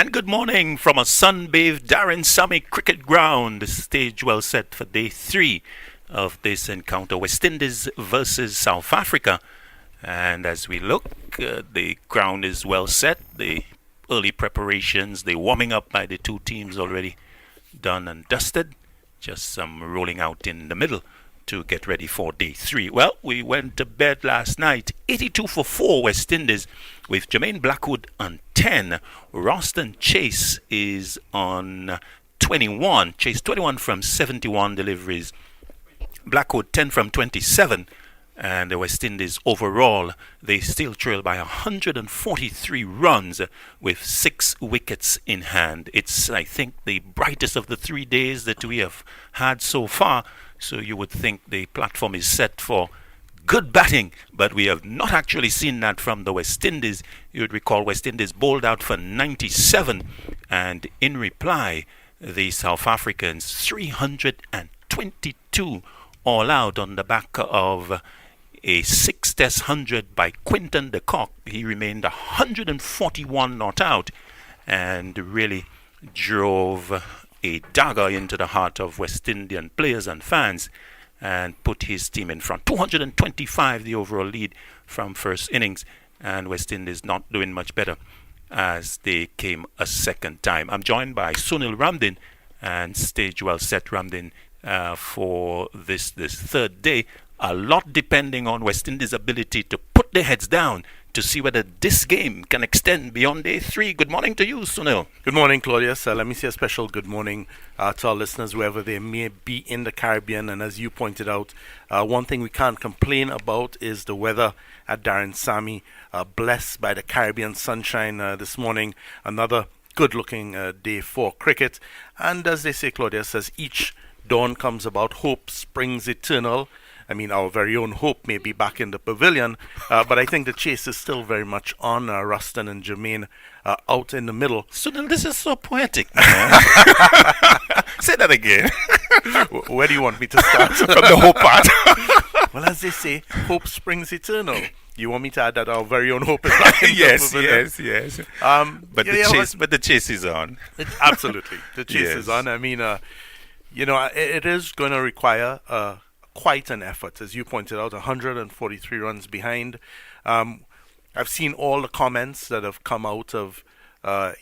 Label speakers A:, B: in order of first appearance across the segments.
A: And good morning from a sun-bathed Darren Sammy cricket ground. The stage well set for day 3 of this encounter. West Indies versus South Africa. And as we look, the ground is well set. The early preparations, the warming up by the two teams already done and dusted. Just some rolling out in the middle to get ready for day 3. Well, we went to bed last night, 82 for 4 West Indies with Jermaine Blackwood on 10. Roston Chase is on 21. Chase 21 from 71 deliveries. Blackwood 10 from 27. And the West Indies overall, they still trail by 143 runs with 6 wickets in hand. It's, I think, the brightest of the 3 days that we have had so far. So you would think the platform is set for good batting, but we have not actually seen that from the West Indies. You would recall West Indies bowled out for 97, and in reply, the South Africans 322 all out on the back of a 6-test 100 by Quinton de Kock. He remained 141 not out and really drove a dagger into the heart of West Indian players and fans and put his team in front. 225 the overall lead from first innings, and West Indies not doing much better as they came a second time. I'm joined by Sunil Ramdin and stage well set Ramdin for this third day. A lot depending on West Indies' ability to put their heads down to see whether this game can extend beyond day 3. Good morning to you, Sunil.
B: Good morning, Claudius. Let me say a special good morning to our listeners, wherever they may be in the Caribbean. And as you pointed out, one thing we can't complain about is the weather at Darren Sammy. Blessed by the Caribbean sunshine this morning. Another good-looking day for cricket. And as they say, Claudius, as each dawn comes about, hope springs eternal. I mean, our very own Hope may be back in the pavilion, but I think the chase is still very much on. Ruston and Jermaine out in the middle.
A: Sunil, this is so poetic, man. Say that again.
B: Where do you want me to start?
A: From the Hope part.
B: Well, as they say, hope springs eternal. You want me to add that our very own Hope is back in the pavilion?
A: Yes. But the chase is on.
B: Absolutely. The chase is on. I mean, it is going to require quite an effort, as you pointed out, 143 runs behind. I've seen all the comments that have come out of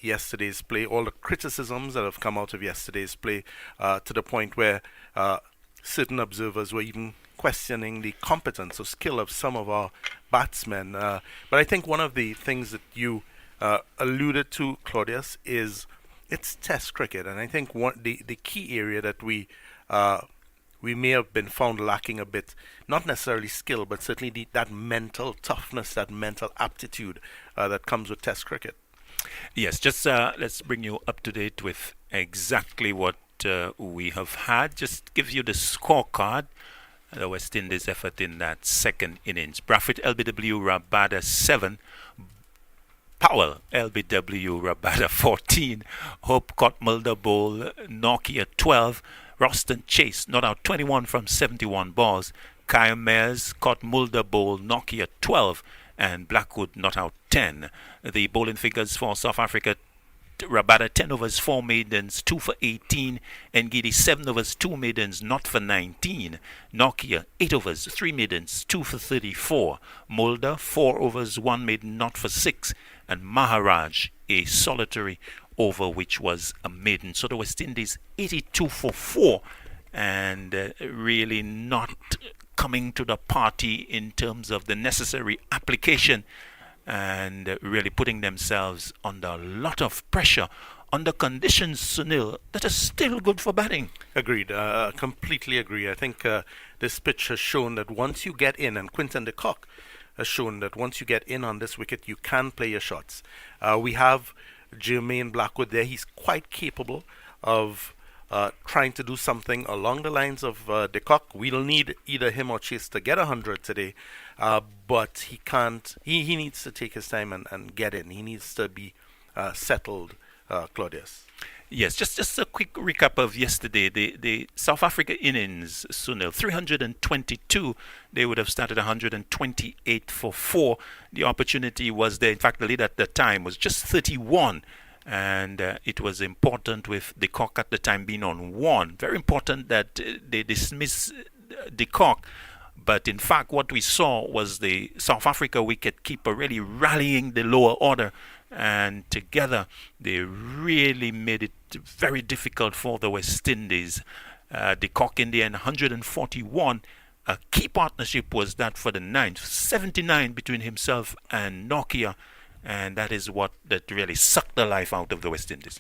B: yesterday's play, all the criticisms that have come out of yesterday's play, to the point where certain observers were even questioning the competence or skill of some of our batsmen. But I think one of the things that you alluded to, Claudius, is it's Test cricket, and I think the key area that we may have been found lacking a bit, not necessarily skill, but certainly that mental toughness, that mental aptitude that comes with Test cricket.
A: Yes, just let's bring you up to date with exactly what we have had. Just give you the scorecard. The West Indies effort in that second innings. Bradford LBW Rabada 7. Powell LBW Rabada 14. Hope caught Mulder Bowl Nokia 12. Roston Chase not out 21 from 71 balls. Kyle Mayers caught Mulder Bowl Nokia 12 and Blackwood not out 10. The bowling figures for South Africa: Rabada 10 overs 4 maidens 2 for 18. Ngidi 7 overs 2 maidens not for 19. Nokia 8 overs 3 maidens 2 for 34. Mulder 4 overs 1 maiden not for 6. And Maharaj a solitary over which was a maiden. So the West Indies 82 for 4 and really not coming to the party in terms of the necessary application and really putting themselves under a lot of pressure under conditions, Sunil, that are still good for batting.
B: Agreed. Completely agree. I think this pitch has shown that once you get in, and Quinton de Kock has shown that once you get in on this wicket, you can play your shots. We have Jermaine Blackwood there. He's quite capable of trying to do something along the lines of de Kock. We'll need either him or Chase to get 100 today, but he can't. He needs to take his time and get in. He needs to be settled, Claudius.
A: Yes, just a quick recap of yesterday. The South Africa innings, Sunil, 322. They would have started 128 for 4. The opportunity was there. In fact, the lead at the time was just 31. and it was important with the Kock at the time being on 1. Very important that they dismiss the Kock. But in fact, what we saw was the South Africa wicket keeper really rallying the lower order, and together they really made it very difficult for the West Indies. The Kock in the end, 141. A key partnership was that for the 9th, 79 between himself and Nokia, and that is what that really sucked the life out of the West Indies.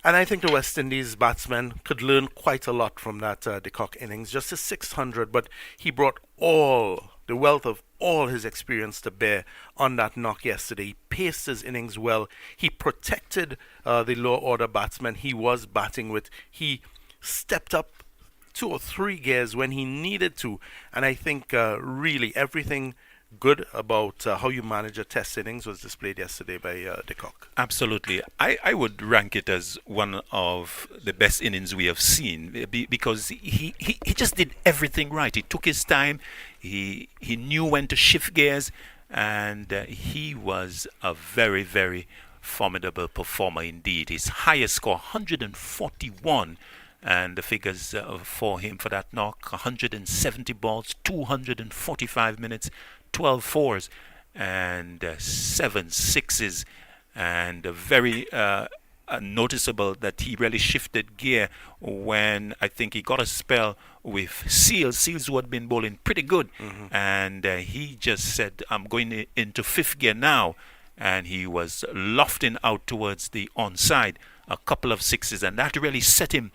B: And I think the West Indies batsman could learn quite a lot from that de Kock innings. Just a 600, but he brought all the wealth of all his experience to bear on that knock yesterday. He paced his innings well. He protected the lower order batsmen he was batting with. He stepped up 2 or 3 gears when he needed to. And I think really everything good about how you manage a test innings was displayed yesterday by de Kock.
A: Absolutely. I would rank it as one of the best innings we have seen because he just did everything right. He took his time. He knew when to shift gears, and he was a very, very formidable performer indeed. His highest score, 141, and the figures for him for that knock, 170 balls, 245 minutes, 12 fours and 7 sixes, and very noticeable that he really shifted gear when I think he got a spell with Seals who had been bowling pretty good, and he just said, I'm going into 5th gear now, and he was lofting out towards the onside, a couple of sixes, and that really set him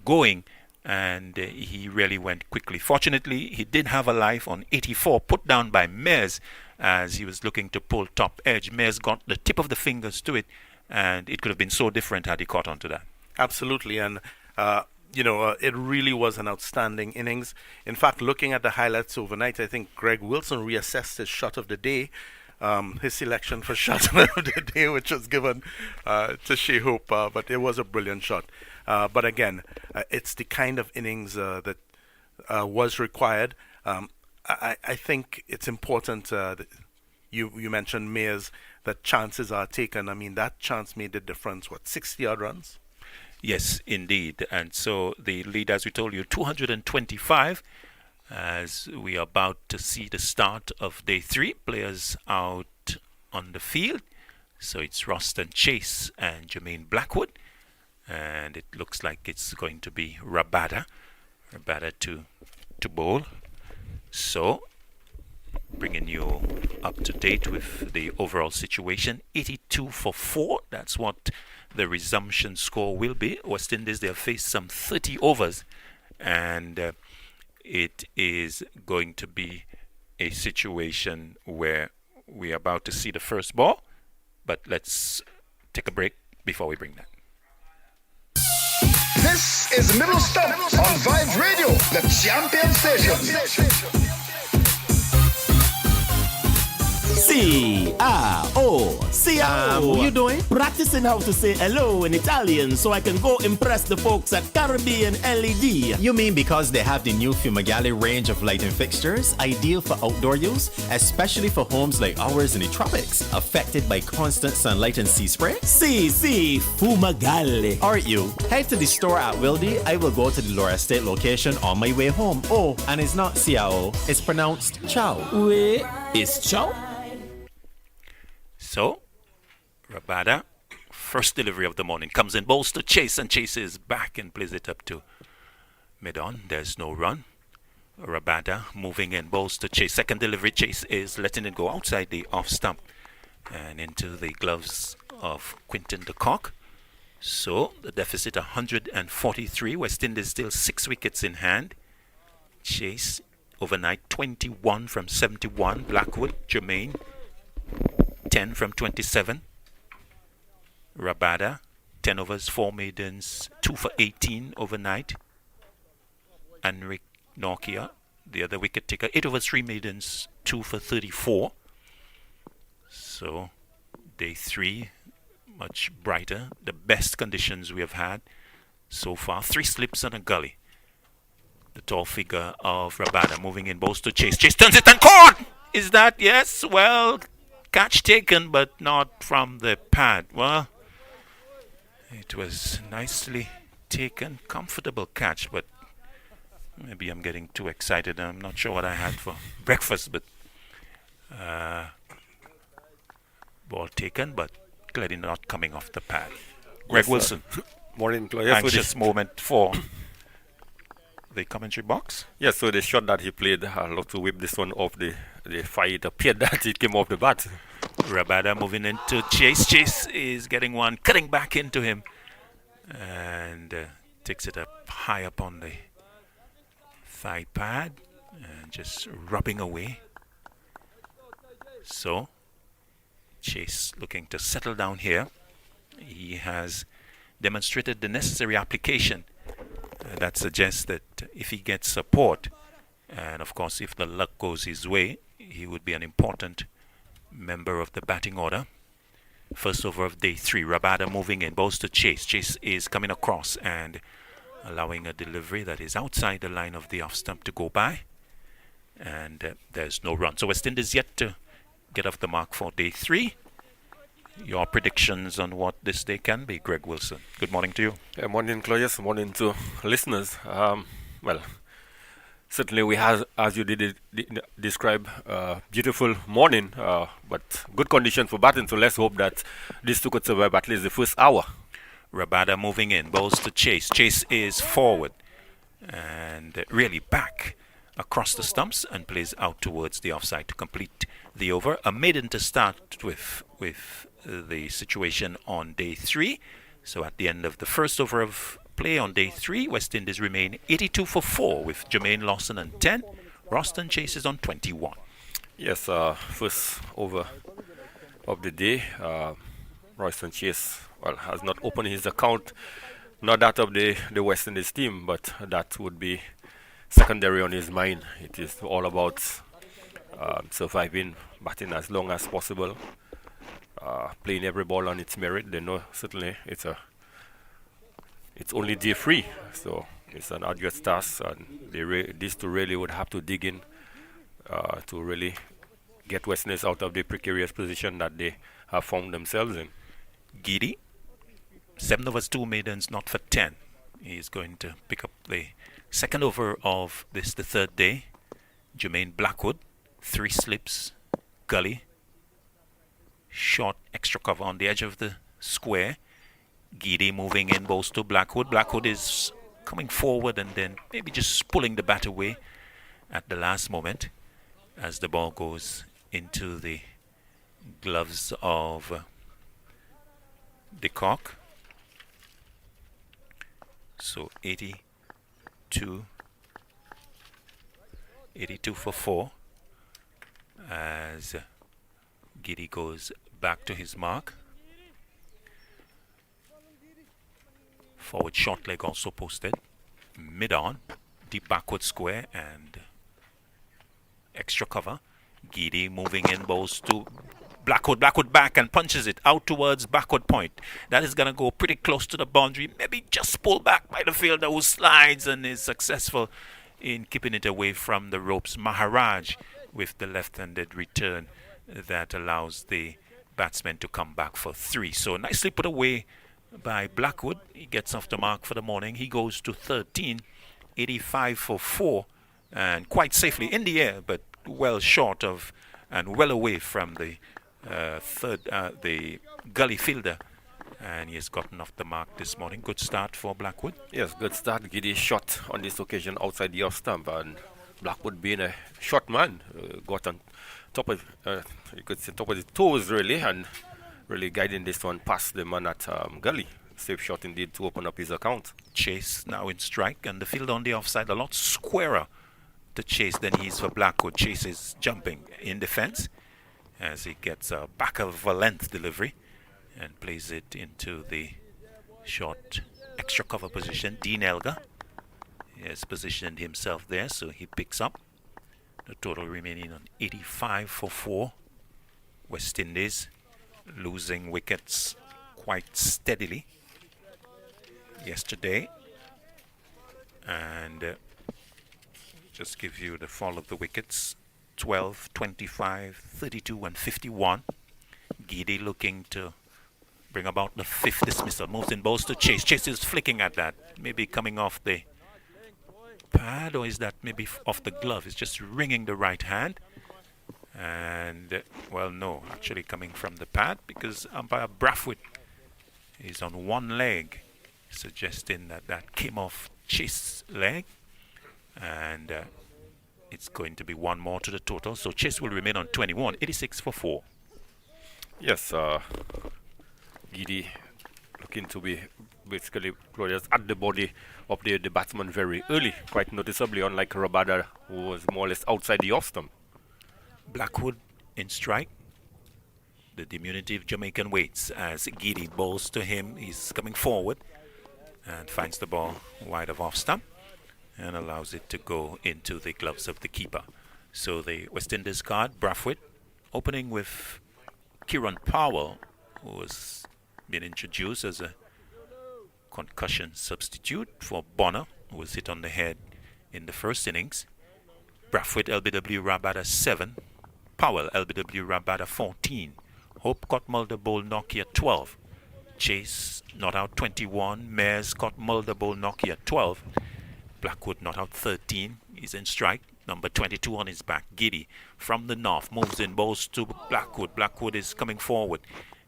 A: going, and he really went quickly. Fortunately, he did have a life on 84, put down by Mears as he was looking to pull top edge. Mears got the tip of the fingers to it, and it could have been so different had he caught onto that.
B: Absolutely, and it really was an outstanding innings. In fact, looking at the highlights overnight, I think Greg Wilson reassessed his shot of the day, his selection for shot of the day, which was given to Shea Hope, but it was a brilliant shot. But again, it's the kind of innings that was required. I think it's important that you mentioned Mears, that chances are taken. I mean, that chance made the difference. 60-odd runs?
A: Yes, indeed. And so the lead, as we told you, 225, as we are about to see the start of day 3. Players out on the field. So it's Roston Chase and Jermaine Blackwood. And it looks like it's going to be Rabada to bowl. So, bringing you up to date with the overall situation. 82 for 4. That's what the resumption score will be. West Indies, they have faced some 30 overs. And it is going to be a situation where we are about to see the first ball. But let's take a break before we bring that.
C: This is Middle Stump on Vibe Radio, the champion station.
D: C-R-O. What you doing? Practicing how to say hello in Italian so I can go impress the folks at Caribbean LED.
E: You mean because they have the new Fumagale range of lighting fixtures, ideal for outdoor use, especially for homes like ours in the tropics, affected by constant sunlight and sea spray?
D: Fumagale.
E: Aren't you? Head to the store at Wildy. I will go to the Laura Estate location on my way home. Oh, and it's not Ciao, it's pronounced Chow.
D: Wait, it's Chow?
A: So, Rabada, first delivery of the morning, comes in, bowls to Chase, and Chase is back and plays it up to mid-on. There's no run. Rabada moving in, bowls to Chase. Second delivery, Chase is letting it go outside the off stump and into the gloves of Quinton de Kock. So, the deficit 143. West Indies still 6 wickets in hand. Chase, overnight, 21 from 71. Blackwood, Jermaine, 10 from 27. Rabada, 10 overs, 4 maidens, 2 for 18 overnight. And Nokia, the other wicket taker, 8 overs, 3 maidens, 2 for 34. So, day 3, much brighter. The best conditions we have had so far. 3 slips and a gully. The tall figure of Rabada moving in, bowls to Chase. Chase turns it and caught! Is that, yes? Well, catch taken, but not from the pad. Well, It was nicely taken, comfortable catch, but maybe I'm getting too excited. I'm not sure what I had for breakfast, but ball taken, but clearly not coming off the pad. Greg Wilson.
F: Morning,
A: Anxious moment for the commentary box.
F: Yes, so the shot that he played, looked to whip this one off the fight. It appeared that it came off the bat.
A: Rabada moving into Chase. Chase is getting one, cutting back into him, and takes it up high up on the thigh pad and just rubbing away. So Chase looking to settle down here. He has demonstrated the necessary application that suggests that if he gets support, and of course if the luck goes his way, he would be an important member of the batting order. First over of day 3, Rabada moving in, balls to Chase. Chase is coming across and allowing a delivery that is outside the line of the off stump to go by, and there's no run. So West Indies yet to get off the mark for day 3. Your predictions on what this day can be, Greg Wilson. Good morning to you.
F: Morning, Claudius. Morning to listeners. Well, certainly we have, as you did describe, beautiful morning, but good condition for batting. So let's hope that these two could survive at least the first hour.
A: Rabada moving in, balls to Chase. Chase is forward and really back across the stumps and plays out towards the offside to complete the over. A maiden to start with the situation on day 3. So at the end of the first over of play on day 3, West Indies remain 82 for 4 with Jermaine Lawson on 10. Roston chases on 21.
F: Yes, first over of the day. Royston Chase, well, has not opened his account, not that of the West Indies team, but that would be secondary on his mind. It is all about surviving, batting as long as possible, playing every ball on its merit. They know certainly it's only day 3, so it's an arduous task, and these two really would have to dig in to really get West Indies out of the precarious position that they have found themselves in.
A: Giddy, 7 overs, 2 maidens, not for 10. He's going to pick up the second over of the third day. Jermaine Blackwood, 3 slips, gully, short extra cover on the edge of the square. Giddy moving in, balls to Blackwood. Blackwood is coming forward and then maybe just pulling the bat away at the last moment as the ball goes into the gloves of the Kock. So 82 for 4 as Giddy goes back to his mark. Forward short leg also posted. Mid on, deep backward square and extra cover. Giddy moving in, balls to Blackwood. Blackwood back and punches it out towards backward point. That is going to go pretty close to the boundary. Maybe just pulled back by the fielder who slides and is successful in keeping it away from the ropes. Maharaj with the left-handed return that allows the batsman to come back for 3. So nicely put away by Blackwood. He gets off the mark for the morning. He goes to 13, 85 for 4, and quite safely in the air, but well short of and well away from the the gully fielder, and he has gotten off the mark this morning. Good start for Blackwood.
F: Yes, good start. Giddy shot on this occasion outside the off stump, and Blackwood being a short man, got on top of you could say top of his toes really, and really guiding this one past the man at gully. Safe shot indeed to open up his account.
A: Chase now in strike, and the field on the offside a lot squarer to Chase than he is for Blackwood. Chase is jumping in defense as he gets a back of a length delivery and plays it into the short extra cover position. Dean Elgar has positioned himself there, so he picks up. The total remaining on 85 for 4. West Indies losing wickets quite steadily yesterday, and just give you the fall of the wickets: 12, 25, 32 and 51. Giddy looking to bring about the 5th dismissal. Moves in, bowls to Chase. Chase is flicking at that. Maybe coming off the pad, or is that maybe off the glove? It's just ringing the right hand. And, well, no, actually coming from the pad, because umpire Blackwood is on one leg, suggesting that that came off Chase's leg. And it's going to be one more to the total. So Chase will remain on 21, 86 for 4.
F: Yes, Giddy looking to be basically just at the body of the batsman very early, quite noticeably, unlike Rabada, who was more or less outside the off stump.
A: Blackwood in strike. The diminutive Jamaican waits as Giddy bowls to him. He's coming forward and finds the ball wide of off stump and allows it to go into the gloves of the keeper. So the West Indies card, Blackwood, opening with Kieran Powell, who has been introduced as a concussion substitute for Bonner, who was hit on the head in the first innings. Blackwood, LBW Rabada 7. Powell, LBW Rabada 14. Hope caught Mulder Bowl Nokia 12. Chase not out 21. Mares caught Mulder Bowl Nokia 12. Blackwood not out 13. He's in strike. Number 22 on his back. Giddy from the north moves in, bowls to Blackwood. Blackwood is coming forward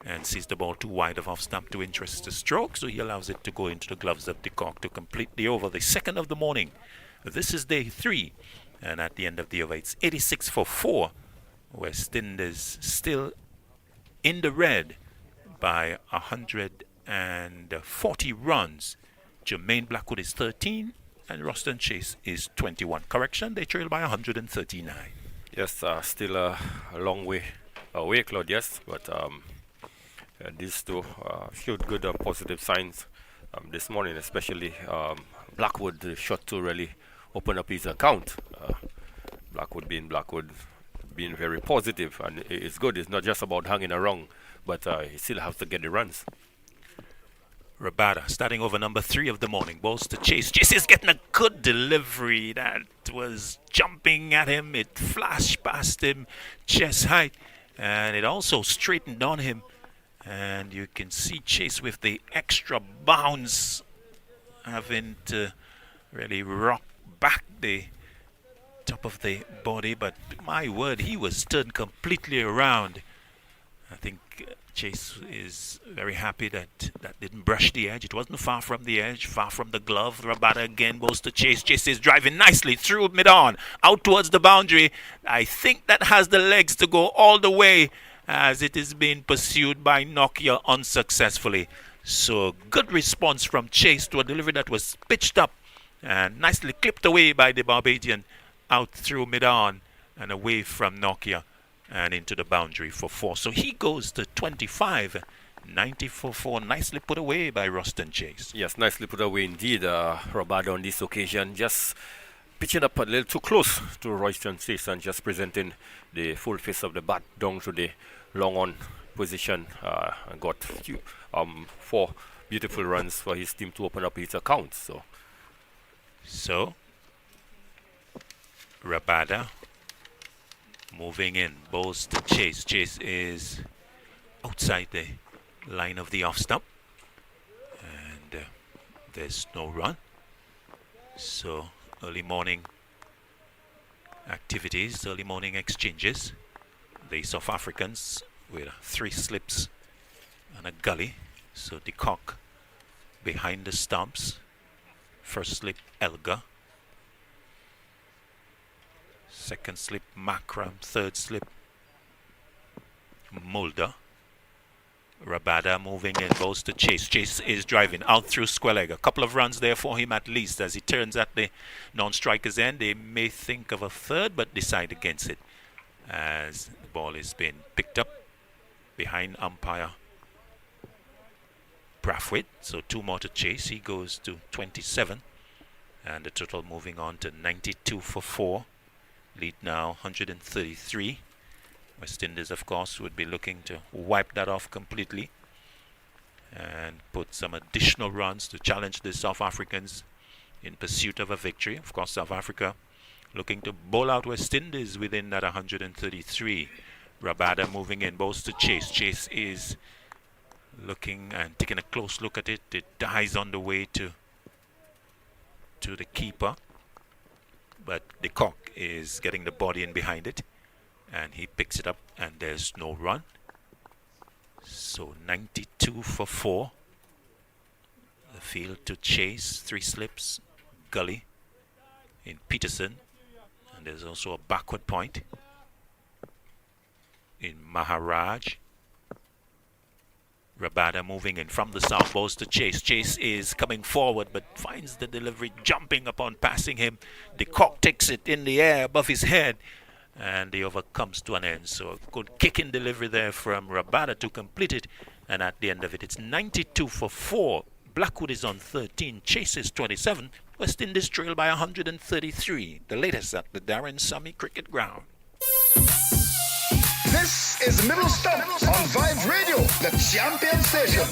A: and sees the ball too wide of off stump to interest the stroke, so he allows it to go into the gloves of the Kock to complete the over, the second of the morning. This is day 3, and at the end of the over, it's 86 for 4. West Indies still in the red by 140 runs. Jermaine Blackwood is 13 and Roston Chase is 21. Correction, they trail by 139.
F: Yes, still a long way away, Claude, yes, but these two showed good positive signs this morning, especially Blackwood, the shot to really open up his account. Blackwood being very positive, and it's good. It's not just about hanging around, but he still has to get the runs.
A: Rabada starting over number 3 of the morning. Balls to Chase. Chase is getting a good delivery. That was jumping at him. It flashed past him, chest height, and it also straightened on him. And you can see Chase with the extra bounce having to really rock back the top of the body. But my word, he was turned completely around. I think Chase is very happy that that didn't brush the edge. It wasn't far from the edge, far from the glove. Rabada again goes to Chase. Chase is driving nicely through mid-on, out towards the boundary. I think that has the legs to go all the way as it is being pursued by Nokia unsuccessfully. So good response from Chase to a delivery that was pitched up and nicely clipped away by the Barbadian out through mid-on and away from Nokia and into the boundary for 4. So he goes to 25, 90 for 4. Nicely put away by Roston Chase.
F: Yes, nicely put away indeed. Rabada on this occasion just pitching up a little too close to Royston Chase and just presenting the full face of the bat down to the long on position. And got 4 beautiful runs for his team to open up his account. So
A: Rabada moving in, bowls to Chase. Chase is outside the line of the off stump, and there's no run. So early morning activities, early morning exchanges. The South Africans with 3 slips and a gully. So the Kock behind the stumps. First slip Elgar. Second slip Makram. Third slip Mulder. Rabada moving in, goes to Chase. Chase is driving out through square leg. A couple of runs there for him at least as he turns at the non-striker's end. They may think of a third but decide against it as the ball is being picked up behind umpire Blackwood. So 2 more to Chase. He goes to 27 and the total moving on to 92 for 4. Lead now 133. West Indies, of course, would be looking to wipe that off completely and put some additional runs to challenge the South Africans in pursuit of a victory. Of course, South Africa looking to bowl out West Indies within that 133. Rabada moving in, bowls to Chase. Chase is looking and taking a close look at it. It dies on the way to the keeper, but the Kock is getting the body in behind it, and he picks it up, and there's no run. So 92 for 4. The field to chase, 3 slips, gully in Peterson, and there's also a backward point in Maharaj. Rabada moving in from the south, balls to Chase. Chase is coming forward but finds the delivery jumping upon passing him. The Kock takes it in the air above his head, and the over comes to an end. So a good kicking delivery there from Rabada to complete it, and at the end of it, it's 92 for 4. Blackwood is on 13, Chase is 27. West Indies trail by 133. The latest at the Darren Sammy Cricket Ground.
C: This is Middle Stump on Vibe Radio, the champion station.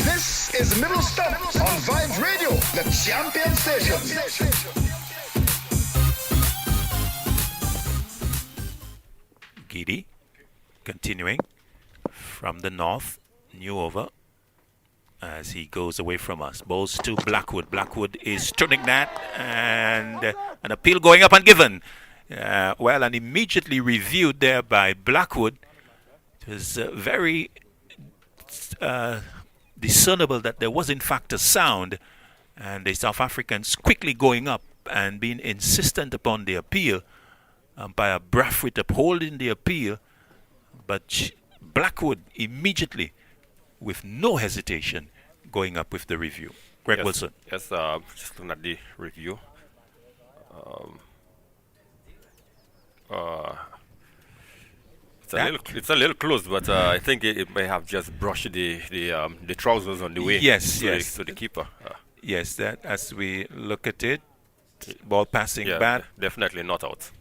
C: This is Middle Stump on Vibe Radio, the champion station.
A: Giddy continuing from the north, new over as he goes away from us. Balls to Blackwood. Blackwood is turning that, and an appeal going up and given. Well, and immediately reviewed there by Blackwood. It was very discernible that there was in fact a sound, and the South Africans quickly going up and being insistent upon the appeal. Umpire Brathwaite upholding the appeal, but Blackwood immediately, with no hesitation, going up with the review. Greg Wilson.
F: Yes, just looking at the review. It's a little close, but I think it may have just brushed the trousers on the way.
A: Yes,
F: to the keeper.
A: Yes, that as we look at it, ball passing
F: yeah,
A: bad.
F: Definitely not out.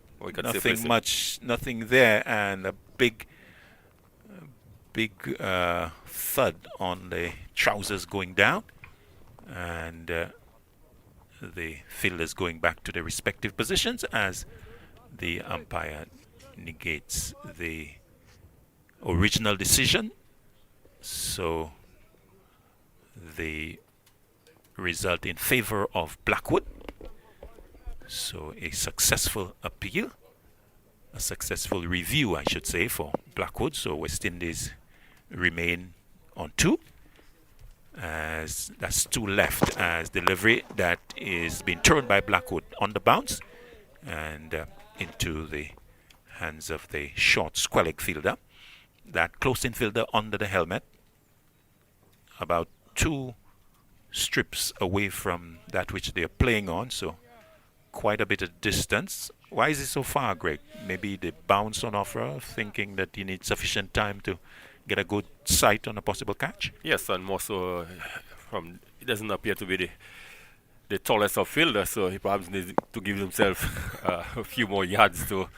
A: Nothing there, and a big thud on the trousers going down, and the fielders going back to their respective positions as the umpire negates the original decision. So the result in favor of Blackwood. So a successful appeal, a successful review, I should say, for Blackwood. So West Indies remain on 2, as that's 2 left, as delivery that is being turned by Blackwood on the bounce and into the hands of the short Squellic fielder. That close-in fielder under the helmet, about 2 strips away from that which they are playing on, so quite a bit of distance. Why is it so far, Greg? Maybe the bounce on offer, thinking that he needs sufficient time to get a good sight on a possible catch?
F: Yes, and more so, it doesn't appear to be the tallest of fielders, so he perhaps needs to give himself a few more yards to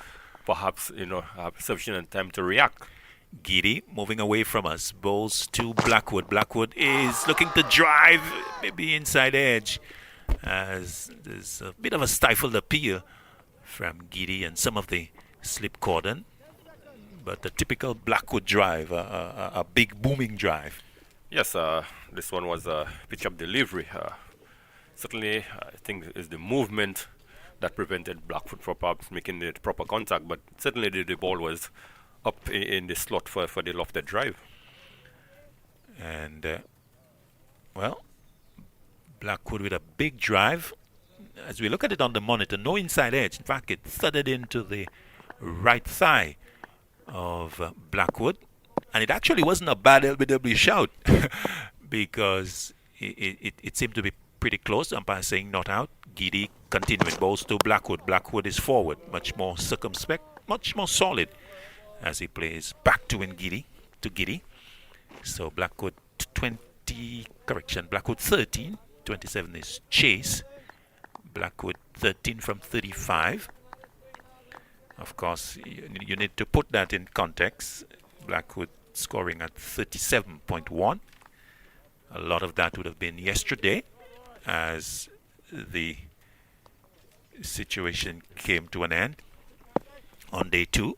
F: perhaps have sufficient time to react.
A: Giddy moving away from us, bowls to Blackwood. Blackwood is looking to drive, maybe inside edge, as there's a bit of a stifled appeal from Giddy and some of the slip cordon, but the typical Blackwood drive, a big booming drive.
F: Yes, this one was a pitch-up delivery. Certainly, I think it's the movement that prevented Blackwood from perhaps making the proper contact, but certainly the ball was up in the slot for the lofted drive.
A: And, Blackwood with a big drive. As we look at it on the monitor, no inside edge. In fact, it thudded into the right thigh of Blackwood. And it actually wasn't a bad LBW shout because it seemed to be pretty close. Umpire saying not out. Giddy continuing, balls to Blackwood. Blackwood is forward, much more circumspect, much more solid as he plays back to Giddy. So Blackwood Blackwood 13. 27 is Chase. Blackwood 13 from 35. Of course, you need to put that in context. Blackwood scoring at 37.1. A lot of that would have been yesterday as the situation came to an end. on day 2.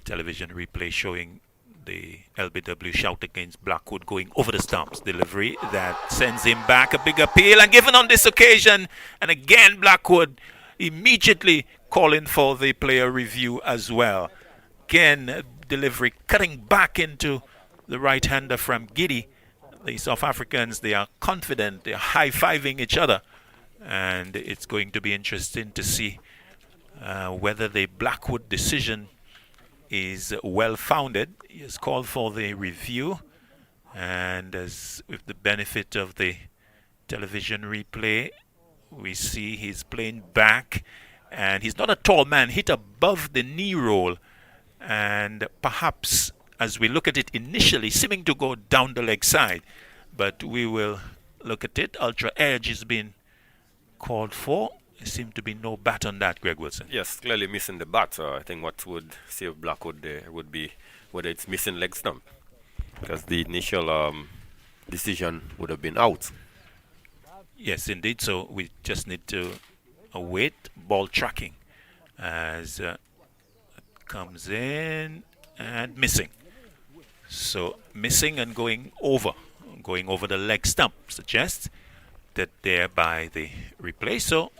A: Television replay showing the LBW shout against Blackwood going over the stumps. Delivery that sends him back. A big appeal and given on this occasion. And again, Blackwood immediately calling for the player review as well. Again, delivery cutting back into the right-hander from Giddy. The South Africans, they are confident. They are high-fiving each other. And it's going to be interesting to see whether the Blackwood decision is well-founded. He has called for the review, and as with the benefit of the television replay, we see he's playing back, and he's not a tall man, hit above the knee roll, and perhaps as we look at it initially seeming to go down the leg side, but we will look at it. Ultra edge is being called for. There seemed to be no bat on that, Greg Wilson.
F: Yes, clearly missing the bat. I think what would save Blackwood there would be whether it's missing leg stump, because the initial decision would have been out.
A: Yes, indeed. So we just need to await ball tracking as it comes in and missing. So missing and going over the leg stump suggests that there by the replay. So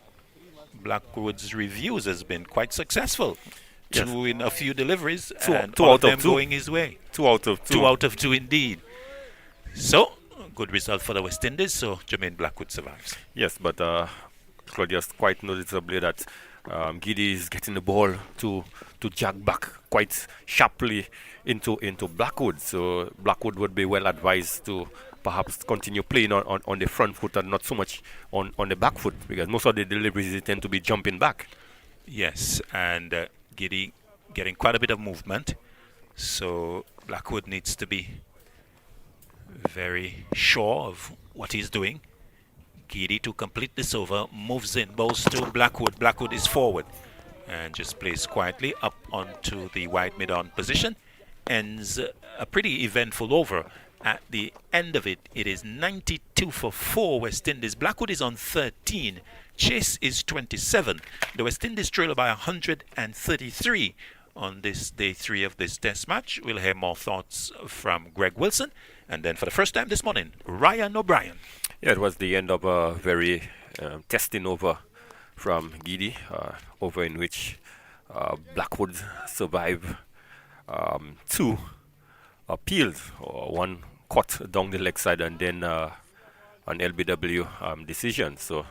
A: Blackwood's reviews has been quite successful.
F: Yes.
A: 2 in a few deliveries, and
F: two
A: all
F: out
A: of
F: of
A: them
F: 2.
A: going his way.
F: 2 out of 2.
A: 2 out of 2 indeed. So, good result for the West Indies, so Jermaine Blackwood survives.
F: Yes, but Claudius, quite noticeably that Giddy is getting the ball to jog back quite sharply into Blackwood. So Blackwood would be well advised to perhaps continue playing on the front foot and not so much on the back foot, because most of the deliveries they tend to be jumping back.
A: Yes, and Giddy getting quite a bit of movement, so Blackwood needs to be very sure of what he's doing. Giddy, to complete this over, moves in, bowls to Blackwood. Blackwood is forward and just plays quietly up onto the wide mid-on position. Ends a pretty eventful over. At the end of it, it is 92 for 4 West Indies. Blackwood is on 13. Chase is 27. The West Indies trail by 133 on this day 3 of this test match. We'll hear more thoughts from Greg Wilson. And then for the first time this morning, Ryan O'Brien.
F: Yeah, it was the end of a very testing over from Giddy, over in which Blackwood survived 2 appeals, one caught down the leg side and then an LBW decision. So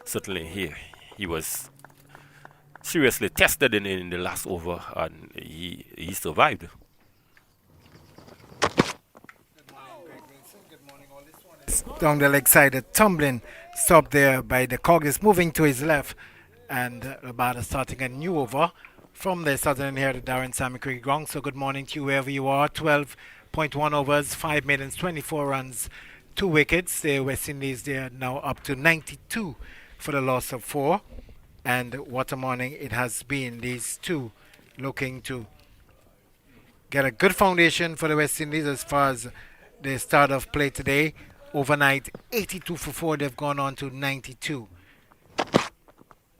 F: certainly he was seriously tested in the last over, and he survived.
G: Down the leg side, a tumbling stop there by the Kock is moving to his left, and Rabada starting a new over from the southern here to Darren Sammy Cricket Ground. So good morning to you wherever you are. 12.1 overs, 5 maidens, 24 runs, 2 wickets. The West Indies, they are now up to 92 for the loss of 4. And what a morning it has been. These two looking to get a good foundation for the West Indies as far as the start of play today. Overnight, 82 for 4. They've gone on to 92.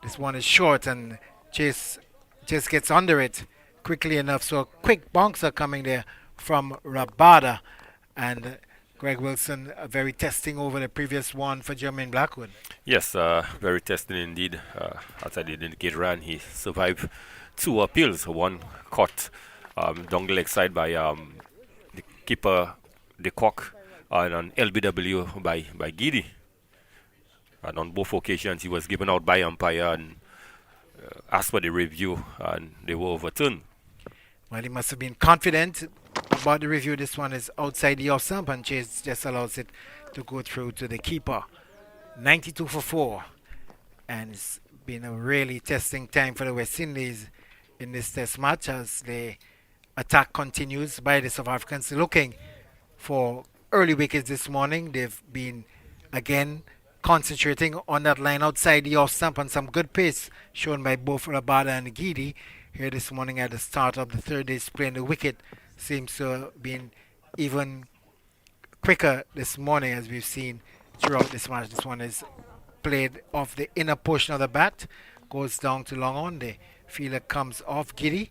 G: This one is short, and Chase just gets under it quickly enough. So a quick bonks are coming there from Rabada. And Greg Wilson, very testing over the previous one for Jermaine Blackwood.
F: Yes, very testing indeed. After the indicate run, he survived 2 appeals. One caught down the leg side by the keeper, the Kock, and an LBW by Giddy. And on both occasions, he was given out by umpire and asked for the review, and they were overturned.
G: Well, he must have been confident about the review. This one is outside the off stump, and Chase just allows it to go through to the keeper. 92 for 4. And it's been a really testing time for the West Indies in this test match as the attack continues by the South Africans looking for early wickets this morning. They've been again concentrating on that line outside the off stump, and some good pace shown by both Rabada and Giddy here this morning at the start of the third day's play. And the wicket seems to have been even quicker this morning as we've seen throughout this match. This one is played off the inner portion of the bat, goes down to long on. The fielder comes off Giddy.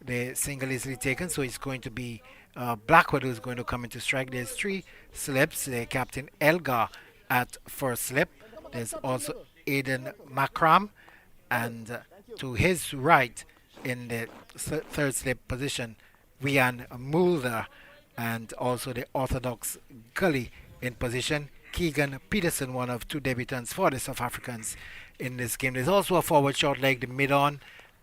G: The single easily taken, so it's going to be Blackwood who's going to come into strike. There's 3 slips. Captain Elgar at first slip. There's also Aiden Makram, and to his right in the third slip position, Rian Mulder, and also the orthodox Gully in position. Keegan Peterson, one of 2 debutants for the South Africans in this game. There's also a forward short leg, the mid-on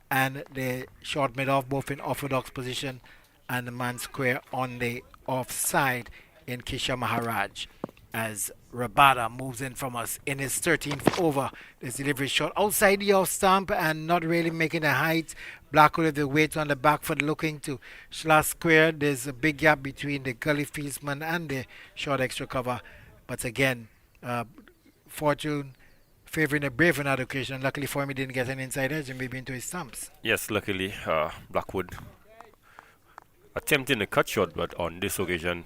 G: and the short mid-off, both in orthodox position, and the man square on the offside in Kisha Maharaj. As Rabada moves in from us in his 13th over. This delivery shot outside the off stump and not really making a height. Blackwood with the weight on the back foot looking to slash square. There's a big gap between the gully fieldsman and the short extra cover. But again, fortune favouring the brave on that occasion. Luckily for him, he didn't get an inside edge and maybe into his stumps.
F: Yes, luckily Blackwood attempting a cut shot, but on this occasion,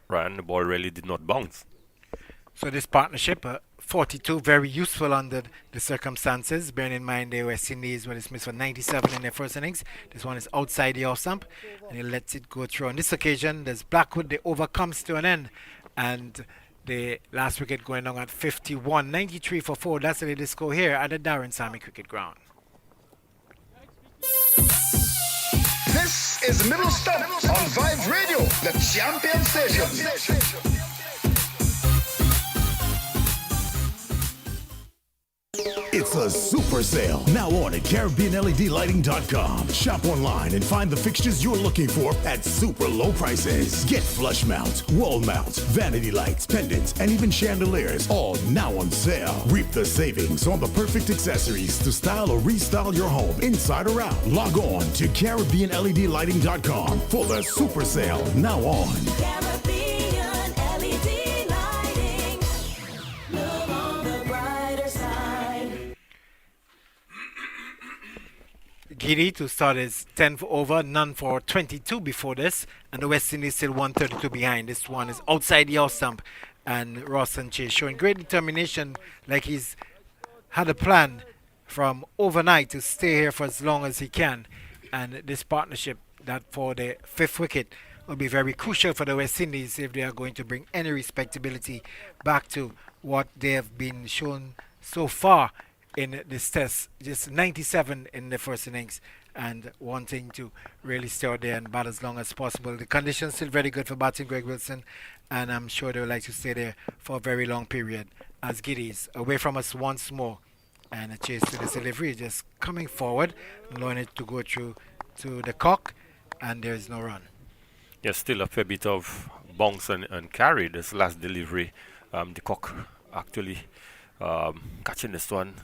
F: Ryan, the ball really did not bounce.
G: So this partnership, 42, very useful under the circumstances. Bearing in mind the West Indies were dismissed for 97 in their first innings. This one is outside the off stump, and he lets it go through. On this occasion, there's Blackwood. The over comes to an end, and the last wicket going down at 51. 93 for 4. That's the latest score here at the Darren Sammy Cricket Ground.
C: This is Middle Stump on Vibe Radio, the champion station.
H: It's a super sale now on at CaribbeanLEDlighting.com. Shop online and find the fixtures you're looking for at super low prices. Get flush mounts, wall mounts, vanity lights, pendants, and even chandeliers, all now on sale. Reap the savings on the perfect accessories to style or restyle your home inside or out. Log on to CaribbeanLEDlighting.com for the super sale now on.
I: Caribbean LED lighting. Look on the brighter side.
G: Giddy to start his 10th over, none for 22 before this, and the West Indies still 132 behind. This one is outside the off stump, and Ross Sanchez showing great determination, like he's had a plan from overnight to stay here for as long as he can. And this partnership that for the 5th wicket will be very crucial for the West Indies if they are going to bring any respectability back to what they have been shown so far in this test. Just 97 in the first innings and wanting to really stay out there and bat as long as possible. The conditions still very good for batting Greg Wilson, and I'm sure they would like to stay there for a very long period. As Giddy's away from us once more, and a chase to the delivery, just coming forward, allowing it to go through to the Kock, and there is no run.
F: Yes, still a fair bit of bounce and carry this last delivery. The Kock actually catching this one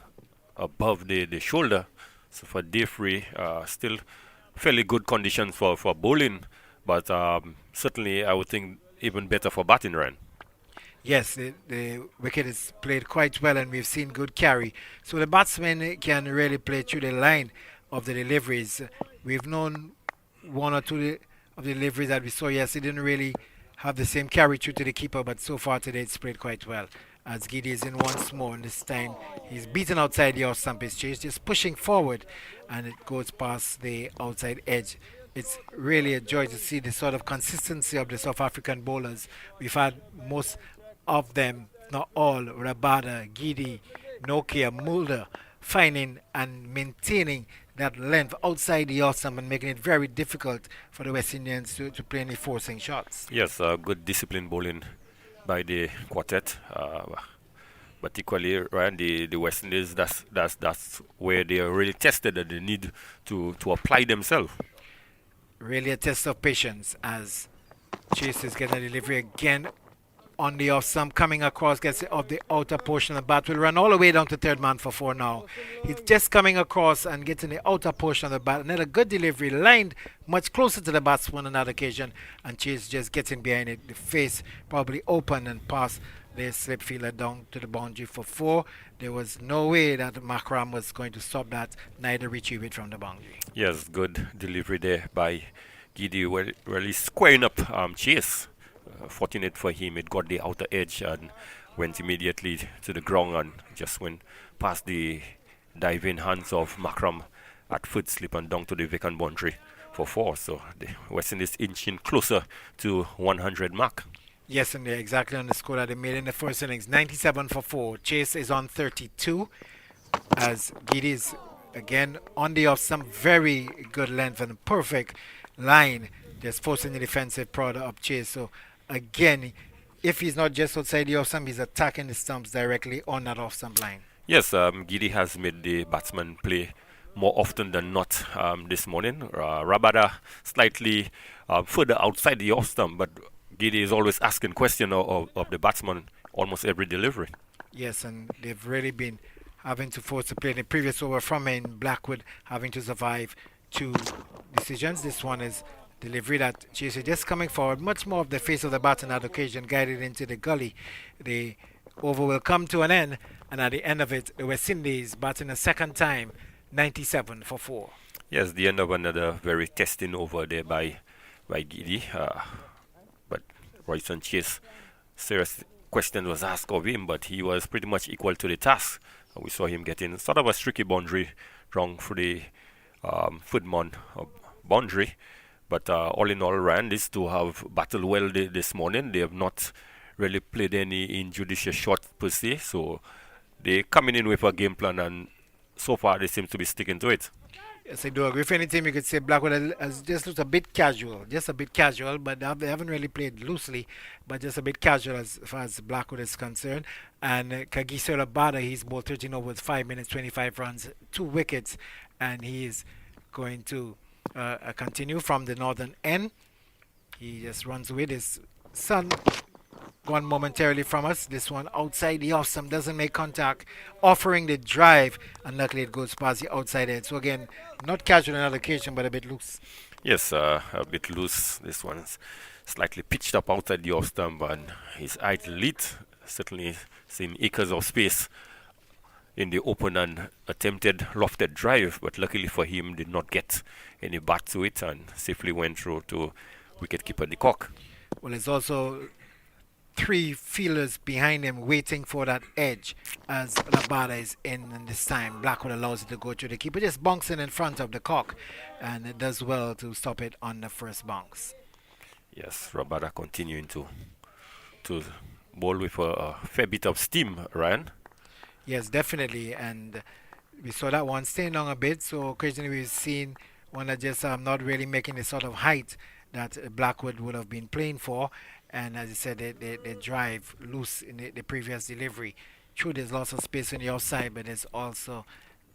F: above the shoulder. So for day free, still fairly good conditions for bowling, but certainly I would think even better for batting, Ryan.
G: Yes, the wicket is played quite well, and we've seen good carry. So the batsmen can really play through the line of the deliveries. We've known one or two of the deliveries that we saw. Yes, it didn't really have the same carry through to the keeper, but so far today it's played quite well. As Giddy is in once more, and this time he's beaten outside the off stump. His chase just pushing forward, and it goes past the outside edge. It's really a joy to see the sort of consistency of the South African bowlers. We've had most of them, not all, Rabada, Giddy, Nokia, Mulder, finding and maintaining that length outside the off stump and making it very difficult for the West Indians to play any forcing shots.
F: Yes, good disciplined bowling by the quartet, but equally, Ryan, the West Indies, that's where they are really tested, that they need to apply themselves.
G: Really a test of patience as Chase is getting a delivery again on the off stump, coming across, gets it off the outer portion of the bat. Will run all the way down to third man for 4 now. He's just coming across and getting the outer portion of the bat. Another good delivery, lined much closer to the batsman on that occasion, and Chase just gets in behind it. The face probably open and past the slip fielder down to the boundary for 4. There was no way that Makram was going to stop that, neither retrieve it from the boundary.
F: Yes, good delivery there by Giddy, really squaring up Chase. Fortunate for him, it got the outer edge and went immediately to the ground and just went past the diving hands of Makram at foot slip and down to the vacant boundary for 4. So the West Indies inching closer to 100 mark.
G: Yes, and they're exactly on the score that they made in the first innings. 97 for 4. Chase is on 32 as Giddy is again on the off, some very good length and perfect line, just forcing the defensive product of Chase. So again, if he's not just outside the off stump, he's attacking the stumps directly on that off stump line.
F: Yes, Giddy has made the batsman play more often than not this morning. Rabada slightly further outside the off stump, but Giddy is always asking questions of the batsman almost every delivery.
G: Yes, and they've really been having to force the play in the previous over from in Blackwood, having to survive 2 decisions. This one is delivery that Chase is just coming forward, much more of the face of the bat on that occasion, guided into the gully. The over will come to an end, and at the end of it, the West Indies batting a second time, 97 for 4.
F: Yes, the end of another very testing over there by Giddy. But Royston Chase, serious question was asked of him, but he was pretty much equal to the task. We saw him getting sort of a streaky boundary wrong for the Footmon boundary. But all in all, Ryan, these two have battled well this morning. They have not really played any injudicious shot per se. So they're coming in with a game plan, and so far they seem to be sticking to it.
G: Yes, I do agree. If anything, you could say Blackwood has just looked a bit casual, but they haven't really played loosely, but just a bit casual as far as Blackwood is concerned. And Kagiso Rabada, he's bowled 13 overs, 5 minutes, 25 runs, 2 wickets, and he is going to continue from the northern end. He just runs with his son. Gone momentarily from us. This one outside the off stump, doesn't make contact, offering the drive, and luckily it goes past the outside edge. So again, not casual on that occasion, but a bit loose.
F: Yes, a bit loose. This one's slightly pitched up outside the off stump, and his idle lead certainly seeing acres of space in the open and attempted lofted drive, but luckily for him did not get any bat to it and safely went through to wicketkeeper de Kock.
G: Well, it's also 3 fielders behind him waiting for that edge as Rabada is in, and this time Blackwood allows it to go through the keeper, just bouncing in front of the Kock, and it does well to stop it on the first bounce.
F: Yes, Rabada continuing to bowl with a fair bit of steam, Ryan.
G: Yes, definitely, and we saw that one staying long a bit, so occasionally we've seen one that just not really making the sort of height that Blackwood would have been playing for. And as I said, they drive loose in the previous delivery. True, there's lots of space on the outside, but there's also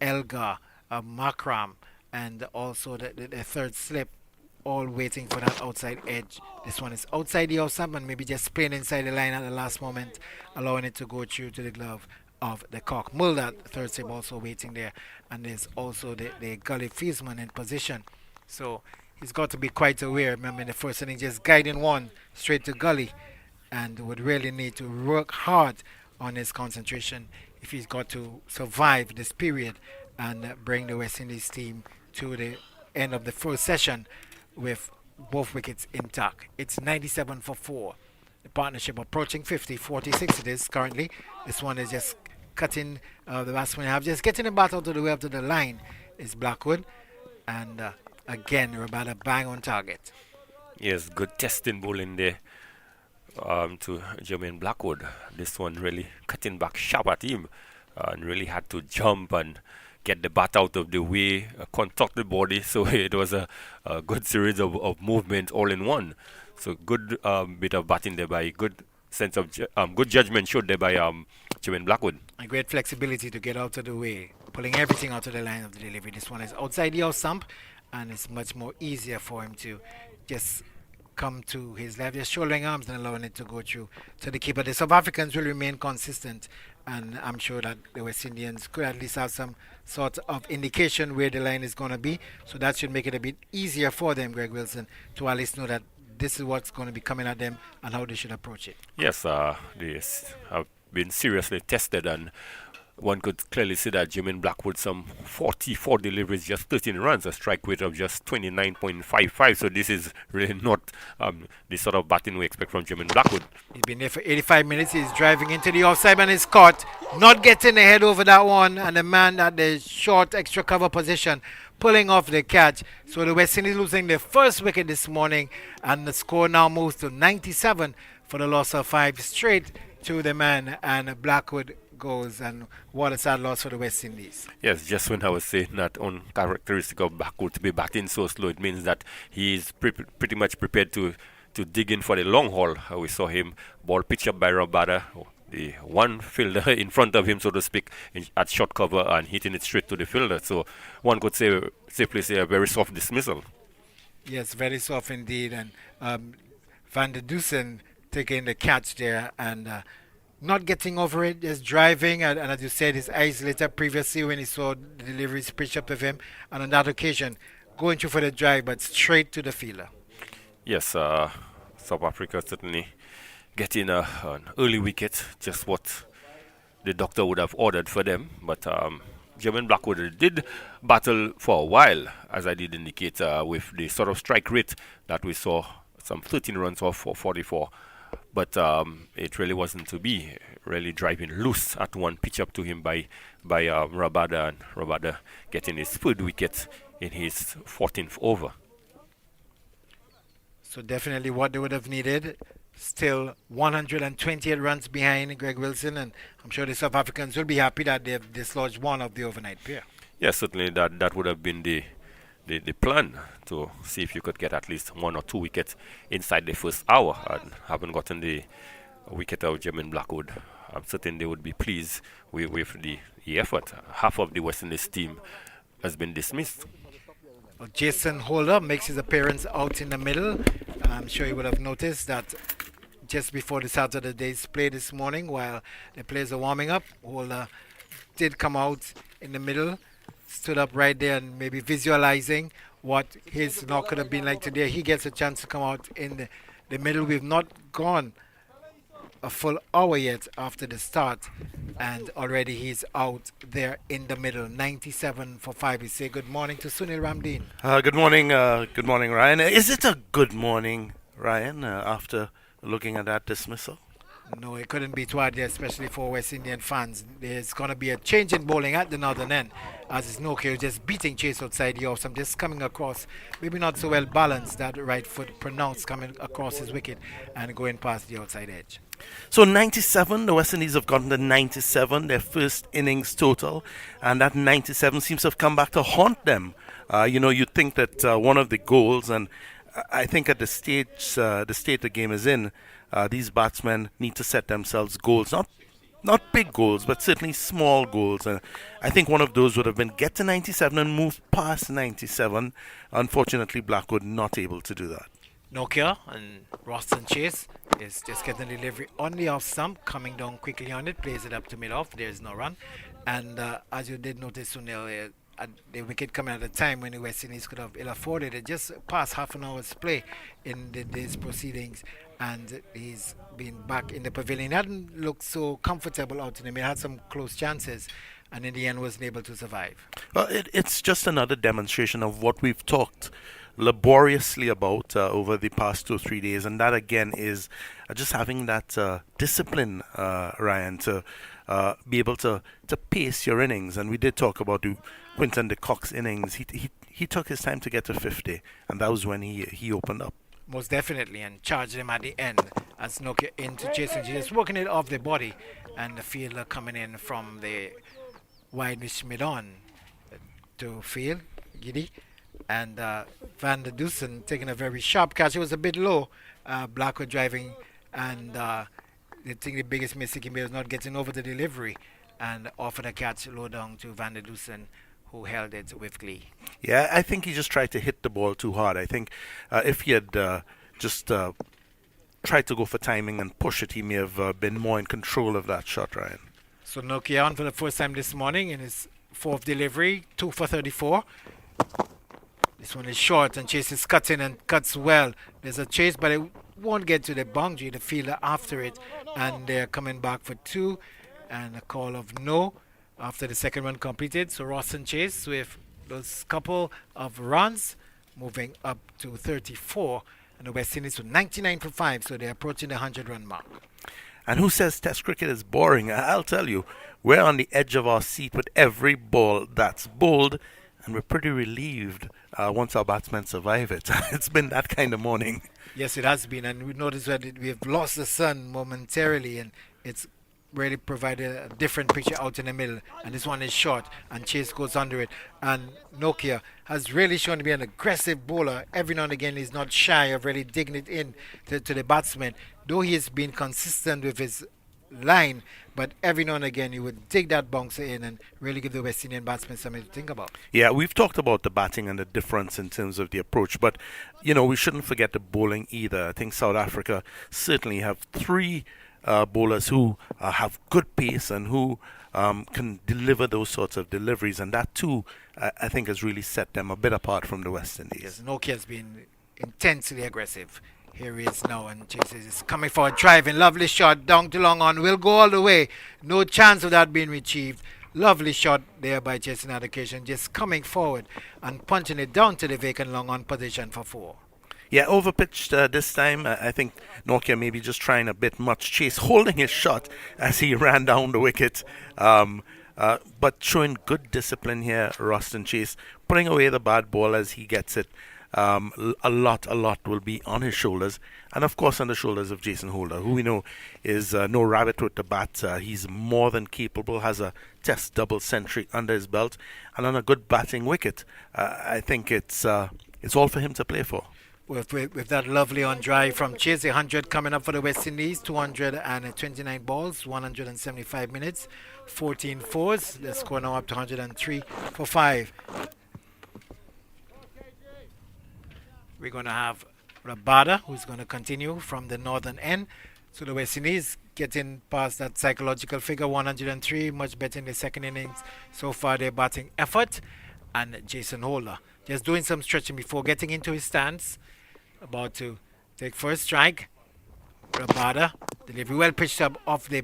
G: Elgar, Makram, and also the third slip, all waiting for that outside edge. This one is outside the outside, and maybe just playing inside the line at the last moment, allowing it to go through to the glove of the Kock. Mulder, third slip, also waiting there. And there's also the gully fieldsman in position. So he's got to be quite aware. Remember, in the first inning, just guiding one straight to gully, and would really need to work hard on his concentration if he's got to survive this period and bring the West Indies team to the end of the first session with both wickets intact. It's 97 for 4. The partnership approaching 50, 46 it is currently. This one is just cutting the batsman half, just getting the bat out of the way up to the line is Blackwood, and again, Rabada bang on target.
F: Yes, good testing bowling there to Jermaine Blackwood. This one really cutting back sharp at him and really had to jump and get the bat out of the way, contort the body. So it was a good series of movement all in one. So good bit of batting there by good sense of good judgment showed there by Jermaine Blackwood.
G: And great flexibility to get out of the way, pulling everything out of the line of the delivery. This one is outside the off stump, and it's much more easier for him to just come to his left, just shouldering arms and allowing it to go through to the keeper. The South Africans will remain consistent, and I'm sure that the West Indians could at least have some sort of indication where the line is going to be, so that should make it a bit easier for them, Greg Wilson, to at least know that this is what's going to be coming at them and how they should approach it.
F: Yes, they have been seriously tested, and one could clearly see that Jermaine Blackwood, some 44 deliveries, just 13 runs, a strike rate of just 29.55. So this is really not the sort of batting we expect from Jermaine Blackwood.
G: He's been there for 85 minutes. He's driving into the offside and is caught. Not getting the head over that one. And the man at the short extra cover position pulling off the catch. So the West Indies losing their first wicket this morning, and the score now moves to 97 for the loss of 5 straight to the man, and Blackwood goes, and what a sad loss for the West Indies.
F: Yes, just when I was saying that uncharacteristic of Blackwood to be batting so slow, it means that he is pretty much prepared to dig in for the long haul. We saw him ball pitch up by Rabada, the one fielder in front of him, so to speak, at short cover, and hitting it straight to the fielder. So one could safely say a very soft dismissal.
G: Yes, very soft indeed, and Van der Dusen taking the catch there and not getting over it, just driving, and as you said, his eyes lit up previously when he saw the deliveries pitch up of him, and on that occasion going through for the drive but straight to the fielder.
F: Yes, South Africa certainly getting an early wicket, just what the doctor would have ordered for them. But German Blackwood did battle for a while, as I did indicate, with the sort of strike rate that we saw, some 13 runs off for 44. But it really wasn't to be, really driving loose at one pitch up to him by Rabada, and Rabada getting his third wicket in his 14th over.
G: So definitely what they would have needed. Still 128 runs behind Greg Wilson, and I'm sure the South Africans will be happy that they've dislodged one of the overnight pair.
F: Yes, certainly that would have been the plan, to see if you could get at least 1 or 2 wickets inside the first hour, and haven't gotten the wicket of German Blackwood. I'm certain they would be pleased with the effort. Half of the West Indies team has been dismissed.
G: Well, Jason Holder makes his appearance out in the middle. I'm sure you would have noticed that just before the start of the day's play this morning, while the players are warming up, Holder did come out in the middle, stood up right there and maybe visualizing what his knock could have been like today. He gets a chance to come out in the middle. We've not gone a full hour yet after the start, and already he's out there in the middle. 97 for 5. We say good morning to Sunil Ramdeen.
B: Good morning, Ryan. Is it a good morning, Ryan, after looking at that dismissal?
G: No, it couldn't be too hard, especially for West Indian fans. There's going to be a change in bowling at the northern end, as it's Nokia just beating Chase outside the off. I'm just coming across, maybe not so well balanced, that right foot pronounced coming across his wicket and going past the outside edge.
B: So 97, the West Indies have gotten to 97, their first innings total, and that 97 seems to have come back to haunt them. You'd think that one of the goals, and I think at the state the game is in, these batsmen need to set themselves goals, not big goals, but certainly small goals. And I think one of those would have been get to 97 and move past 97. Unfortunately, Blackwood not able to do that.
G: Nokia and Roston Chase is just getting delivery on the off stump, coming down quickly on it, plays it up to mid-off, there's no run. And as you did notice, Sunil, the wicket coming at a time when the West Indies could have ill-afforded it, just past half an hour's play in the day's proceedings, and he's been back in the pavilion. He hadn't looked so comfortable out in the middle, had some close chances, and in the end wasn't able to survive.
B: Well, it's just another demonstration of what we've talked laboriously about over the past 2 or 3 days, and that again is just having that discipline, Ryan, to be able to pace your innings. And we did talk about Quinton de Kock's innings. He took his time to get to 50, and that was when he opened up.
G: Most definitely, and charged him at the end as Nokia into Jason, just working it off the body, and the fielder coming in from the wide mid-on to field, Giddy. And Van der Dusen taking a very sharp catch. It was a bit low. Blackwood driving, and I think the biggest mistake he made was not getting over the delivery and offered a catch low down to Van der Dusen, who held it with glee.
B: Yeah, I think he just tried to hit the ball too hard. I think if he had just tried to go for timing and push it, he may have been more in control of that shot, Ryan.
G: So Nokia on for the first time this morning in his 4th delivery, 2 for 34. This one is short, and Chase is cutting and cuts well. There's a chase, but it won't get to the boundary, the fielder after it, and they're coming back for 2, and a call of no after the second one completed. So Ross and Chase with those couple of runs moving up to 34, and the West Indies with 99 for 5, so they're approaching the 100-run mark.
B: And who says Test cricket is boring? I'll tell you, we're on the edge of our seat with every ball that's bowled, and we're pretty relieved once our batsmen survive it. It's been that kind of morning.
G: Yes, it has been, and we noticed that we've lost the sun momentarily, and it's really provided a different picture out in the middle. And this one is short, and Chase goes under it. And Nokia has really shown to be an aggressive bowler. Every now and again, he's not shy of really digging it in to the batsman, though he has been consistent with his line, but every now and again he would dig that bouncer in and really give the West Indian batsmen something to think about.
B: Yeah, we've talked about the batting and the difference in terms of the approach, but we shouldn't forget the bowling either. I think South Africa certainly have three bowlers who have good pace and who can deliver those sorts of deliveries, and that too I think has really set them a bit apart from the West Indies.
G: Yes, Nokia has been intensely aggressive. Here he is now, and Chase is coming for a driving, lovely shot, down to long on, will go all the way. No chance of that being retrieved. Lovely shot there by Chase on that occasion, just coming forward and punching it down to the vacant long on position for 4.
B: Yeah, overpitched this time. I think Nokia maybe just trying a bit much. Chase holding his shot as he ran down the wicket. But showing good discipline here, Ruston Chase, putting away the bad ball as he gets it. A lot will be on his shoulders, and of course on the shoulders of Jason Holder, who we know is no rabbit with the bat. He's more than capable, has a Test double century under his belt, and on a good batting wicket. I think it's all for him to play for.
G: With that lovely on drive from Chase, 100 coming up for the West Indies, 229 balls, 175 minutes, 14 fours. The score now up to 103 for 5. We're going to have Rabada, who's going to continue from the northern end. So the West Indies getting past that psychological figure, 103, much better in the second innings. So far, their batting effort. And Jason Holder just doing some stretching before getting into his stance. About to take first strike. Rabada, delivery well pitched up off the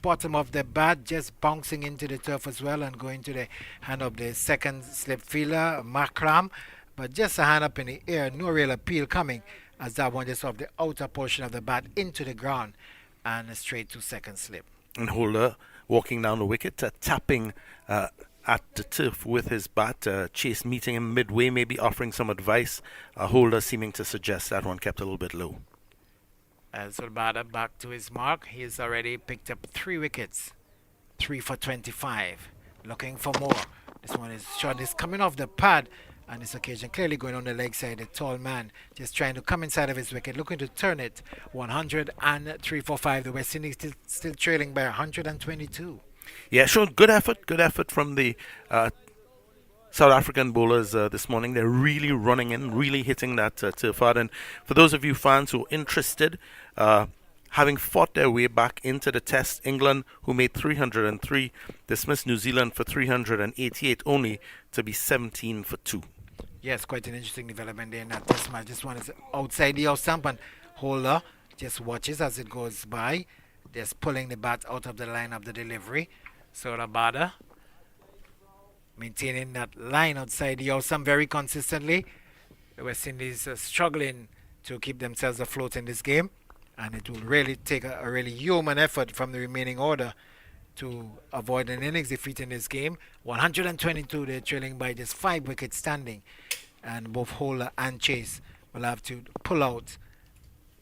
G: bottom of the bat, just bouncing into the turf as well and going to the hand of the second slip fielder, Makram. But just a hand up in the air, no real appeal coming as that one just off the outer portion of the bat into the ground and straight to second slip.
B: And Holder walking down the wicket, tapping at the turf with his bat. Chase meeting him midway, maybe offering some advice. Holder seeming to suggest that one kept a little bit low.
G: As Rabada back to his mark, he's already picked up 3 wickets. 3 for 25. Looking for more. This one is shot, is coming off the pad. On this occasion, clearly going on the leg side, a tall man just trying to come inside of his wicket, looking to turn it. 103 for 5. The West Indies still trailing by 122.
B: Yeah, showed good effort from the South African bowlers this morning. They're really running in, really hitting that turf hard. And for those of you fans who are interested, having fought their way back into the Test, England, who made 303, dismissed New Zealand for 388, only to be 17 for 2.
G: Yes, quite an interesting development there in that Test match. This one is outside the off stump, and Holder just watches as it goes by, just pulling the bat out of the line of the delivery. So Rabada maintaining that line outside the off stump very consistently. The West Indies are struggling to keep themselves afloat in this game, and it will really take a really human effort from the remaining order to avoid an innings defeat in this game. 122, they're trailing by just 5 wickets standing, and both Holder and Chase will have to pull out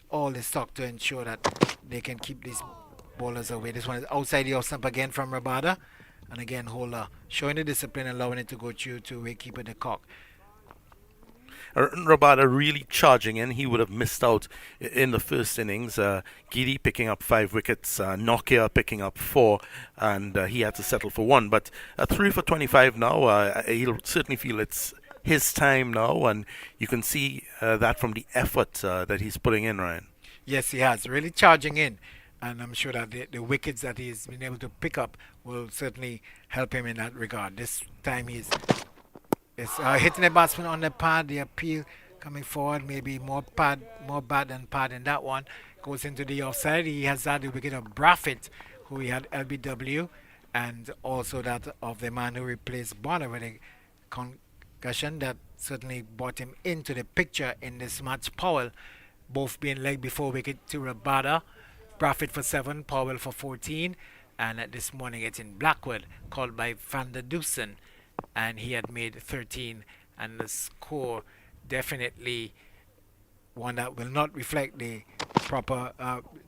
G: all the stock to ensure that they can keep these bowlers away. This one is outside the off stump again from Rabada, and again Holder showing the discipline, allowing it to go through to wicketkeeper the Kock.
B: Rabada really charging in. He would have missed out in the first innings. Giri picking up 5 wickets, Nokia picking up 4, and he had to settle for 1. But 3 for 25 now. He'll certainly feel it's his time now, and you can see that from the effort that he's putting in, Ryan.
G: Yes, he has. Really charging in. And I'm sure that the wickets that he's been able to pick up will certainly help him in that regard. This time he's hitting the batsman on the pad, the appeal coming forward, maybe more bad than pad in that one. Goes into the offside. He has had the wicket of Braffett, who he had LBW, and also that of the man who replaced Bonner with a concussion that certainly brought him into the picture in this match. Powell, both being leg before wicket to Rabada. Braffett for 7, Powell for 14, and this morning it's in Blackwood, called by Van der Dusen. and he had made 13, and the score definitely one that will not reflect the proper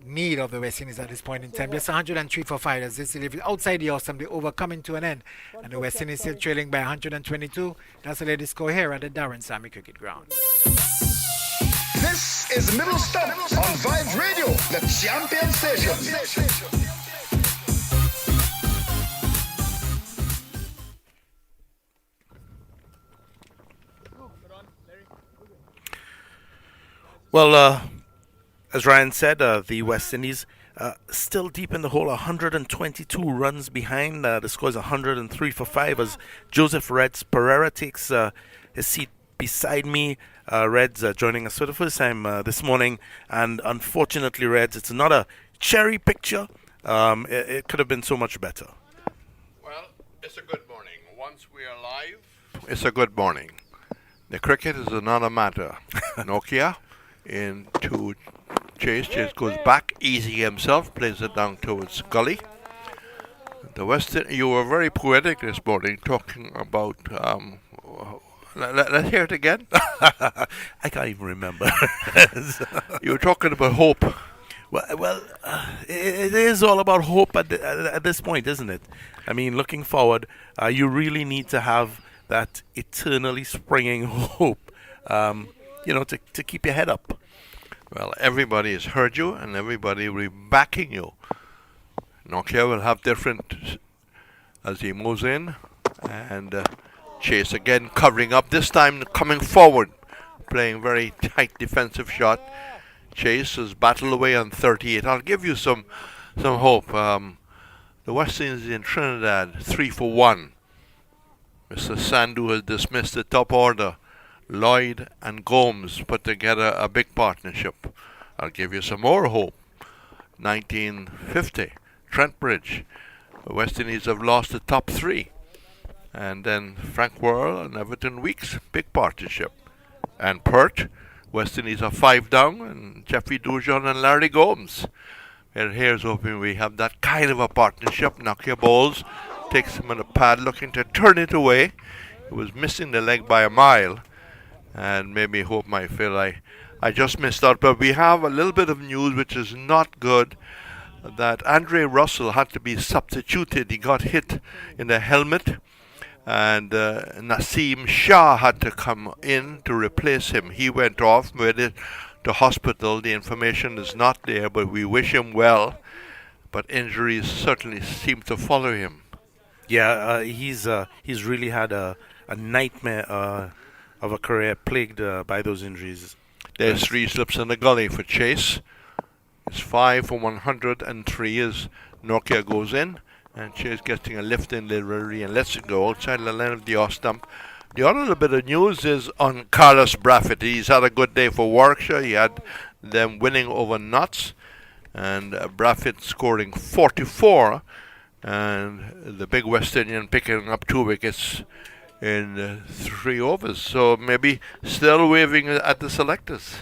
G: need of the West Indies at this point in time. Just 103 for 5 as this delivery outside the awesome, the over coming to an end, and the West Indies still trailing by 122. That's the latest score here at the Darren Sammy Cricket Ground.
C: This is Middle Stop on Vibe Radio, the champion station.
B: Well, as Ryan said, the West Indies still deep in the hole, 122 runs behind. The score is 103 for 5 as Joseph Reds Pereira takes his seat beside me. Reds joining us for the first time this morning. And unfortunately, Reds, it's not a cherry picture. It could have been so much better.
J: Well, it's a good morning. Once we are live, it's a good morning. The cricket is another matter. Nokia into Chase. Chase goes back, easy himself, plays it down towards Gully. You were very poetic this morning, talking about. Let's hear it again.
B: I can't even remember.
J: You were talking about hope.
B: Well, it is all about hope at this point, isn't it? I mean, looking forward, you really need to have that eternally springing hope, to keep your head up.
J: Well, everybody has heard you, and everybody will be backing you. Nokia will have different as he moves in, and Chase again covering up, this time coming forward, playing very tight defensive shot. Chase has battled away on 38. I'll give you some hope. The West Indies in Trinidad, 3 for 1. Mr. Sandhu has dismissed the top order. Lloyd and Gomes put together a big partnership. I'll give you some more hope. 1950, Trent Bridge. The West Indies have lost the top 3. And then Frank Worrell and Everton Weeks, big partnership. And Perth, West Indies are 5 down, and Jeffrey Dujon and Larry Gomes. And here's hoping we have that kind of a partnership. Nokia Bowles takes him on the pad, looking to turn it away. He was missing the leg by a mile, and maybe hope might feel I just missed out. But we have a little bit of news which is not good, that Andre Russell had to be substituted. He got hit in the helmet, and Naseem Shah had to come in to replace him. He went off, made it to hospital. The information is not there, but we wish him well. But injuries certainly seem to follow him.
B: Yeah, he's really had a nightmare of a career plagued by those injuries.
J: There's 3 slips in the gully for Chase. It's 5 for 103 as Nokia goes in, and Chase getting a lift in literally and lets it go outside the line of the off stump. The other little bit of news is on Carlos Braffett. He's had a good day for Warwickshire. He had them winning over Notts, and Braffett scoring 44, and the big West Indian picking up 2 wickets in 3 overs. So maybe still waving at the selectors.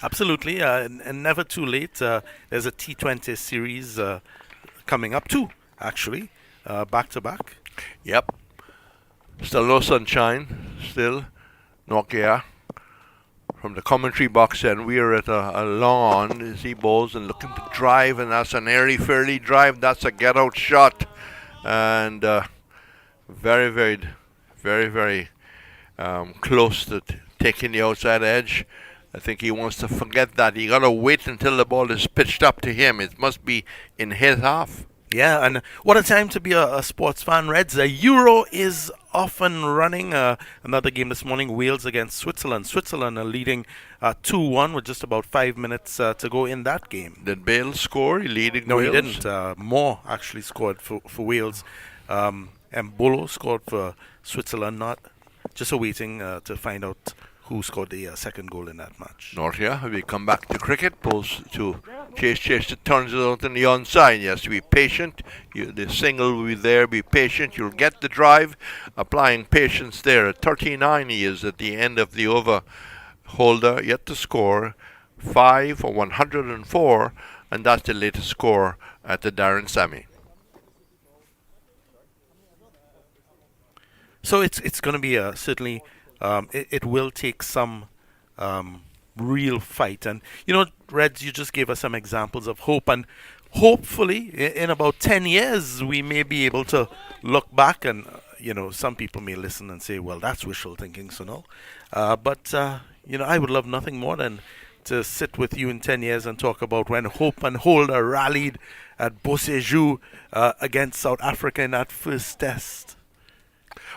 B: Absolutely, and never too late. There's a T20 series coming up too, actually, back to back.
J: Yep. Still no sunshine. Still Nokia from the commentary box, and we are at a long on. He bowls and looking to drive, and that's an airy, fairly drive. That's a get-out shot, and very, very, very, very close to taking the outside edge. I think he wants to forget that. He got to wait until the ball is pitched up to him. It must be in his half.
B: Yeah, and what a time to be a sports fan, Reds. Euro is off and running. Another game this morning, Wales against Switzerland. Switzerland are leading 2-1 with just about 5 minutes to go in that game.
J: Did Bale score? He leading
B: No,
J: Wales?
B: he didn't. Moore actually scored for Wales. And Bolo scored for Switzerland. Not just awaiting to find out who scored the second goal in that match.
J: Nortia, we come back to cricket, pulls to Chase, turns it out on the onside. Yes, be patient. The single will be there, be patient. You'll get the drive. Applying patience there. At 39 he is at the end of the over. Holder yet to score. 5 for 104, and that's the latest score at the Darren Sammy.
B: So it's going to be certainly it will take some real fight. And Reds, you just gave us some examples of hope, and hopefully in about 10 years we may be able to look back and some people may listen and say, well, that's wishful thinking, so no. But I would love nothing more than to sit with you in 10 years and talk about when Hope and Holder rallied at Beausejour against South Africa in that first test.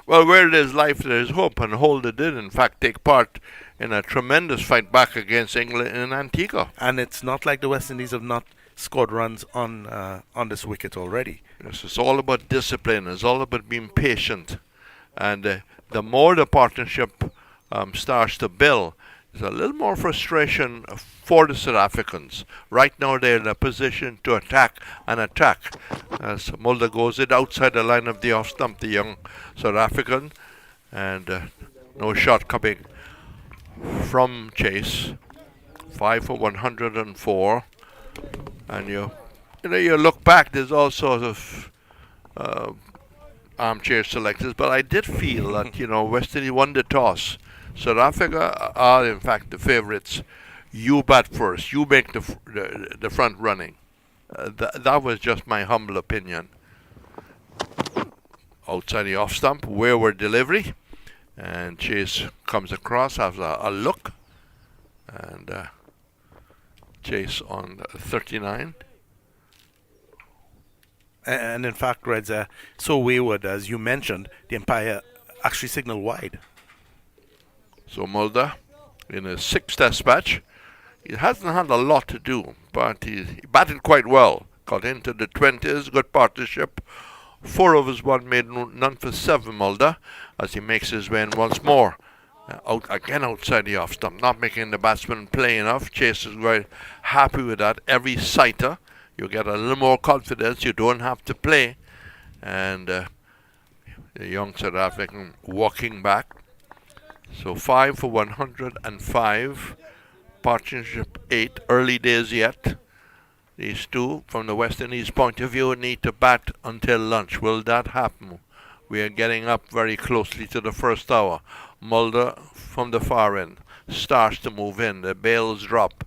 J: Well, where there's life, there's hope, and Holder did, in fact, take part in a tremendous fight back against England in Antigua.
B: And it's not like the West Indies have not scored runs on this wicket already.
J: Yes, it's all about discipline. It's all about being patient. And the more the partnership starts to build, there's a little more frustration for the South Africans. Right now they're in a position to attack. As Mulder goes it outside the line of the off stump, the young South African. And no shot coming from Chase. 5 for 104. And you look back, there's all sorts of armchair selectors, but I did feel that, West Indies won the toss. South Africa are, in fact, the favourites. You bat first. You make the front running. That was just my humble opinion. Outside the off stump, wayward delivery. And Chase comes across, has a look. And Chase on 39.
B: And in fact, Reds, so wayward, as you mentioned, the umpire actually signaled wide.
J: So Mulder, in his 6th test match, he hasn't had a lot to do, but he batted quite well. Got into the 20s, good partnership. 4 overs, 1 made, none for 7, Mulder, as he makes his way in once more. Outside the off stump, not making the batsman play enough. Chase is very happy with that. Every sighter, you get a little more confidence. You don't have to play. And the young South African walking back. So 5 for 105. Partnership 8. Early days yet. These two, from the West Indies point of view, need to bat until lunch. Will that happen? We are getting up very closely to the first hour. Mulder from the far end starts to move in. The bails drop.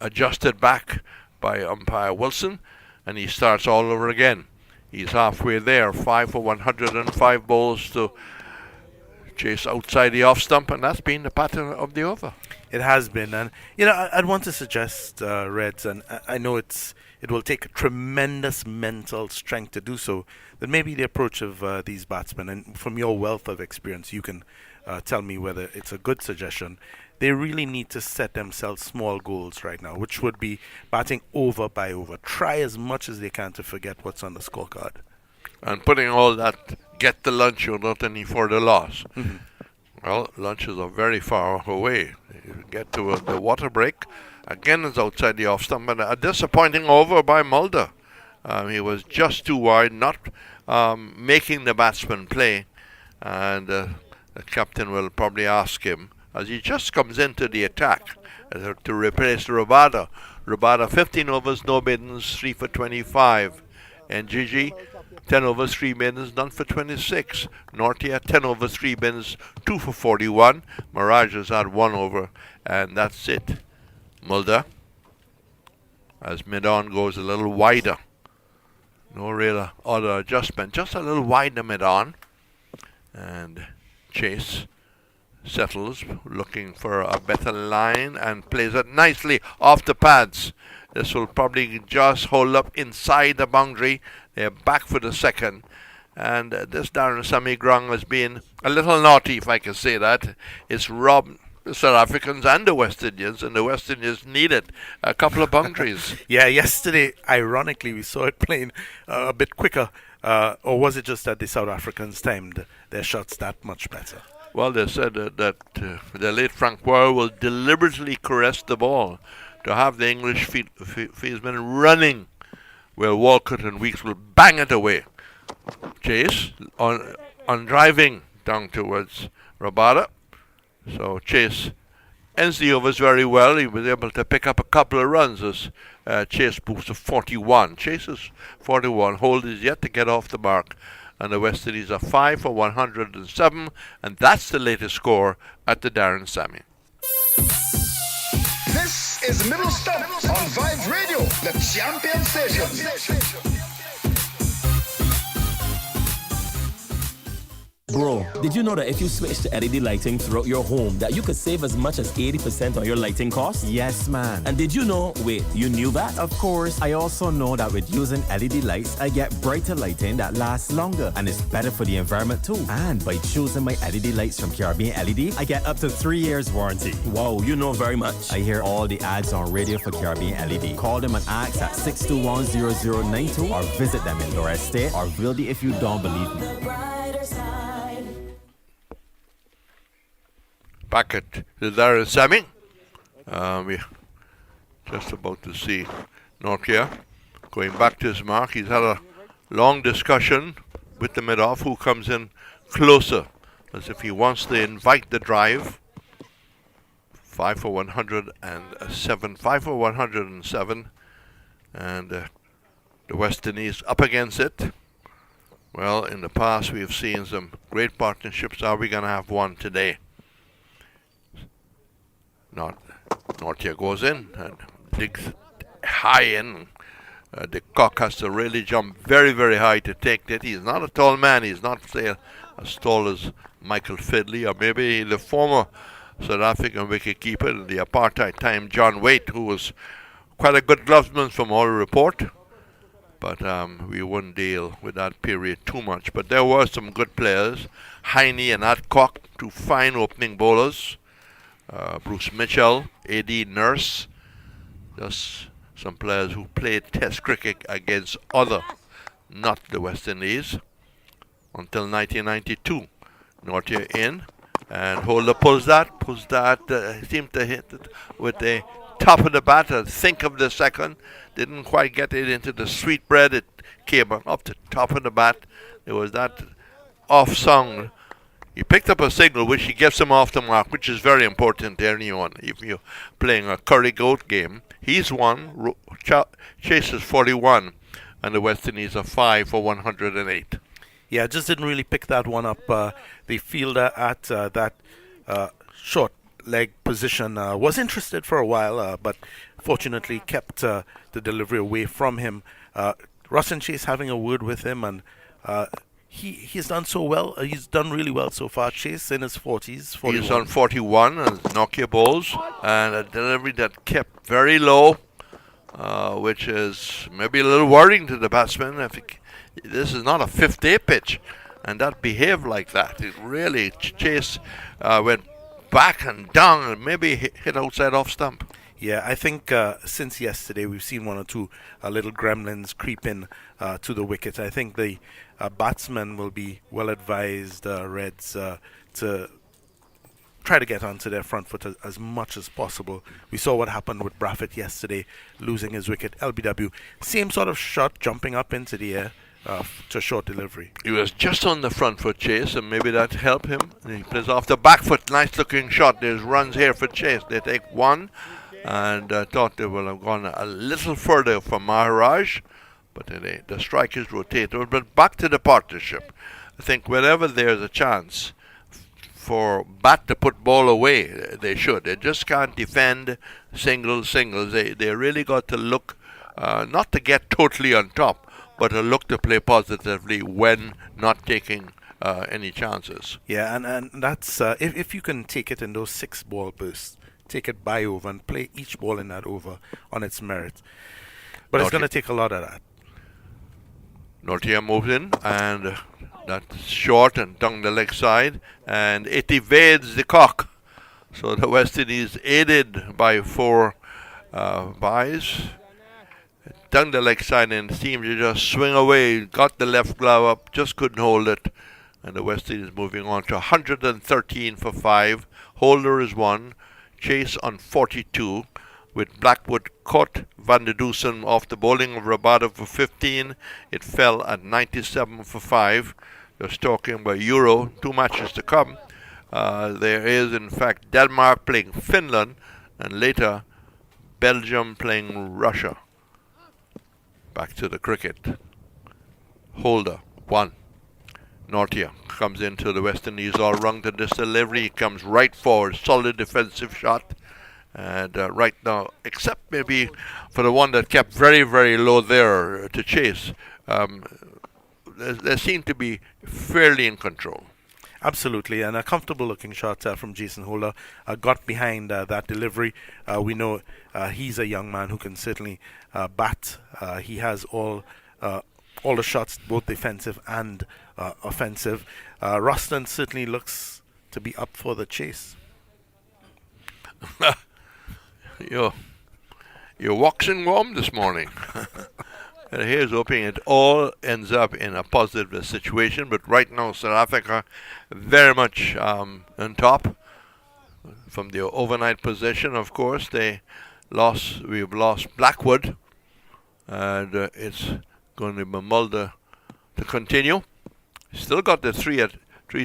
J: Adjusted back by umpire Wilson, and he starts all over again. He's halfway there. 5 for 105 balls to Chase outside the off stump, and that's been the pattern of the over.
B: It has been, and I'd want to suggest, Reds, and I know it will take a tremendous mental strength to do so, that maybe the approach of these batsmen, and from your wealth of experience, you can tell me whether it's a good suggestion. They really need to set themselves small goals right now, which would be batting over by over. Try as much as they can to forget what's on the scorecard.
J: And putting all that, get the lunch, you're not any for the loss.
B: Mm-hmm.
J: Well, lunches are very far away. You get to the water break. Again, it's outside the off stump, and a disappointing over by Mulder. He was just too wide, not making the batsman play. And the captain will probably ask him, as he just comes into the attack, to replace Rabada. Rabada, 15 overs, no maidens, 3 for 25. And Gigi, 10 overs, 3 maidens, none for 26. Nortia, 10 overs, 3 maidens, 2 for 41. Maharaj has had 1 over, and that's it. Mulder, as mid-on goes a little wider. No real other adjustment, just a little wider mid-on. And Chase settles, looking for a better line, and plays it nicely off the pads. This will probably just hold up inside the boundary. They're back for the second. And this Darren Samigrong has been a little naughty, if I can say that. It's robbed the South Africans and the West Indians, and the West Indians needed a couple of boundaries.
B: Yeah, yesterday, ironically, we saw it playing a bit quicker. Or was it just that the South Africans timed their shots that much better?
J: Well, they said that the late Frank Warren will deliberately caress the ball to have the English fieldsmen running, where Walcott and Weeks will bang it away. Chase on driving down towards Rabada. So Chase ends the overs very well. He was able to pick up a couple of runs as Chase moves to 41. Chase is 41. Hold is yet to get off the mark. and the West Indies are 5 for 107, and that's the latest score at the Darren Sammy.
C: This is Middle Stop on Vibe Radio, the champion station.
D: Bro, did you know that if you switch to LED lighting throughout your home, that you could save as much as 80% on your lighting costs?
E: Yes, man.
D: And did you know, wait, you knew that?
E: Of course, I also know that with using LED lights, I get brighter lighting that lasts longer and is better for the environment too. And by choosing my LED lights from Caribbean LED, I get up to 3 years warranty.
D: Wow, you know very much.
E: I hear all the ads on radio for Caribbean LED. Call them and ask at 621-0092 or visit them in Lower Estate or Wildy if you don't believe me.
J: Back at the Darren Sammy. We're just about to see Nokia going back to his mark. He's had a long discussion with the mid-off, who comes in closer, as if he wants to invite the drive. 5 for 107. 5 for 107. And the West Indies up against it. Well, in the past we've seen some great partnerships. Are we going to have one today? Nortia goes in and digs high in. The Kock has to really jump very, very high to take it. He's not a tall man. He's not, say, as tall as Michael Fidley or maybe the former South African wicketkeeper in the apartheid time, John Waite, who was quite a good glovesman from all report. But we wouldn't deal with that period too much. But there were some good players. Heine and Adcock, two fine opening bowlers. Bruce Mitchell, A.D. Nurse, just some players who played Test cricket against other, not the West Indies, until 1992. Nortia in, and Holder pulls that, seemed to hit it with the top of the bat, and think of the second, didn't quite get it into the sweetbread, it came up the top of the bat. There was that off song. He picked up a signal which he gives him off the mark, which is very important to anyone. If you're playing a curry goat game, he's one, Chase is 41, and the West Indies are 5 for 108.
B: Yeah, just didn't really pick that one up. The fielder at that short leg position was interested for a while, but fortunately kept the delivery away from him. Russ and Chase having a word with him, and he's done so well. He's done really well so far. Chase in his 40s. 41.
J: He's on 41 and Nokia bowls, and a delivery that kept very low, which is maybe a little worrying to the batsman. This is not a fifth day pitch, and that behaved like that. It really, Chase went back and down and maybe hit outside off stump.
B: Yeah, I think since yesterday we've seen one or two little gremlins creep in to the wicket. I think the batsmen will be well advised, Reds, to try to get onto their front foot as much as possible. We saw what happened with Braffett yesterday, losing his wicket. LBW, same sort of shot, jumping up into the air to short delivery.
J: He was just on the front foot, Chase, and maybe that helped him. And he plays off the back foot. Nice looking shot. There's runs here for Chase. They take one. And I thought they would have gone a little further for Maharaj, but the strike is rotated. But back to the partnership. I think wherever there's a chance for bat to put ball away, they should. They just can't defend singles. They really got to look, not to get totally on top, but to look to play positively when not taking any chances.
B: Yeah, and that's, if you can take it in those 6 ball bursts, take it by over and play each ball in that over on its merit. But it's going to take a lot of that.
J: Nortia moves in, and that's short and down the leg side, and it evades the Kock. So the West Indies aided by 4 byes. Down the leg side and seemed to just swing away, got the left glove up, just couldn't hold it. And the West Indies moving on to 113 for 5. Holder is 1. Chase on 42, with Blackwood caught Van der Dusen off the bowling of Rabada for 15. It fell at 97 for 5. Just talking about Euro, 2 matches to come. There is, in fact, Denmark playing Finland, and later Belgium playing Russia. Back to the cricket. Holder, 1. Nortia comes into the West Indies all wrong to this delivery. He comes right forward, solid defensive shot. And right now, except maybe for the one that kept very, very low there to chase, they seem to be fairly in control.
B: Absolutely, and a comfortable-looking shot from Jason Holder got behind that delivery. We know he's a young man who can certainly bat. He has all the shots, both defensive and offensive. Ruston certainly looks to be up for the chase.
J: You're waxing warm this morning. And here's hoping it all ends up in a positive situation. But right now, South Africa very much on top. From the overnight possession, of course, we've lost Blackwood. And it's going to be Mulder to continue. Still got the three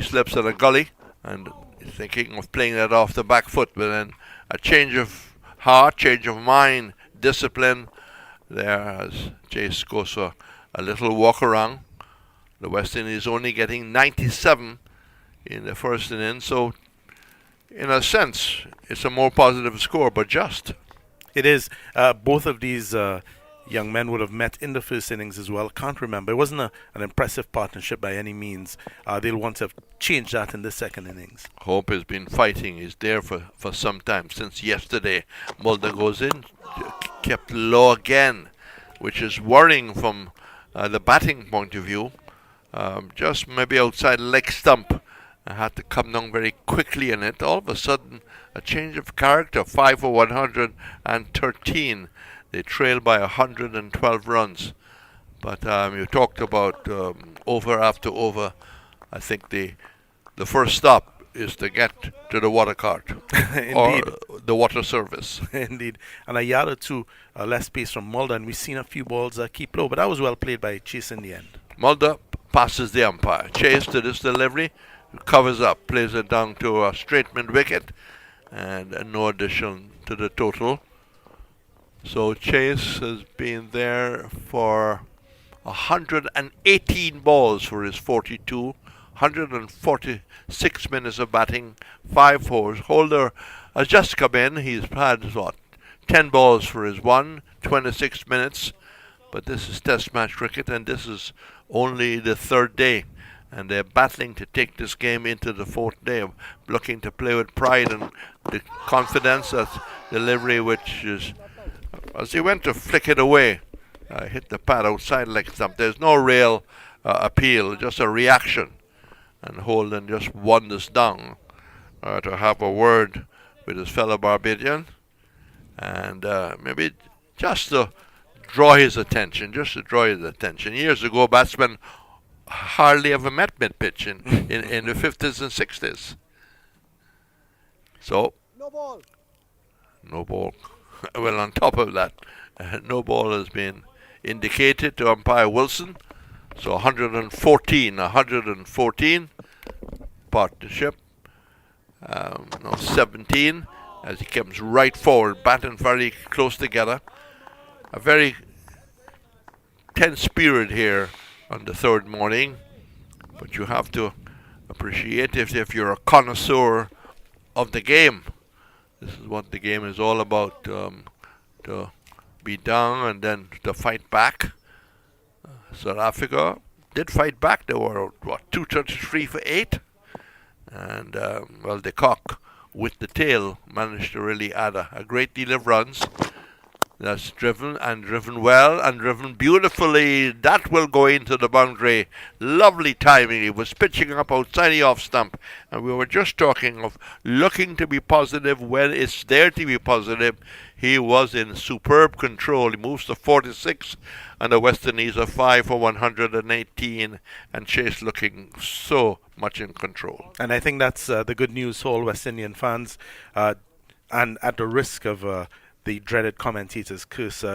J: slips at a gully. And thinking of playing that off the back foot. But then a change of heart, change of mind, discipline. There as Chase goes for a little walk around. The West Indies only getting 97 in the first inning, so in a sense it's a more positive score, but just.
B: It is. Both of these young men would have met in the first innings as well. Can't remember. It wasn't an impressive partnership by any means. They'll want to have changed that in the second innings.
J: Hope has been fighting. He's there for some time. Since yesterday, Mulder goes in, kept low again, which is worrying from the batting point of view. Just maybe outside leg stump. I had to come down very quickly in it. All of a sudden, a change of character. 5 for 113. They trail by 112 runs. But you talked about over after over. I think the first stop is to get to the water cart or the water service.
B: Indeed. And a yard or two less pace from Mulder, and we've seen a few balls keep low, but that was well played by Chase in the end.
J: Mulder passes the umpire. Chase to this delivery, covers up, plays it down to a straight mid wicket, and no addition to the total. So Chase has been there for 118 balls for his 42. 146 minutes of batting, 5 fours. Holder has just come in. He's had, 10 balls for his 26 minutes. But this is Test match cricket, and this is only the third day. And they're battling to take this game into the fourth day, looking to play with pride and the confidence that delivery, which is, as he went to flick it away, hit the pad outside leg stump. There's no real appeal, just a reaction. And Holden just wanders down to have a word with his fellow Barbadian, and maybe just to draw his attention. Years ago, batsmen hardly ever met mid-pitch in the 50s and 60s. So, no ball. Well, on top of that, no ball has been indicated to umpire Wilson. So 114 partnership. 17 as he comes right forward, batting very close together. A very tense spirit here on the third morning, but you have to appreciate if you're a connoisseur of the game. This is what the game is all about, to be down and then to fight back. South Africa did fight back. They were, 233 for 8? And, the Kock, with the tail, managed to really add a great deal of runs. That's driven well and driven beautifully. That will go into the boundary. Lovely timing. He was pitching up outside the off stump. And we were just talking of looking to be positive when it's there to be positive. He was in superb control. He moves to 46, and the West Indies are 5 for 118, and Chase looking so much in control.
B: And I think that's the good news for all West Indian fans, and at the risk of the dreaded commentator's curse,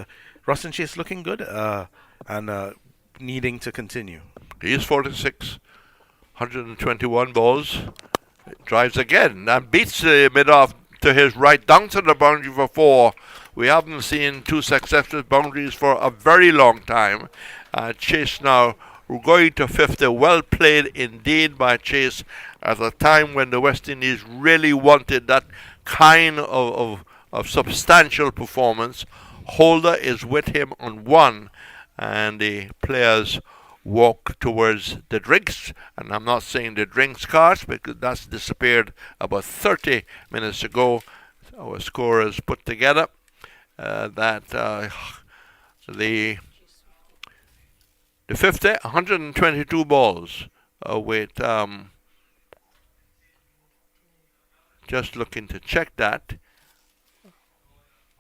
B: Ruston Chase looking good and needing to continue.
J: He is 46, 121 balls, drives again, and beats the mid-off to his right, down to the boundary for 4. We haven't seen 2 successive boundaries for a very long time. Chase now going to 50. Well played indeed by Chase at a time when the West Indies really wanted that kind of substantial performance. Holder is with him on 1, and the players walk towards the drinks. And I'm not saying the drinks carts because that's disappeared about 30 minutes ago. Our scorers put together that the 50, 122 balls with just looking to check that.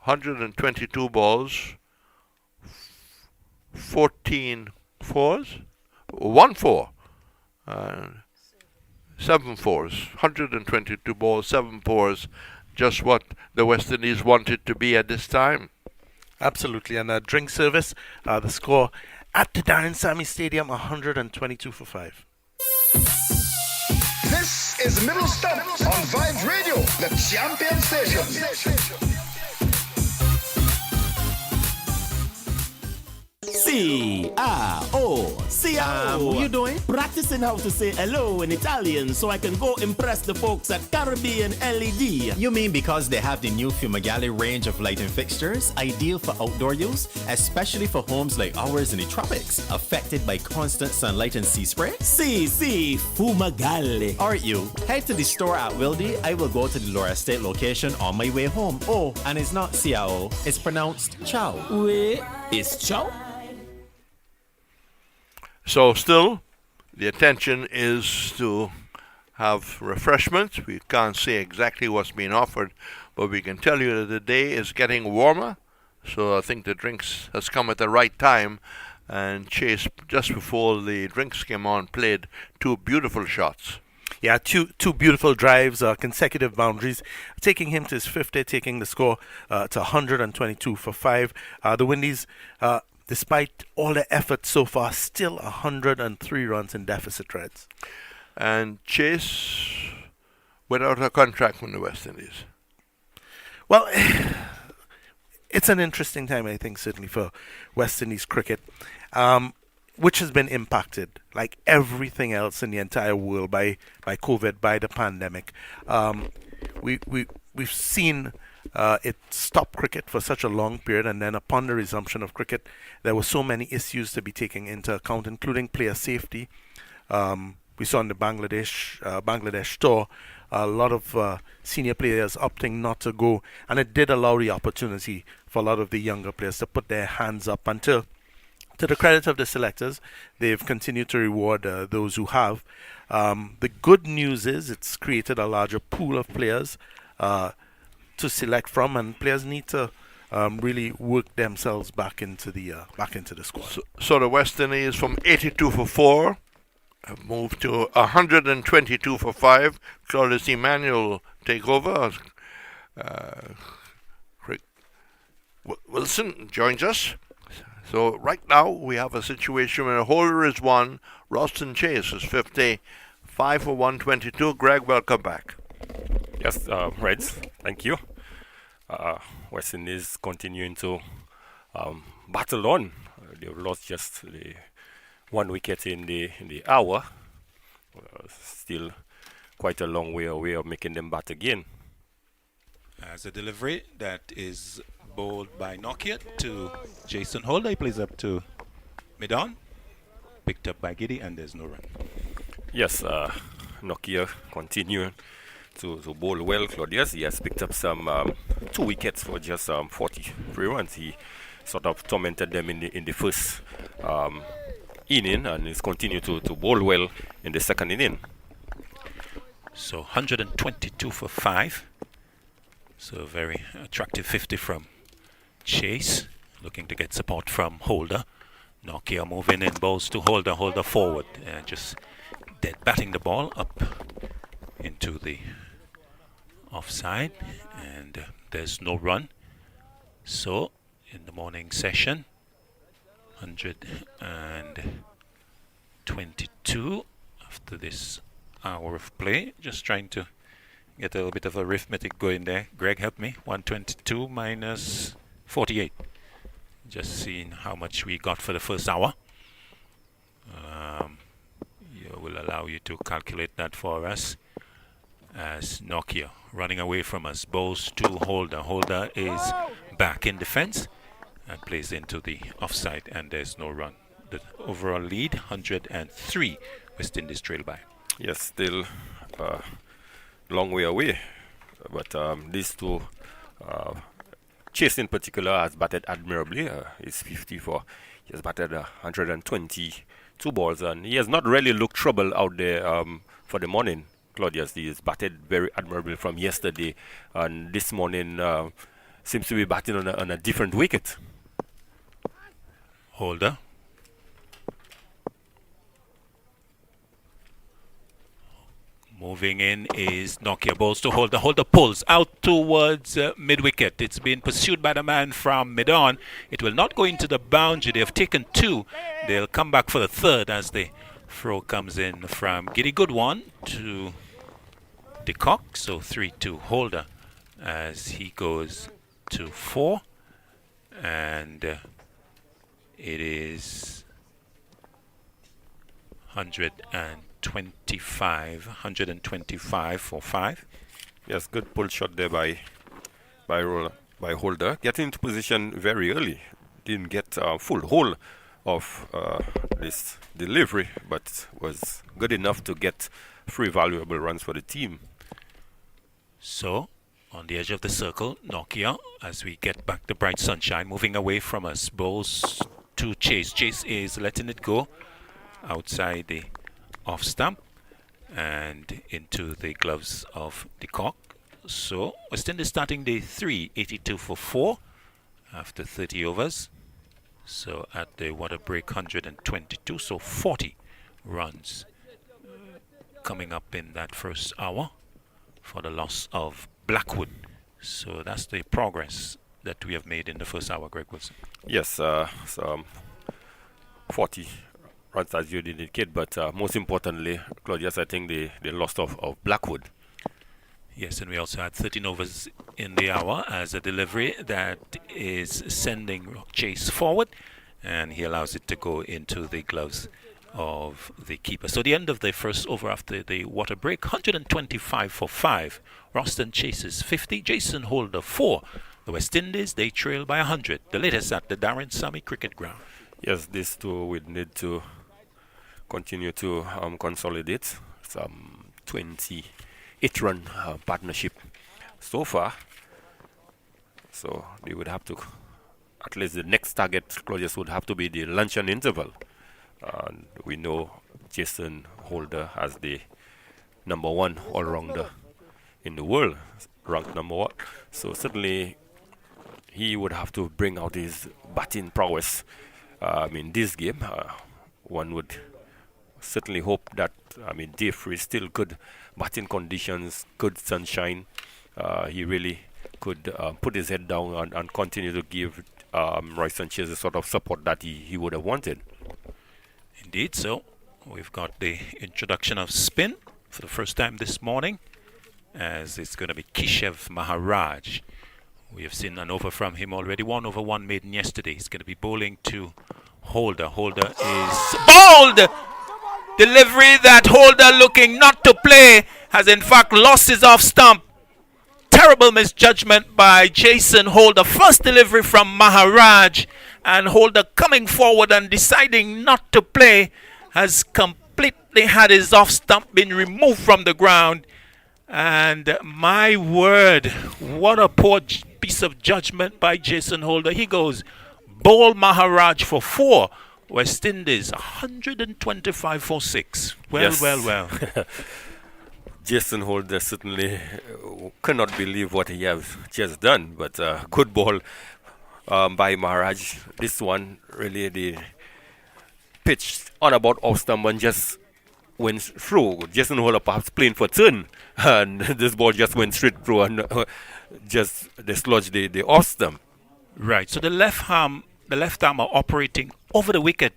J: 122 balls, 14 fours, 1 4, 7 fours, 122 balls, 7 fours, just what the West Indies wanted to be at this time.
B: Absolutely, and drink service, the score at the Darren Sammy Stadium, 122 for 5.
C: This is Middle Stop on Vibe Radio, the champion station.
D: C-R-O, what you doing? Practicing how to say hello in Italian so I can go impress the folks at Caribbean LED.
E: You mean because they have the new Fumagalli range of lighting fixtures, ideal for outdoor use, especially for homes like ours in the tropics, affected by constant sunlight and sea spray?
D: Fumagalli.
E: Alright you, head to the store at Wildy. I will go to the Laura Estate location on my way home. Oh, and it's not C-R-O, it's pronounced Chow.
D: Wait, it's Chow?
J: So still, the intention is to have refreshments. We can't say exactly what's being offered, but we can tell you that the day is getting warmer. So I think the drinks has come at the right time. And Chase, just before the drinks came on, played 2 beautiful shots.
B: Yeah, two beautiful drives, consecutive boundaries, taking him to his 50, taking the score to 122 for 5. The Windies, despite all the effort so far, still 103 runs in deficit, Reds.
J: And Chase without a contract from the West Indies.
B: Well, it's an interesting time, I think, certainly for West Indies cricket, which has been impacted, like everything else in the entire world, by COVID, by the pandemic. We've seen it stop cricket for such a long period, and then upon the resumption of cricket, there were so many issues to be taken into account, including player safety. We saw in the Bangladesh tour a lot of senior players opting not to go, and it did allow the opportunity for a lot of the younger players to put their hands up. Until, to the credit of the selectors, they've continued to reward those who have. The good news is it's created a larger pool of players to select from, and players need to really work themselves back into the squad.
J: So the West Indies from 82 for 4 have moved to 122 for 5. Claudius Emmanuel take over. Craig Wilson joins us. So right now we have a situation where Holder is 1, Ralston Chase is 50, 5 for 122. Greg, welcome back.
F: Yes, Reds, thank you. West Indies continuing to battle on. They've lost just the 1 wicket in the hour. Still quite a long way away of making them bat again.
A: As a delivery that is bowled by Nokia to Jason Holder. He plays up to mid-on. Picked up by Giddy, and there's no run.
F: Yes, Nokia continuing to bowl well. Claudius, he has picked up some 2 wickets for just 43 runs. He sort of tormented them in the first inning, and he's continued to bowl well in the second inning.
A: So 122 for 5. So very attractive 50 from Chase, looking to get support from Holder. Nokia moving in balls to Holder, Holder forward, just dead batting the ball up into the offside, and there's no run. So in the morning session, 122 after this hour of play. Just trying to get a little bit of arithmetic going there. Greg, help me. 122 minus 48. Just seeing how much we got for the first hour. Will allow you to calculate that for us. As Nokia running away from us, bowls to Holder. Holder is back in defense and plays into the offside, and there's no run. The overall lead 103, West Indies trail by.
F: Yes, still long way away, but these two, Chase in particular has batted admirably. He's 54. He has batted 122 balls, and he has not really looked trouble out there for the morning. Claudius, he has batted very admirably from yesterday, and this morning seems to be batting on a different wicket.
A: Holder. Moving in is Nokia, balls to Holder. Holder pulls out towards mid-wicket. It's been pursued by the man from mid-on. It will not go into the boundary. They have taken two. They'll come back for the third as the throw comes in from Giddy Goodwin to the Kock. So 3-2 Holder as he goes to 4. And it is 125 for 5.
F: Yes, good pull shot there by Holder. Getting into position very early. Didn't get full hold of this delivery, but was good enough to get 3 valuable runs for the team.
A: So, on the edge of the circle, Nokia, as we get back the bright sunshine, moving away from us, bowls to Chase. Chase is letting it go outside the off stump and into the gloves of the Kock. So, West Indies starting day 3, 82 for 4 after 30 overs. So, at the water break, 122, so 40 runs coming up in that first hour for the loss of Blackwood. So that's the progress that we have made in the first hour, Greg Wilson.
F: Yes, 40 runs as you indicate, but most importantly, Claudius, I think the loss of Blackwood.
A: Yes, and we also had 13 overs in the hour as a delivery that is sending Chase forward, and he allows it to go into the gloves of the keeper. So the end of the first over after the water break, 125 for 5. Roston chases 50, Jason Holder 4. The West Indies, they trail by 100. The latest at the Darren Sammy Cricket Ground.
F: Yes, these two would need to continue to consolidate. Some 28-run partnership so far. So they would have to, at least the next target, Claudius, would have to be the luncheon interval. We know Jason Holder as the number 1 all-rounder in the world, ranked number 1. So certainly he would have to bring out his batting prowess in this game. One would certainly hope that, day 3 is still good batting conditions, good sunshine. He really could put his head down and continue to give Roy Sanchez the sort of support that he would have wanted.
A: Indeed, so we've got the introduction of spin for the first time this morning, as it's going to be Keshav Maharaj. We have seen an over from him already, 1 over 1 maiden yesterday. He's going to be bowling to Holder. Holder is bowled! Delivery that Holder, looking not to play, has in fact lost his off stump. Terrible misjudgment by Jason Holder. First delivery from Maharaj, and Holder coming forward and deciding not to play, has completely had his off stump been removed from the ground. And my word, what a poor piece of judgment by Jason Holder. He goes bowl Maharaj for 4. West Indies 125 for 6. Well.
F: Jason Holder certainly cannot believe what he has just done, but good ball by Maharaj. This one really, the pitch on about off stump and just went through. Jason Holder perhaps playing for turn, and this ball just went straight through and just dislodged the off stump.
A: Right. So the left arm are operating over the wicket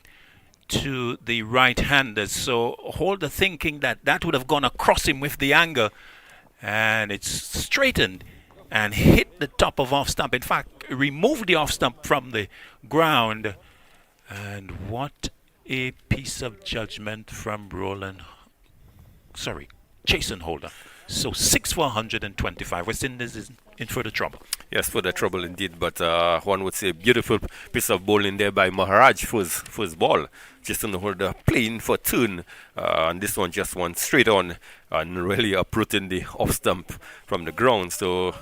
A: to the right-hander. So Holder thinking that would have gone across him with the anger, and it's straightened and hit the top of off stump. In fact, removed the off stump from the ground. And what a piece of judgment from Jason Holder. So 6 for 125. West Indies is in further trouble.
F: Yes, further trouble indeed, but one would say beautiful piece of bowling there by Maharaj for his ball. Jason Holder playing for turn, and this one just went straight on and really uprooting the off stump from the ground. So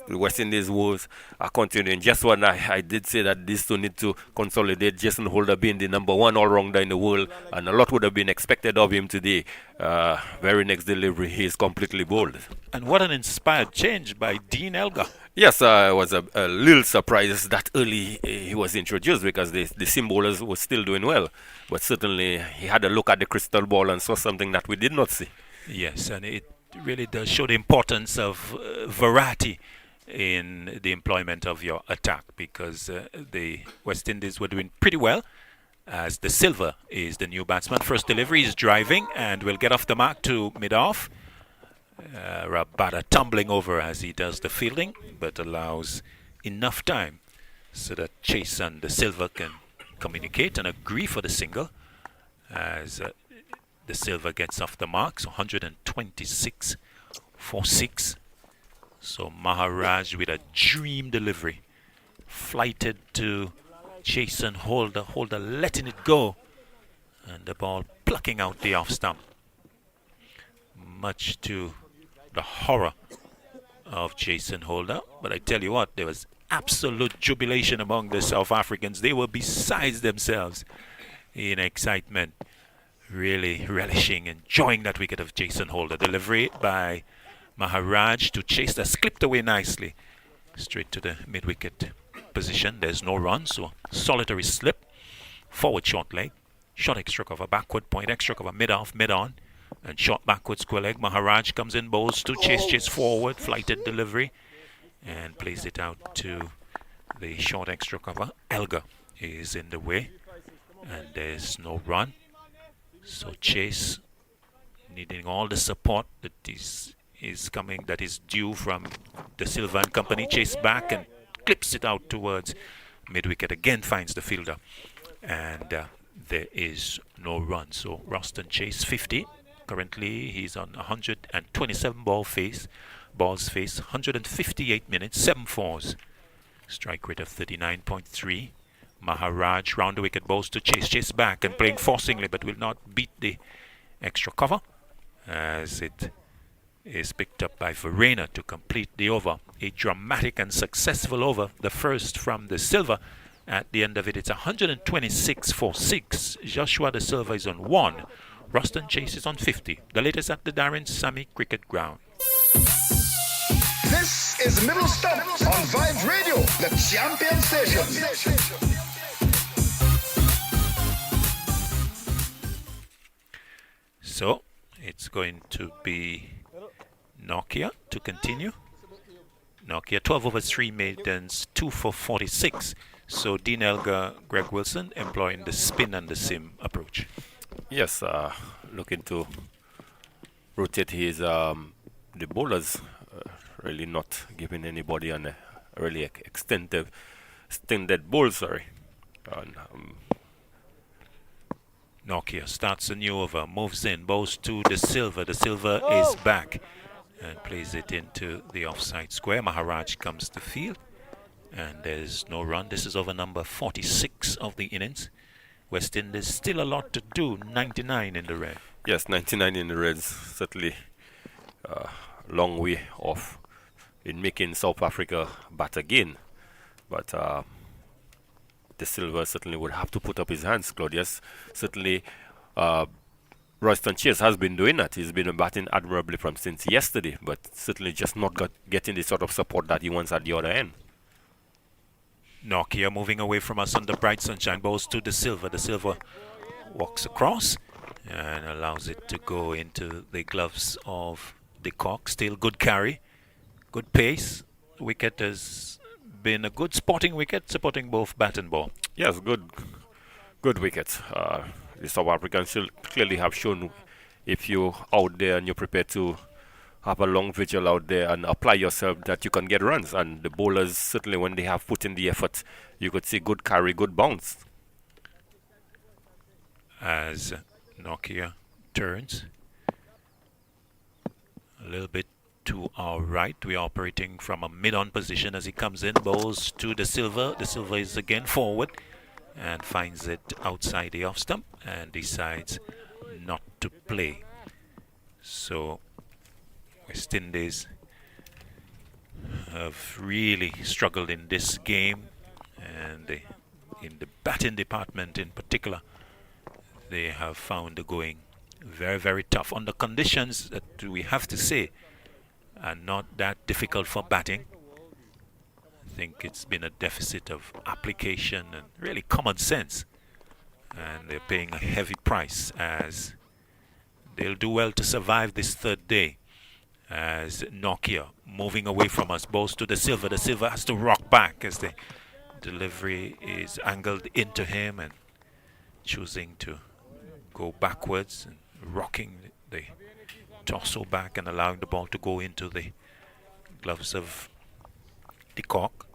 F: the West Indies woes are continuing. Just one, I did say that these two need to consolidate. Jason Holder being the number one all-rounder in the world, and a lot would have been expected of him today. Very next delivery, he is completely bowled.
A: And what an inspired change by Dean Elgar.
F: Yes, I was a little surprised that early he was introduced because the seam bowlers were still doing well. But certainly he had a look at the crystal ball and saw something that we did not see.
A: Yes, and it really does show the importance of variety in the employment of your attack, because the West Indies were doing pretty well as the Silva is the new batsman. First delivery is driving and will get off the mark to mid-off. Rabada tumbling over as he does the fielding, but allows enough time so that Chase and the Silva can communicate and agree for the single as the Silva gets off the mark. So 126 for 6. So Maharaj with a dream delivery, flighted to Chase and Holder letting it go, and the ball plucking out the off stump, much to the horror of Jason Holder. But I tell you what, there was absolute jubilation among the South Africans. They were besides themselves in excitement, really relishing, enjoying that wicket of Jason Holder. Delivery by Maharaj to Chase, that's clipped away nicely straight to the mid-wicket position. There's no run, so solitary slip, forward short leg, short extra cover, backward point, extra cover, mid-off, mid-on, and short backward square leg. Maharaj comes in, bowls to Chase forward, flighted delivery, and plays it out to the short extra cover. Elgar is in the way, and there's no run. So Chase needing all the support that is due from the Silva and company. Chase back and clips it out towards mid-wicket, again finds the fielder, and there is no run. So Roston Chase 50. Currently he's on 127 balls face, 158 minutes, 7 fours, strike rate of 39.3. Maharaj round the wicket, bowls to Chase back and playing forcingly, but will not beat the extra cover as it is picked up by Verena to complete the over. A dramatic and successful over, the first from the Silva. At the end of it, it's 126 for 6. Joshua the Silva is on 1. Roston Chase is on 50. The latest at the Darren Sammy Cricket Ground.
C: This is Middle Stump on Vibe Radio, the champion station.
A: So it's going to be Nokia to continue. Nokia 12 over 3 maidens, 2 for 46. So Dean Elgar, Greg Wilson employing the spin and the sim approach.
F: Yes, looking to rotate his the bowlers, really not giving anybody a really extended bowl. Sorry. And,
A: Nokia starts a new over, moves in, bowls to the Silva. The Silva is back and plays it into the offside square. Maharaj comes to field, and there's no run. This is over number 46 of the innings. West Indies still a lot to do. 99 in the red.
F: Yes, 99 in the reds. Certainly long way off in making South Africa bat again. But the Silva certainly would have to put up his hands, Claudius. Certainly Royston Chase has been doing that. He's been batting admirably from since yesterday, but certainly just not getting the sort of support that he wants at the other end.
A: Nokia moving away from us under bright sunshine, bowls to the Silva. The Silva walks across and allows it to go into the gloves of the Kock. Still good carry, good pace. Wicket has been a good sporting wicket, supporting both bat and ball.
F: Yes, good wicket. The South Africans clearly have shown, if you're out there and you're prepared to have a long vigil out there and apply yourself, that you can get runs. And the bowlers, certainly when they have put in the effort, you could see good carry, good bounce.
A: as Nokia turns. A little bit to our right. We're operating from a mid-on position as he comes in, bowls to the Silva. The Silva is again forward and finds it outside the off stump and decides not to play. So West Indies have really struggled in this game, and in the batting department in particular, they have found the going very, very tough under conditions that we have to say are not that difficult for batting. I think it's been a deficit of application and really common sense, and they're paying a heavy price, as they'll do well to survive this third day. As Nokia moving away from us, balls to the Silva. The Silva has to rock back as the delivery is angled into him, and choosing to go backwards and rocking the torso back and allowing the ball to go into the gloves of the Kock.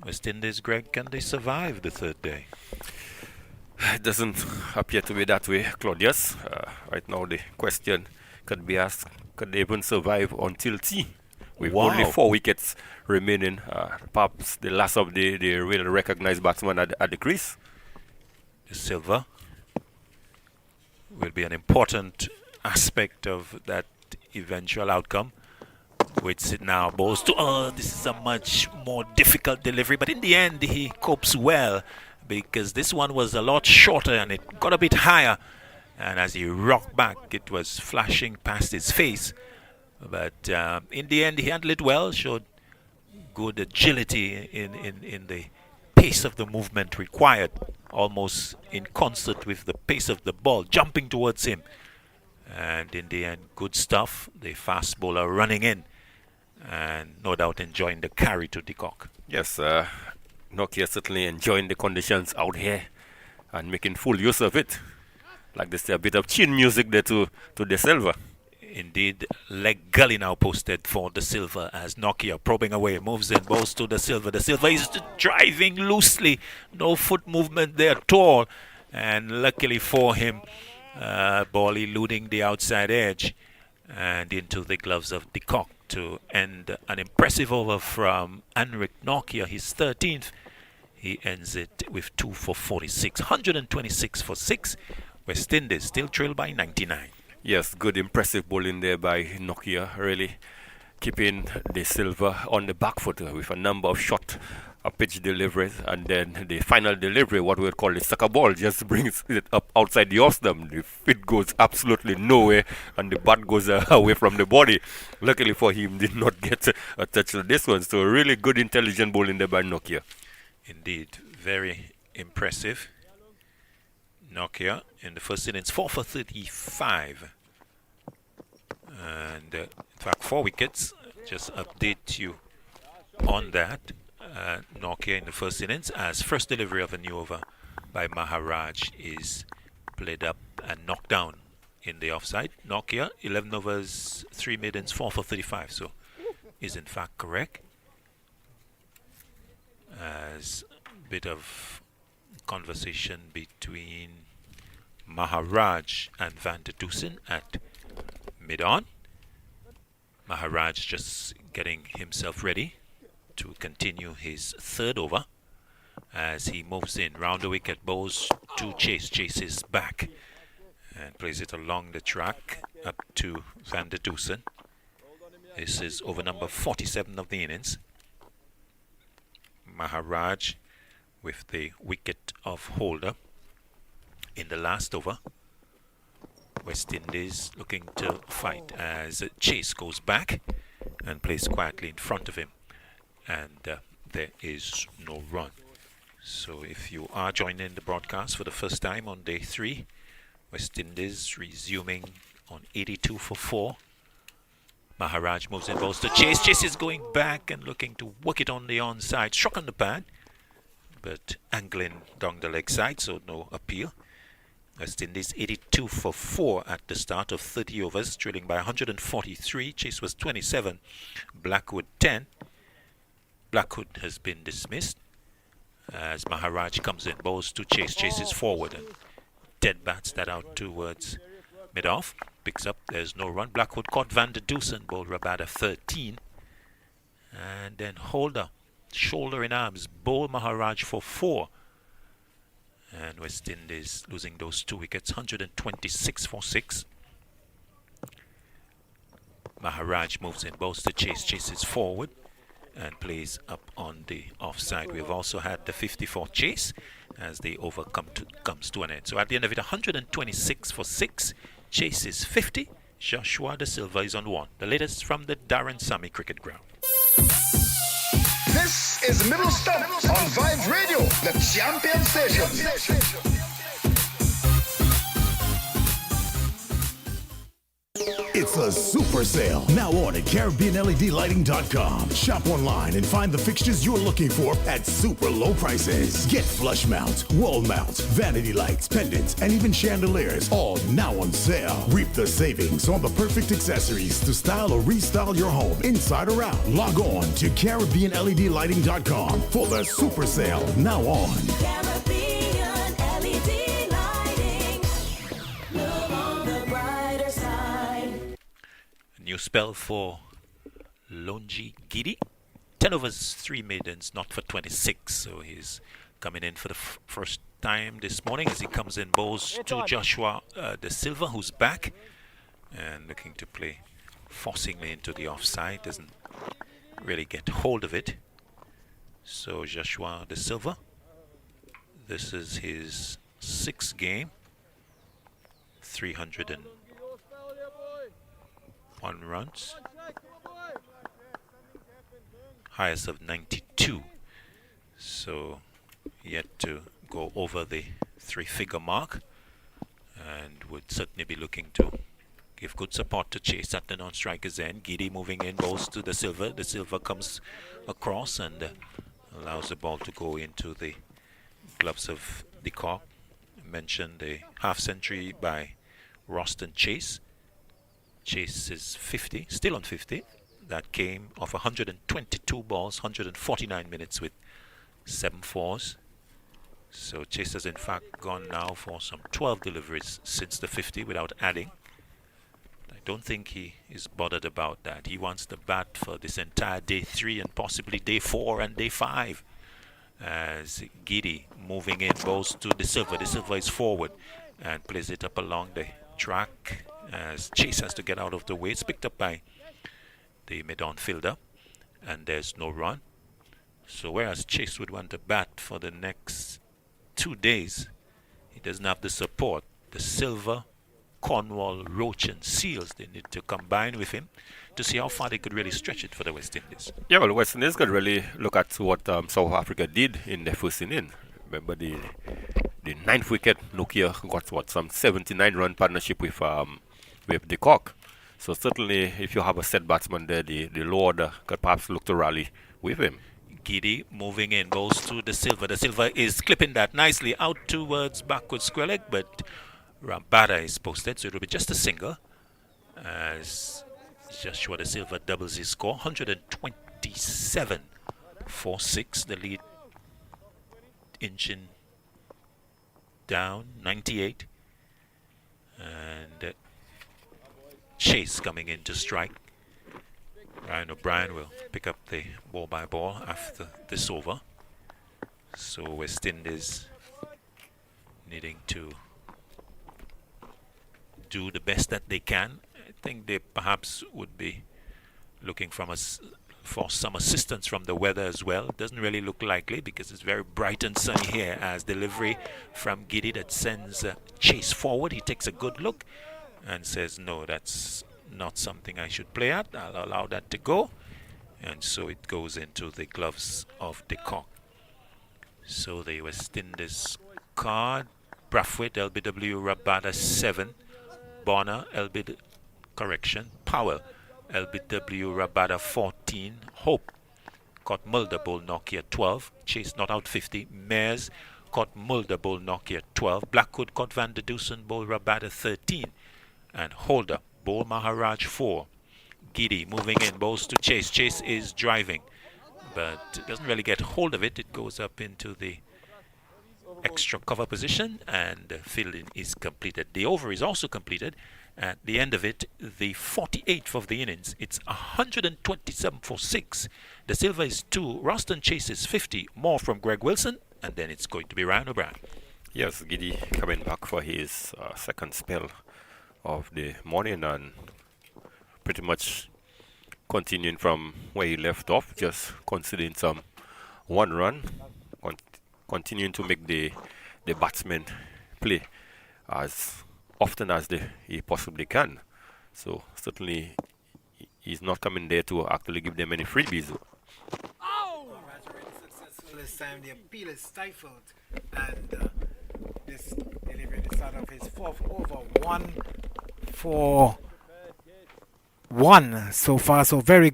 A: West Indies, Greg, can they survive the third day?
F: It doesn't appear to be that way, Claudius. Right now the question could be asked, could they even survive until tea? With only 4 wickets remaining. Perhaps the last of the real recognized batsman at the crease.
A: The Silva will be an important aspect of that eventual outcome, which now bowls to, this is a much more difficult delivery, but in the end he copes well, because this one was a lot shorter and it got a bit higher, and as he rocked back it was flashing past his face, but in the end he handled it well, showed good agility in the pace of the movement required, almost in concert with the pace of the ball jumping towards him. And in the end, good stuff. The fast bowler running in and no doubt enjoying the carry to the Kock.
F: Yes, Nokia certainly enjoying the conditions out here and making full use of it. Like they say, a bit of chin music there to the Silva.
A: Indeed, leg gully now posted for the Silva as Nokia probing away, moves in, balls to the Silva. The Silva is driving loosely, no foot movement there at all, and luckily for him, ball eluding the outside edge and into the gloves of the Kock to end an impressive over from Anrik Nokia, his 13th. He ends it with 2 for 46, 126 for 6. West Indies still trailed by 99.
F: Yes, good impressive bowling there by Nokia, really keeping the Silva on the back foot with a number of short pitch deliveries, and then the final delivery, what we would call the sucker ball, just brings it up outside the off stump. The feet goes absolutely nowhere and the bat goes away from the body. Luckily for him, did not get a touch on this one, so really good intelligent bowling there by Nokia.
A: Indeed, very impressive. Nokia in the first innings 4 for 35, and in fact 4 wickets. Just update you on that. Nokia in the first innings, as first delivery of a new over by Maharaj is played up and knocked down in the offside. Nokia 11 overs 3 maidens 4 for 35, so is in fact correct, as a bit of conversation between Maharaj and Van der Dusen at mid-on. Maharaj just getting himself ready to continue his third over as he moves in round the wicket, bowls to Chase. Chase is back and plays it along the track up to Van der Dusen. This is over number 47 of the innings. Maharaj with the wicket of holder in the last over. West Indies looking to fight as Chase goes back and plays quietly in front of him, and there is no run. So if you are joining the broadcast for the first time on day 3, West Indies resuming on 82 for 4. Maharaj moves in, balls to Chase. Chase is going back and looking to work it on the onside. Struck on the pad, but angling down the leg side, so no appeal. West Indies 82 for 4 at the start of 30 overs, trailing by 143. Chase was 27. Blackwood 10. Blackwood has been dismissed as Maharaj comes in, balls to Chase. Chase is forward and dead bats that out towards mid-off. Picks up, there's no run. Blackwood caught Van der Dusen, bowled Rabada 13. And then Holder, shoulder in arms, bowl Maharaj for 4. And West Indies losing those 2 wickets, 126 for 6. Maharaj moves in, bowls to Chase, chases forward and plays up on the offside. We've also had the 54 chase as the over comes to an end. So at the end of it, 126 for 6. Chase is 50. Joshua De Silva is on 1. The latest from the Darren Sammy Cricket Ground.
C: This is Middle Stump on Vibe Radio, the champion station.
H: It's a super sale. Now on at CaribbeanLEDlighting.com. Shop online and find the fixtures you're looking for at super low prices. Get flush mount, wall mount, vanity lights, pendants, and even chandeliers, all now on sale. Reap the savings on the perfect accessories to style or restyle your home inside or out. Log on to CaribbeanLEDlighting.com for the super sale. Now on.
I: Caribbean LED lighting. Look on the brighter side.
A: New spell for Lonji Gidi. 10 overs, 3 maidens, not for 26. So he's coming in for the first time this morning as he comes in, bowls to Joshua De Silva, who's back and looking to play forcingly into the offside. Doesn't really get hold of it. So Joshua De Silva, this is his 6th game. 301 runs, highest of 92, so yet to go over the 3-figure mark, and would certainly be looking to give good support to Chase at the non-striker's end. Giddy moving in, bowls to De Silva. De Silva comes across and allows the ball to go into the gloves of the Kock. Mentioned the half century by Roston Chase. Chase is 50, still on 50. That came off 122 balls, 149 minutes with 7 fours. So Chase has in fact gone now for some 12 deliveries since the 50 without adding. I don't think he is bothered about that. He wants the bat for this entire day 3 and possibly day 4 and day 5. As Giddy moving in, bowls to De Silva. De Silva is forward and plays it up along the track as Chase has to get out of the way. It's picked up by the mid-on fielder and there's no run. So whereas Chase would want to bat for the next 2 days, he doesn't have the support. The Silva, Cornwall, Roach and Seals, they need to combine with him to see how far they could really stretch it for the West Indies.
F: Yeah, well, West Indies could really look at what South Africa did in their first inning. Remember the 9th wicket, Nokia got some 79-run partnership with the Kock. So certainly, if you have a set batsman there, the low order could perhaps look to rally with him.
A: Giddy moving in, bowls to De Silva. De Silva is clipping that nicely out towards backward square leg, but Rabada is posted, so it will be just a single as Joshua De Silva doubles his score. 127 for 6. The lead inching down, 98. And Chase coming in to strike. Ryan O'Brien will pick up the ball by ball after this over. So West Indies needing to do the best that they can. I think they perhaps would be looking for some assistance from the weather as well. Doesn't really look likely because it's very bright and sunny here as delivery from Giddy that sends Chase forward. He takes a good look and says, no, that's not something I should play at. I'll allow that to go. And so it goes into the gloves of the Kock. So the West Indies card, Brathwaite, LBW, Rabada 7, Bonner, Powell, LBW, Rabada 14, Hope, caught Mulder Bull, Nokia 12, Chase not out 50, Mares, caught Mulder Bull, Nokia 12, Blackwood, caught Van der Dusen, Bull, Rabada 13, and Holder, Bull, Maharaj 4. Giddy moving in, bowls to Chase. Chase is driving, but doesn't really get hold of it. It goes up into the extra cover position, and the fielding is completed. The over is also completed. At the end of it, the 48th of the innings, it's 127 for 6. The Silva is 2, Roston Chase is 50, more from Greg Wilson, and then it's going to be Ryan O'Brien.
F: Yes, Giddy coming back for his second spell of the morning and pretty much continuing from where he left off, just conceding some one run, continuing to make the batsmen play as often as he possibly can. So certainly he's not coming there to actually give them any freebies.
G: Oh! Successful this time. The appeal is stifled, and this delivery the start of his fourth over, 1 for 1 so far. So very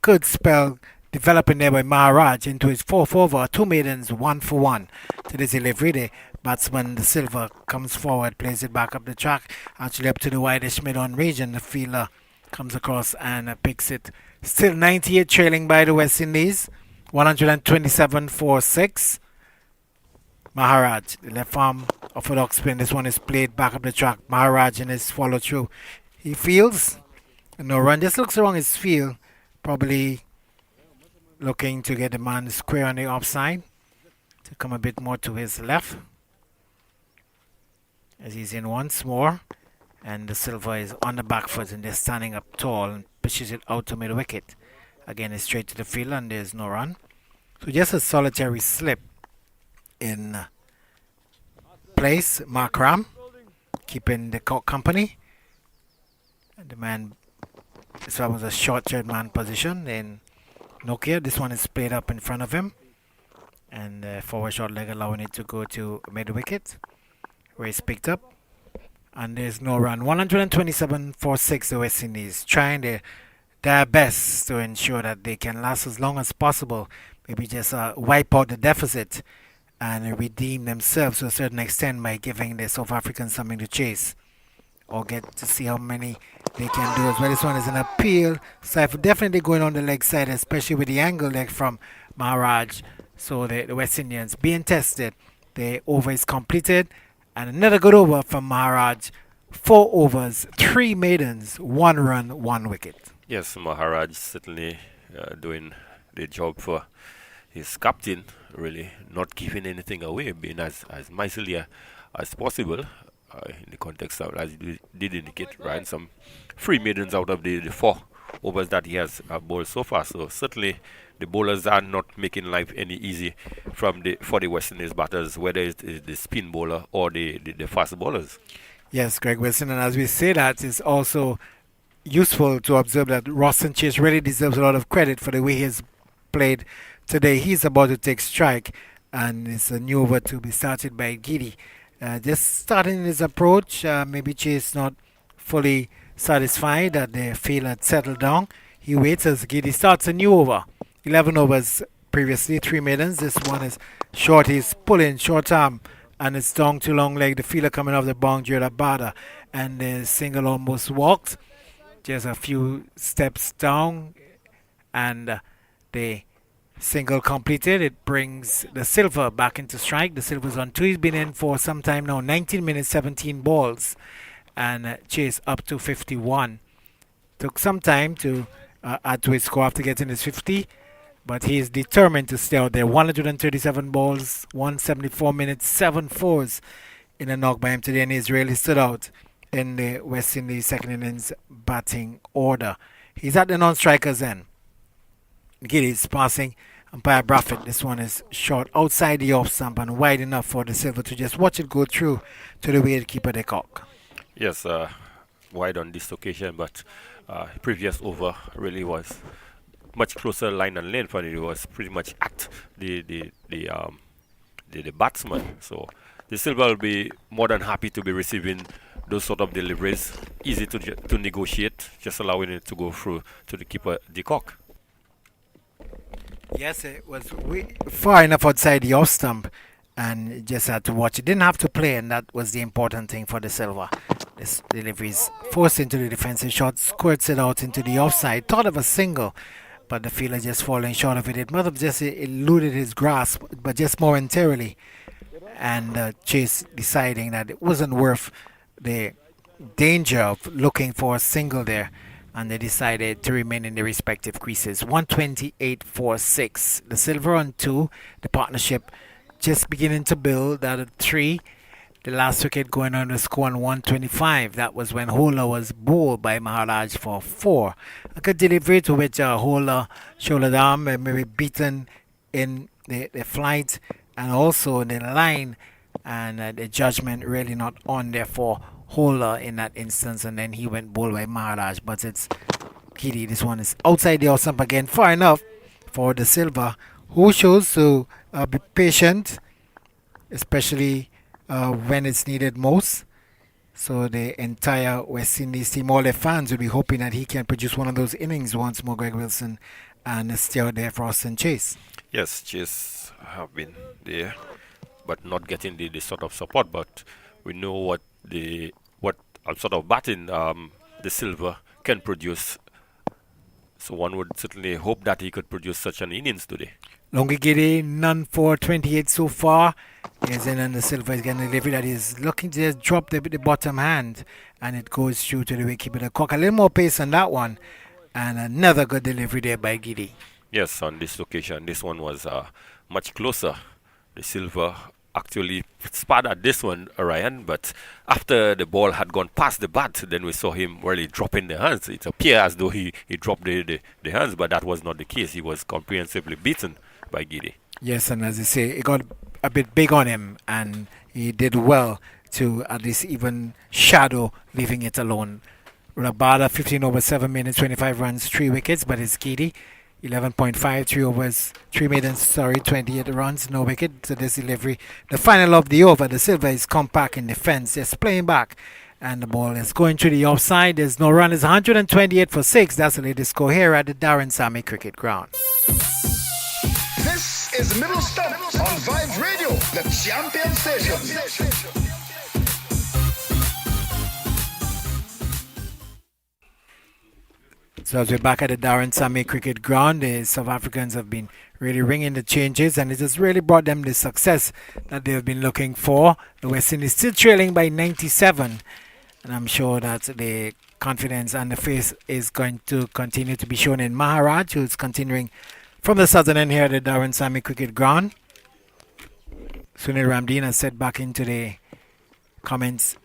G: good spell developing there by Maharaj into his fourth over, 2 maidens, 1 for 1 to this delivery. The batsman, the Silva, comes forward, plays it back up the track, actually up to the widest mid-on region. The fielder comes across and picks it. Still 98 trailing by the West Indies, 127 for 6. Maharaj, the left arm orthodox spin. This one is played back up the track. Maharaj in his follow through. He fields, no run, just looks around his field, probably looking to get the man square on the offside, to come a bit more to his left. As he's in once more, and the Silva is on the back foot and they're standing up tall and pushes it out to mid wicket. Again, it's straight to the field and there's no run. So just a solitary slip in place. Markram keeping the Kock company. And the man, this one was a short third man position in Nokia. This one is played up in front of him, and forward short leg allowing it to go to mid wicket, where it's picked up, and there's no run. 127 for 6. The West Indies trying their best to ensure that they can last as long as possible, maybe just wipe out the deficit and redeem themselves to a certain extent by giving the South Africans something to chase, or get to see how many they can do as well. This one is an appeal. Cypher definitely going on the leg side, especially with the angle leg from Maharaj. So the West Indians being tested. The over is completed, and another good over from Maharaj. 4 overs, 3 maidens, 1 run, 1 wicket.
F: Yes, Maharaj certainly doing the job for his captain, really not giving anything away, being as miserly as possible. In the context of, as you did indicate, right, some free maidens out of the 4 overs that he has bowled so far. So certainly the bowlers are not making life any easy for the West Indies batters, whether it's the spin bowler or the fast bowlers.
G: Yes, Greg Wilson, and as we say that, it's also useful to observe that Roston Chase really deserves a lot of credit for the way he has played today. He's about to take strike, and it's a new over to be started by Giddy. Just starting his approach, maybe Chase not fully satisfied that the field had settled down. He waits as Giddy starts a new over. 11 overs previously, 3 maidens. This one is short. He's pulling short arm, and it's down to long leg. The fielder coming off the boundary, Rabada, and the single almost walked. Just a few steps down, and the single completed. It brings the Silva back into strike. The Silva's on 2. He's been in for some time now. 19 minutes, 17 balls. And Chase up to 51. Took some time to add to his score after getting his 50. But he is determined to stay out there. 137 balls, 174 minutes, 7 fours in a knock by him today. And he's really stood out in the West Indies second innings batting order. He's at the non-strikers end. Giddy is passing umpire Braffett. This one is short outside the off stump and wide enough for the Silva to just watch it go through to the wicketkeeper, the Kock.
F: Yes, wide on this occasion, but previous over really was much closer line and length, and it was pretty much at the batsman. So the Silva will be more than happy to be receiving those sort of deliveries, easy to negotiate, just allowing it to go through to the keeper, the Kock.
G: Yes, it was far enough outside the off stump, and just had to watch it. Didn't have to play, and that was the important thing for the Silva. This delivery is forced into the defensive shot, squirts it out into the offside. Thought of a single, but the fielder just falling short of it. It must have just eluded his grasp, but just momentarily. and Chase deciding that it wasn't worth the danger of looking for a single there, and they decided to remain in their respective creases. 128 for 6. The Silva on 2. The partnership just beginning to build out of 3. The last wicket going on the score on 125. That was when Hola was bowled by Maharaj for 4. A good delivery to which Hola shouldered arm and maybe beaten in the flight and also in the line, and the judgment really not on there for Hola in that instance, and then he went bowled by Maharaj. But it's Kitty. This one is outside the off stump again, far enough for the Silva, who shows to be patient, especially when it's needed most. So the entire West Indies team, all their fans, will be hoping that he can produce one of those innings once more, Greg Wilson, and stay out there for Austin Chase.
F: Yes, Chase have been there, but not getting the sort of support. But we know what sort of batting the Silva can produce. So one would certainly hope that he could produce such an innings today.
G: Longigiri, none for 28 so far. Yes, and then the Silva is getting a delivery that is looking to just drop the bottom hand, and it goes through to the wicketkeeper. The Kock, a little more pace on that one, and another good delivery there by Giddy.
F: Yes, on this occasion, this one was much closer. The Silva actually spat at this one, Ryan, but after the ball had gone past the bat, then we saw him really dropping the hands. It appeared as though he dropped the hands, but that was not the case. He was comprehensively beaten by Giddy.
G: Yes, and as you say, it got a bit big on him, and he did well to at least even shadow leaving it alone. Rabada, 15 over 7 minutes, 25 runs, 3 wickets, but it's Giddy. 11.5, 3 overs, 3 maidens, 28 runs, no wicket. So this delivery, the final of the over, the Silva is compact in defense, just playing back, and the ball is going to the offside. There's no run. It's 128 for 6. That's the latest score here at the Darren Sammy Cricket Ground.
C: This is Middle Stump on Vibe Radio, the champion station.
G: So as we're back at the Darren Sammy Cricket Ground, the South Africans have been really ringing the changes, and it has really brought them the success that they have been looking for. The West Indies still trailing by 97, and I'm sure that the confidence and the faith is going to continue to be shown in Maharaj, who's continuing from the southern end here at the Darren Sammy Cricket Ground. Sunil Ramdeen has set back into the comments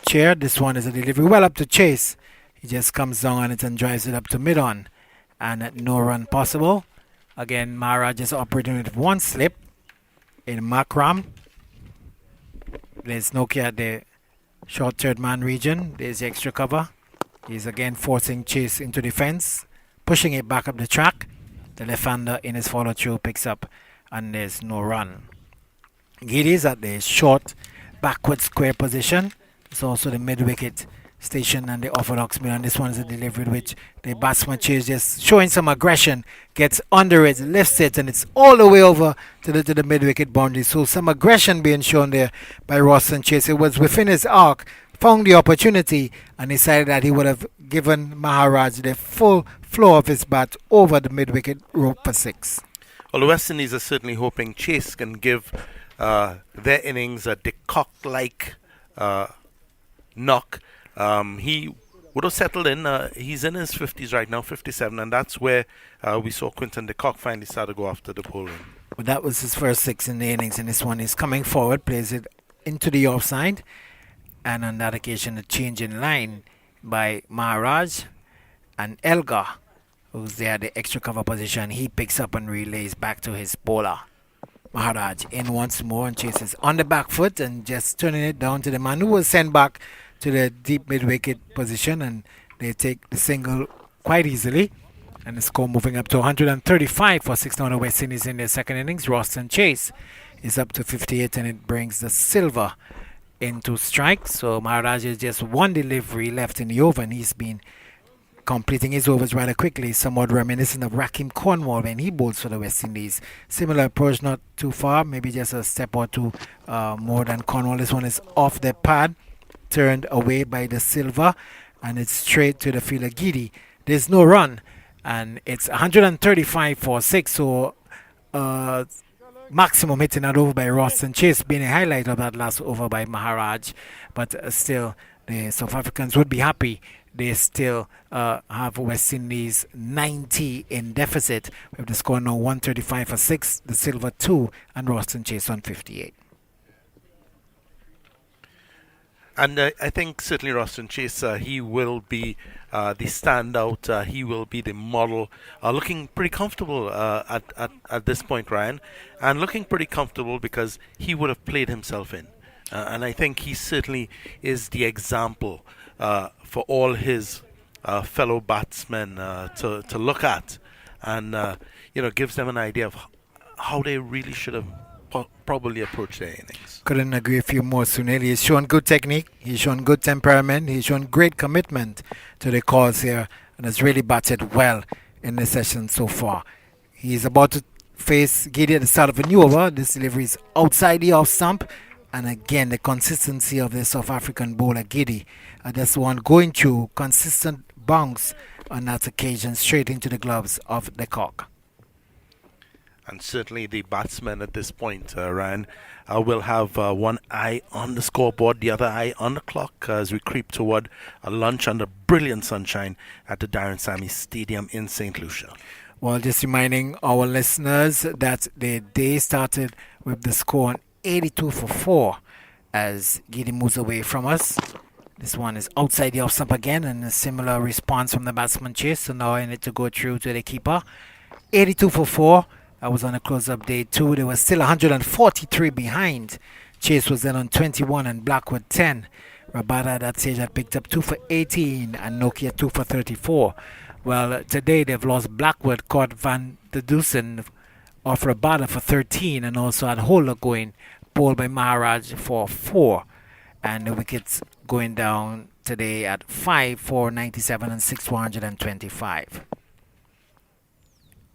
G: chair. This one is a delivery well up to Chase. He just comes down on it and drives it up to mid-on, and no run possible. Again, Maharaj is operating with one slip in Makram. There's Nokia at the short third man region. There's the extra cover. He's again forcing Chase into defense, pushing it back up the track. The left-hander in his follow-through picks up, and there's no run. Giddy's at the short backward square position. It's also the mid-wicket station and the orthodox middle, and this one is a delivery which the batsman Chase just showing some aggression, gets under it, lifts it, and it's all the way over to the mid-wicket boundary. So some aggression being shown there by Roston Chase. It was within his arc, found the opportunity, and decided that he would have given Maharaj the full flow of his bat over the mid-wicket rope for 6.
B: Well, the West Indies are certainly hoping Chase can give their innings a de Kock-like knock. He would have settled in. He's in his 50s right now, 57, and that's where we saw Quinton de Kock finally start to go after the bowling.
G: Well, that was his first 6 in the innings, and this one is coming forward, plays it into the offside, and on that occasion a change in line by Maharaj, and Elgar, who's there at the extra cover position. He picks up and relays back to his bowler. Maharaj in once more and chases on the back foot and just turning it down to the man who was sent back to the deep mid-wicket position, and they take the single quite easily, and the score moving up to 135 for 6 now. The West Indies in their second innings. Roston Chase is up to 58, and it brings the Silva into strike. So Maharaj is just one delivery left in the over, and he's been completing his overs rather quickly, somewhat reminiscent of Rakim Cornwall when he bowls for the West Indies. Similar approach, not too far, maybe just a step or two more than Cornwall. This one is off the pad, turned away by the Silva, and it's straight to the fielder Giddy. There's no run, and it's 135 for 6. So maximum hitting that over by Ross and Chase being a highlight of that last over by Maharaj. But still, the South Africans would be happy. They still have West Indies 90 in deficit with the score now 135 for 6, the Silva 2, and Ross and Chase on 58.
B: And I think certainly Roston Chase, he will be the standout. He will be the model. Looking pretty comfortable at this point, Ryan. And looking pretty comfortable because he would have played himself in. And I think he certainly is the example for all his fellow batsmen to look at. And, gives them an idea of how they really should have probably approach their innings.
G: Couldn't agree with you more, Sunil. He's shown good technique, he's shown good temperament, he's shown great commitment to the cause here, and has really batted well in the session so far. He's about to face Giddy at the start of a new over. This delivery is outside the off stump, and again the consistency of the South African bowler Giddy. That's one going through consistent bounce on that occasion straight into the gloves of the Kock.
B: And certainly the batsmen at this point, Ryan, will have one eye on the scoreboard, the other eye on the clock as we creep toward a lunch under brilliant sunshine at the Darren Sammy Stadium in St. Lucia.
G: Well, just reminding our listeners that the day started with the score 82 for 4 as Giddy moves away from us. This one is outside the off stump again, and a similar response from the batsman Chase. So now I need to go through to the keeper. 82 for 4. I was on a close-up day 2. They were still 143 behind. Chase was then on 21 and Blackwood 10. Rabada at that stage had picked up 2 for 18 and Nokia 2 for 34. Well, today they've lost Blackwood, caught Van de Dusen off Rabada for 13, and also had Holder going, bowled by Maharaj for 4. And the wickets going down today at 5 for 97 and 6 for 125.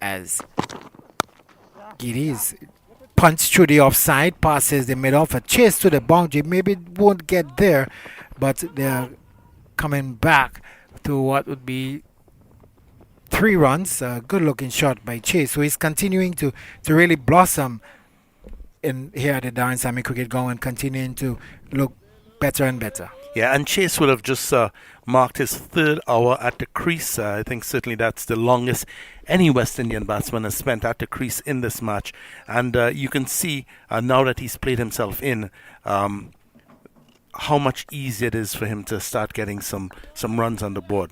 G: As Giddy's punch through the offside, passes the mid-off, a chase to the boundary. Maybe it won't get there, but they're coming back to what would be 3 runs. A good-looking shot by Chase. So he's continuing to really blossom in here at the Darren Sammy Cricket Ground and continuing to look better and better.
B: Yeah, and Chase would have just marked his 3rd hour at the crease. I think certainly that's the longest any West Indian batsman has spent at the crease in this match. And you can see now that he's played himself in how much easier it is for him to start getting some runs on the board.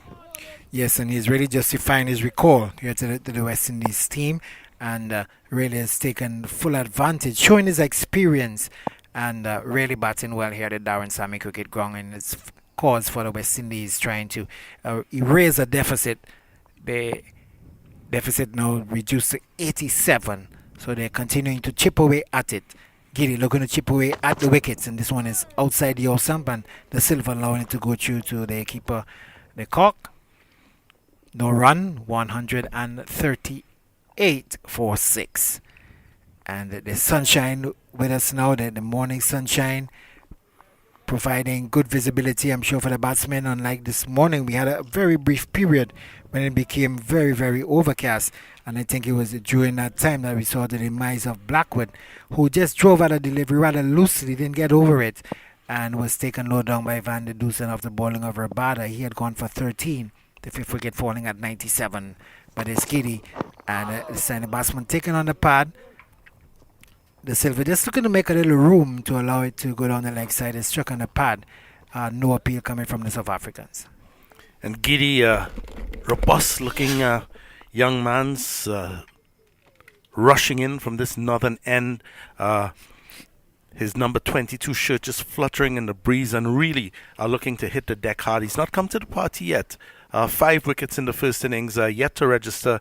G: Yes, and he's really justifying his recall here to the West Indies team, and really has taken full advantage, showing his experience, and really batting well here at the Darren Sammy Cricket Ground, and it's cause for the West Indies trying to erase a deficit. The deficit now reduced to 87, so they're continuing to chip away at it. Giddy looking to chip away at the wickets, and this one is outside the off stump, and the Silva allowing it to go through to the keeper, the Kock. No run, 138 for 6. And the sunshine with us now, the morning sunshine, providing good visibility, I'm sure, for the batsmen. Unlike this morning, we had a very brief period when it became very, very overcast. And I think it was during that time that we saw the demise of Blackwood, who just drove at a delivery rather loosely, didn't get over it, and was taken low down by Van de Dusen after bowling of Rabada. He had gone for 13. The 5th wicket falling at 97. But it's Giddy, and the batsman taken on the pad. The Silva just looking to make a little room to allow it to go down the leg side. It's struck on the pad. No appeal coming from the South Africans.
B: And Giddy, robust looking young man's rushing in from this northern end. His number 22 shirt just fluttering in the breeze and really looking to hit the deck hard. He's not come to the party yet. 5 wickets in the first innings, yet to register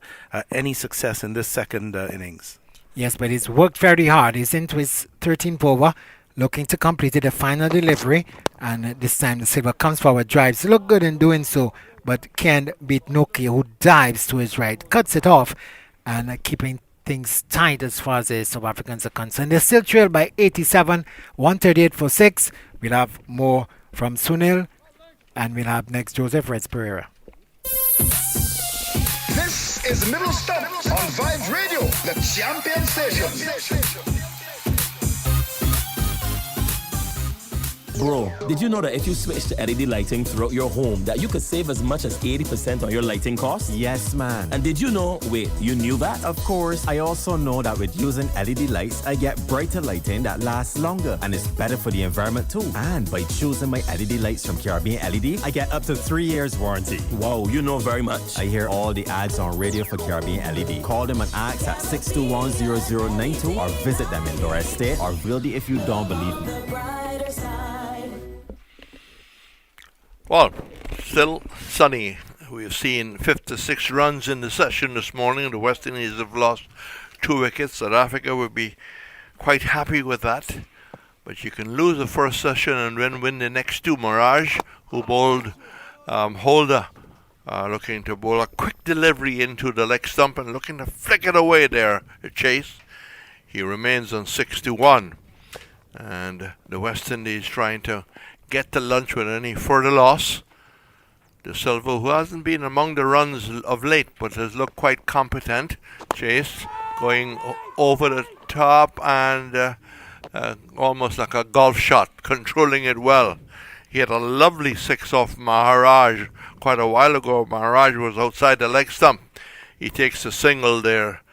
B: any success in this second innings.
G: Yes, but he's worked very hard. He's into his 13th over, looking to complete the final delivery. And this time the Silva comes forward, drives. Look good in doing so, but can't beat Nokia, who dives to his right, cuts it off, and keeping things tight as far as the South Africans are concerned. They're still trailed by 87, 138 for 6. We'll have more from Sunil, and we'll have next Joseph Reds Pereira.
C: This is is Middle Stump on Vibe Radio, the champion station.
D: Bro, did you know that if you switch to LED lighting throughout your home, that you could save as much as 80% on your lighting costs?
E: Yes, man.
D: And did you know, wait, you knew that?
E: Of course, I also know that with using LED lights, I get brighter lighting that lasts longer and is better for the environment too. And by choosing my LED lights from Caribbean LED, I get up to 3 years warranty.
D: Wow, you know very much.
E: I hear all the ads on radio for Caribbean LED. Call them and ask at 621-0092 or visit them in Torres State or Wildy if you don't believe me.
J: Well, still sunny. We've seen 56 runs in the session this morning. The West Indies have lost 2 wickets. South Africa would be quite happy with that. But you can lose the first session and then win the next 2. Maharaj, who bowled Holder, looking to bowl a quick delivery into the leg stump and looking to flick it away there, Chase. He remains on 6-1. And the West Indies trying to get to lunch with any further loss. The Silva, who hasn't been among the runs of late, but has looked quite competent. Chase going over the top and almost like a golf shot, controlling it well. He had a lovely 6 off Maharaj quite a while ago. Maharaj was outside the leg stump. He takes a single there.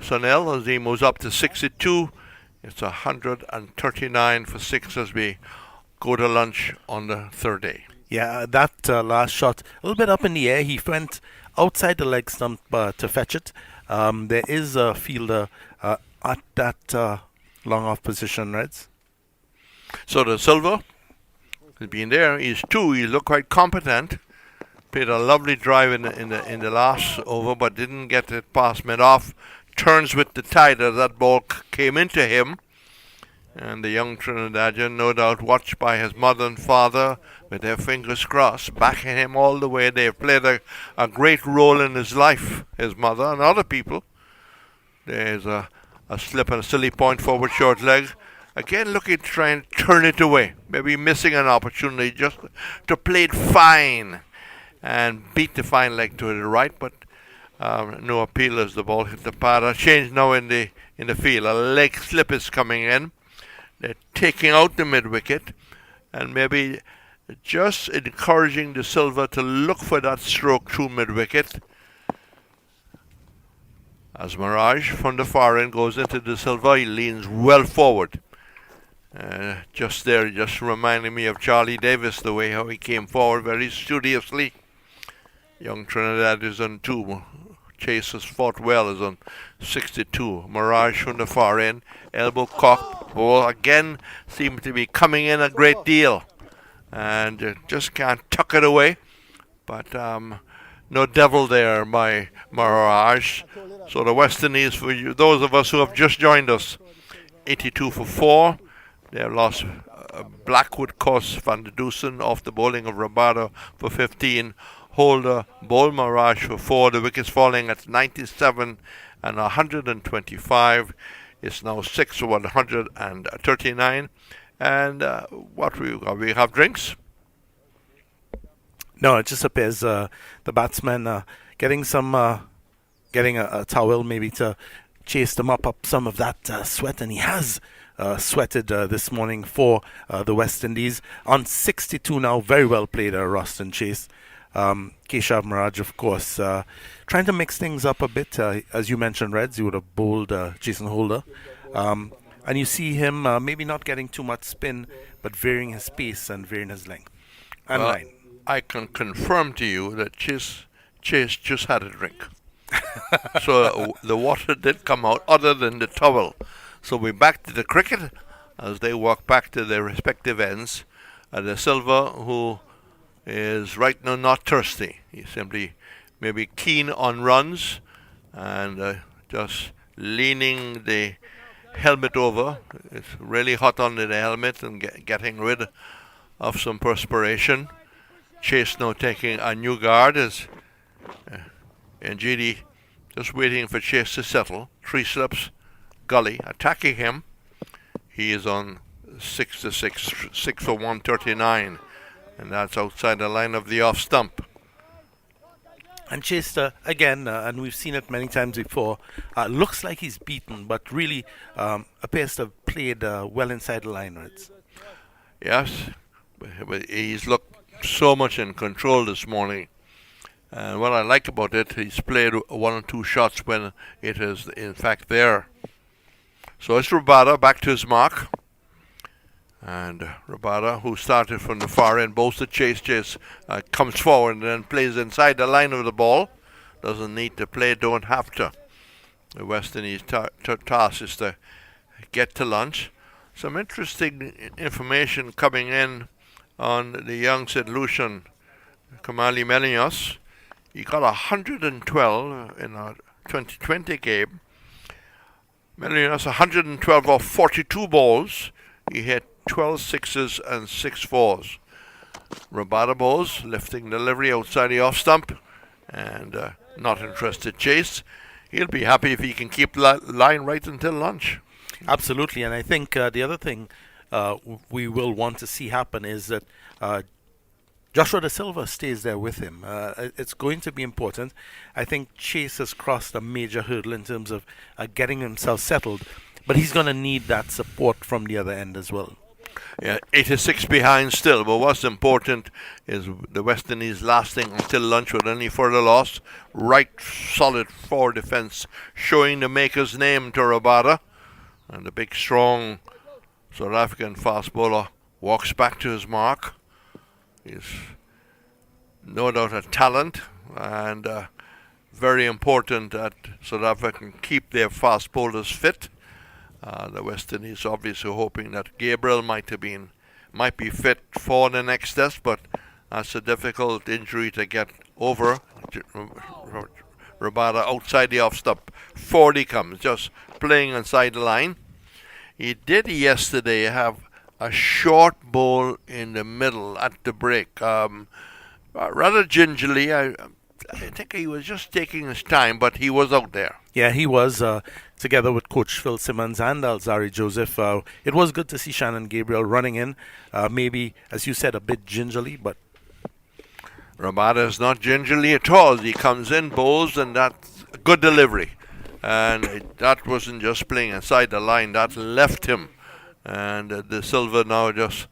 J: Sunil, as he moves up to 62, it's 139 for 6 as we go to lunch on the third day.
B: Yeah, that last shot, a little bit up in the air. He went outside the leg stump to fetch it. There is a fielder at that long off position, Reds.
J: So the Silva has been there. He's 2. He looked quite competent. Played a lovely drive in the last over, but didn't get it past mid-off. Turns with the tide as that ball came into him. And the young Trinidadian, no doubt watched by his mother and father with their fingers crossed, backing him all the way. They've played a great role in his life, his mother and other people. There's a slip and a silly point forward short leg. Again, looking to try and turn it away. Maybe missing an opportunity just to play it fine and beat the fine leg to the right, but no appeal as the ball hit the pad. A change now in the field. A leg slip is coming in. They're taking out the mid-wicket and maybe just encouraging the Silva to look for that stroke through mid-wicket. As Maharaj from the far end goes into the Silva, he leans well forward. Just there, just reminding me of Charlie Davis, the way how he came forward very studiously. Young Trinidad is on 2. Chase has fought well, is on 62. Maharaj from the far end. Elbow Kock. Ball again seems to be coming in a great deal. And just can't tuck it away. But no devil there by Maharaj. So the West Indies, for you, those of us who have just joined us, 82 for 4. They have lost Blackwood, Koss, Van der Dusen off the bowling of Rabada for 15. Holder, Bol Maharaj for 4. The wickets falling at 97 and 125. It's now 6 for 139. And what we have drinks?
B: No, it just appears the batsman getting a towel maybe to chase them up some of that sweat, and he has sweated this morning for the West Indies. On 62 now, very well played, Roston Chase. Keshav Maharaj, of course, trying to mix things up a bit. As you mentioned, Reds, he would have bowled Jason Holder. And you see him maybe not getting too much spin, but varying his pace and varying his length and line.
J: I can confirm to you that Chase just had a drink. So the water did come out other than the towel. So we're back to the cricket as they walk back to their respective ends. The Silva, who is right now not thirsty. He's simply maybe keen on runs and just leaning the helmet over. It's really hot under the helmet and getting rid of some perspiration. Chase now taking a new guard as NGD just waiting for Chase to settle. 3 slips, Gully attacking him. He is on 6 for 139. And that's outside the line of the off stump.
B: And Chase, again, and we've seen it many times before, looks like he's beaten, but really appears to have played well inside the line rates.
J: Yes, but he's looked so much in control this morning. And what I like about it, he's played one or two shots when it is in fact there. So it's Rabada back to his mark. And Rabada, who started from the far end, bows to Chase. Chase comes forward and then plays inside the line of the ball. Doesn't need to play, don't have to. The West Indies task is to get to lunch. Some interesting information coming in on the young St. Lucian, Kamali Melios. He got 112 in a 2020 game. Melios 112 off 42 balls. He hit 12 sixes and 6 fours. Rabada bowls, lifting delivery outside the off stump, and not interested Chase. He'll be happy if he can keep line right until lunch.
B: Absolutely, and I think the other thing we will want to see happen is that Joshua De Silva stays there with him. It's going to be important. I think Chase has crossed a major hurdle in terms of getting himself settled, but he's going to need that support from the other end as well.
J: Yeah, 86 behind still, but what's important is the West Indies lasting until lunch with any further loss. Right solid forward defence, showing the maker's name to Rabada. And the big, strong South African fast bowler walks back to his mark. He's no doubt a talent, and very important that South Africa can keep their fast bowlers fit. The West Indies obviously hoping that Gabriel might be fit for the next test, but that's a difficult injury to get over. Rabada outside the off stump. 40 comes, just playing inside the line. He did yesterday have a short bowl in the middle at the break. Rather gingerly. I think he was just taking his time, but he was out there.
B: Yeah, he was, together with Coach Phil Simmons and Alzari Joseph. It was good to see Shannon Gabriel running in, maybe, as you said, a bit gingerly, but...
J: Rabada is not gingerly at all. He comes in, bowls, and that's a good delivery. And that wasn't just playing inside the line, that left him. And De Silva now just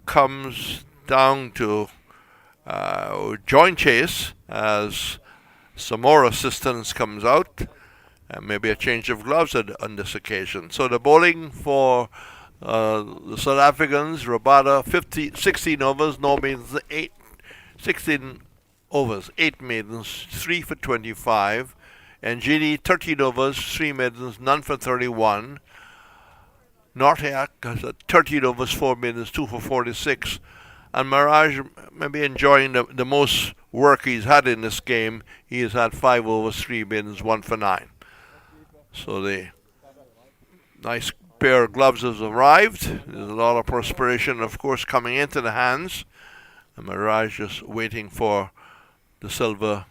J: comes down to join Chase as some more assistance comes out, and maybe a change of gloves on this occasion. So the bowling for the South Africans, Rabada 16 overs, no maidens, 16 overs, 8 maidens, 3 for 25. And Gini 13 overs, 3 maidens, none for 31. Northack has 13 overs, 4 maidens, 2 for 46. And Maharaj maybe enjoying the most work he's had in this game. He has had 5 overs, 3 maidens, 1 for 9. So the nice pair of gloves has arrived. There's a lot of perspiration, of course, coming into the hands. And Maharaj just waiting for De Silva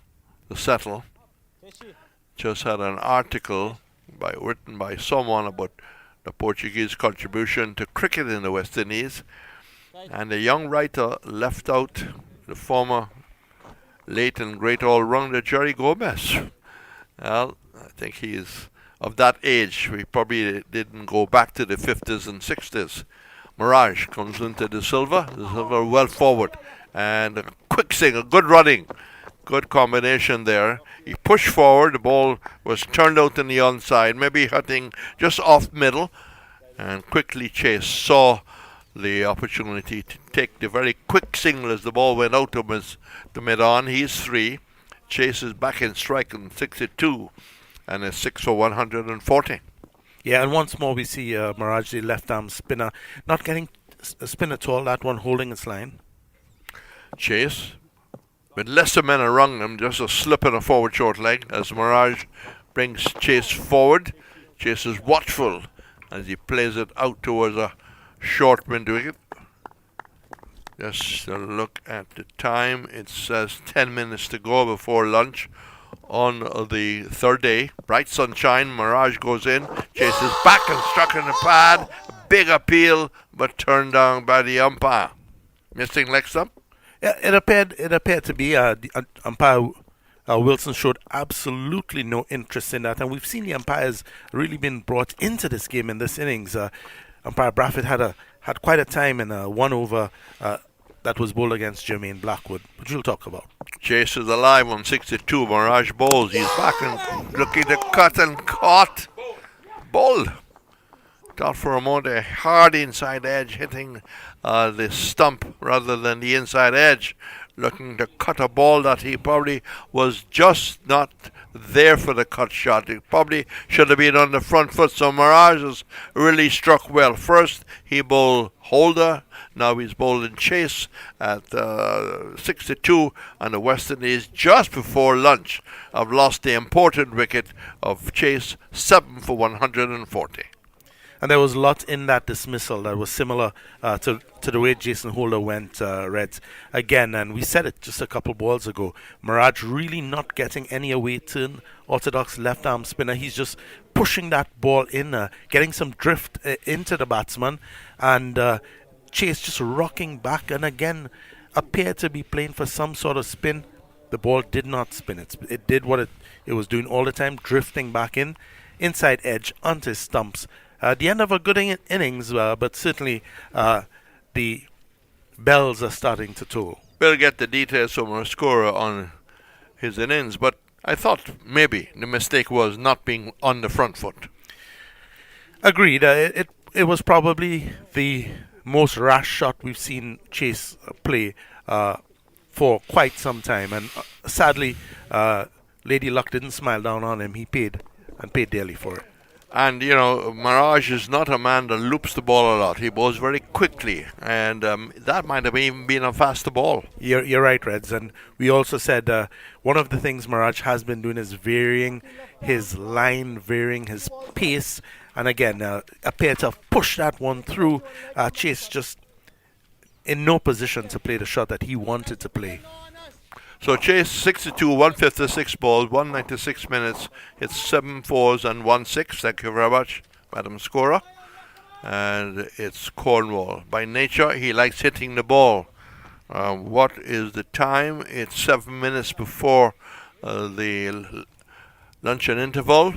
J: to settle. Just had an article written by someone about the Portuguese contribution to cricket in the West Indies. And the young writer left out the former late and great all-rounder Jerry Gomez. Well, I think he is of that age. We probably didn't go back to the 50s and 60s. Maharaj comes into De Silva. De Silva well forward. And a quick swing, a good running. Good combination there. He pushed forward. The ball was turned out in the onside, maybe hitting just off middle. And quickly Chase saw the opportunity to take the very quick single as the ball went out of the mid-on. He's 3. Chase is back in strike in 62 and is 6 for 140.
B: Yeah, and once more we see Maharaj, the left-arm spinner, not getting a spin at all, that one holding its line.
J: Chase, with lesser men around him, just a slip and a forward short leg as Maharaj brings Chase forward. Chase is watchful as he plays it out towards a short wind wicket. Just a look at the time. It says 10 minutes to go before lunch on the third day. Bright sunshine. Maharaj goes in. Chase is back and struck in the pad. Big appeal, but turned down by the umpire. Missing leg stump?
B: Yeah, it appeared to be the umpire Wilson showed absolutely no interest in that, and we've seen the umpires really been brought into this game in this innings. Umpire Braffett had quite a time in a 1 over that was bowled against Jermaine Blackwood, which we'll talk about.
J: Chase is alive on 62. Maharaj bowls. He's back and looking to cut and caught. Bowled. Thought for a moment a hard inside edge hitting the stump rather than the inside edge. Looking to cut a ball that he probably was just not there for the cut shot. It probably should have been on the front foot. So Maharaj has really struck well. First he bowled Holder. Now he's bowling Chase at 62, and the West Indies just before lunch have lost the important wicket of Chase, 7 for 140.
B: And there was a lot in that dismissal that was similar to the way Jason Holder went, Reds, again. And we said it just a couple balls ago. Maharaj really not getting any away turn, orthodox left-arm spinner. He's just pushing that ball in, getting some drift into the batsman. And Chase just rocking back and again appeared to be playing for some sort of spin. The ball did not spin. It did what it was doing all the time, drifting back in, inside edge onto his stumps. The end of a good innings, but certainly the bells are starting to toll.
J: We'll get the details from our scorer on his innings, but I thought maybe the mistake was not being on the front foot.
B: Agreed. It was probably the most rash shot we've seen Chase play for quite some time, and sadly, Lady Luck didn't smile down on him. He paid dearly for it.
J: And, Maharaj is not a man that loops the ball a lot. He bowls very quickly, and that might have even been a faster ball.
B: You're right, Reds. And we also said one of the things Maharaj has been doing is varying his line, varying his pace, and again, appeared to have pushed that one through. Chase just in no position to play the shot that he wanted to play.
J: So Chase 62, 156 balls, 196 minutes. It's 7 fours and 1 6. Thank you very much, Madam Scorer. And it's Cornwall. By nature, he likes hitting the ball. What is the time? It's 7 minutes before the luncheon interval.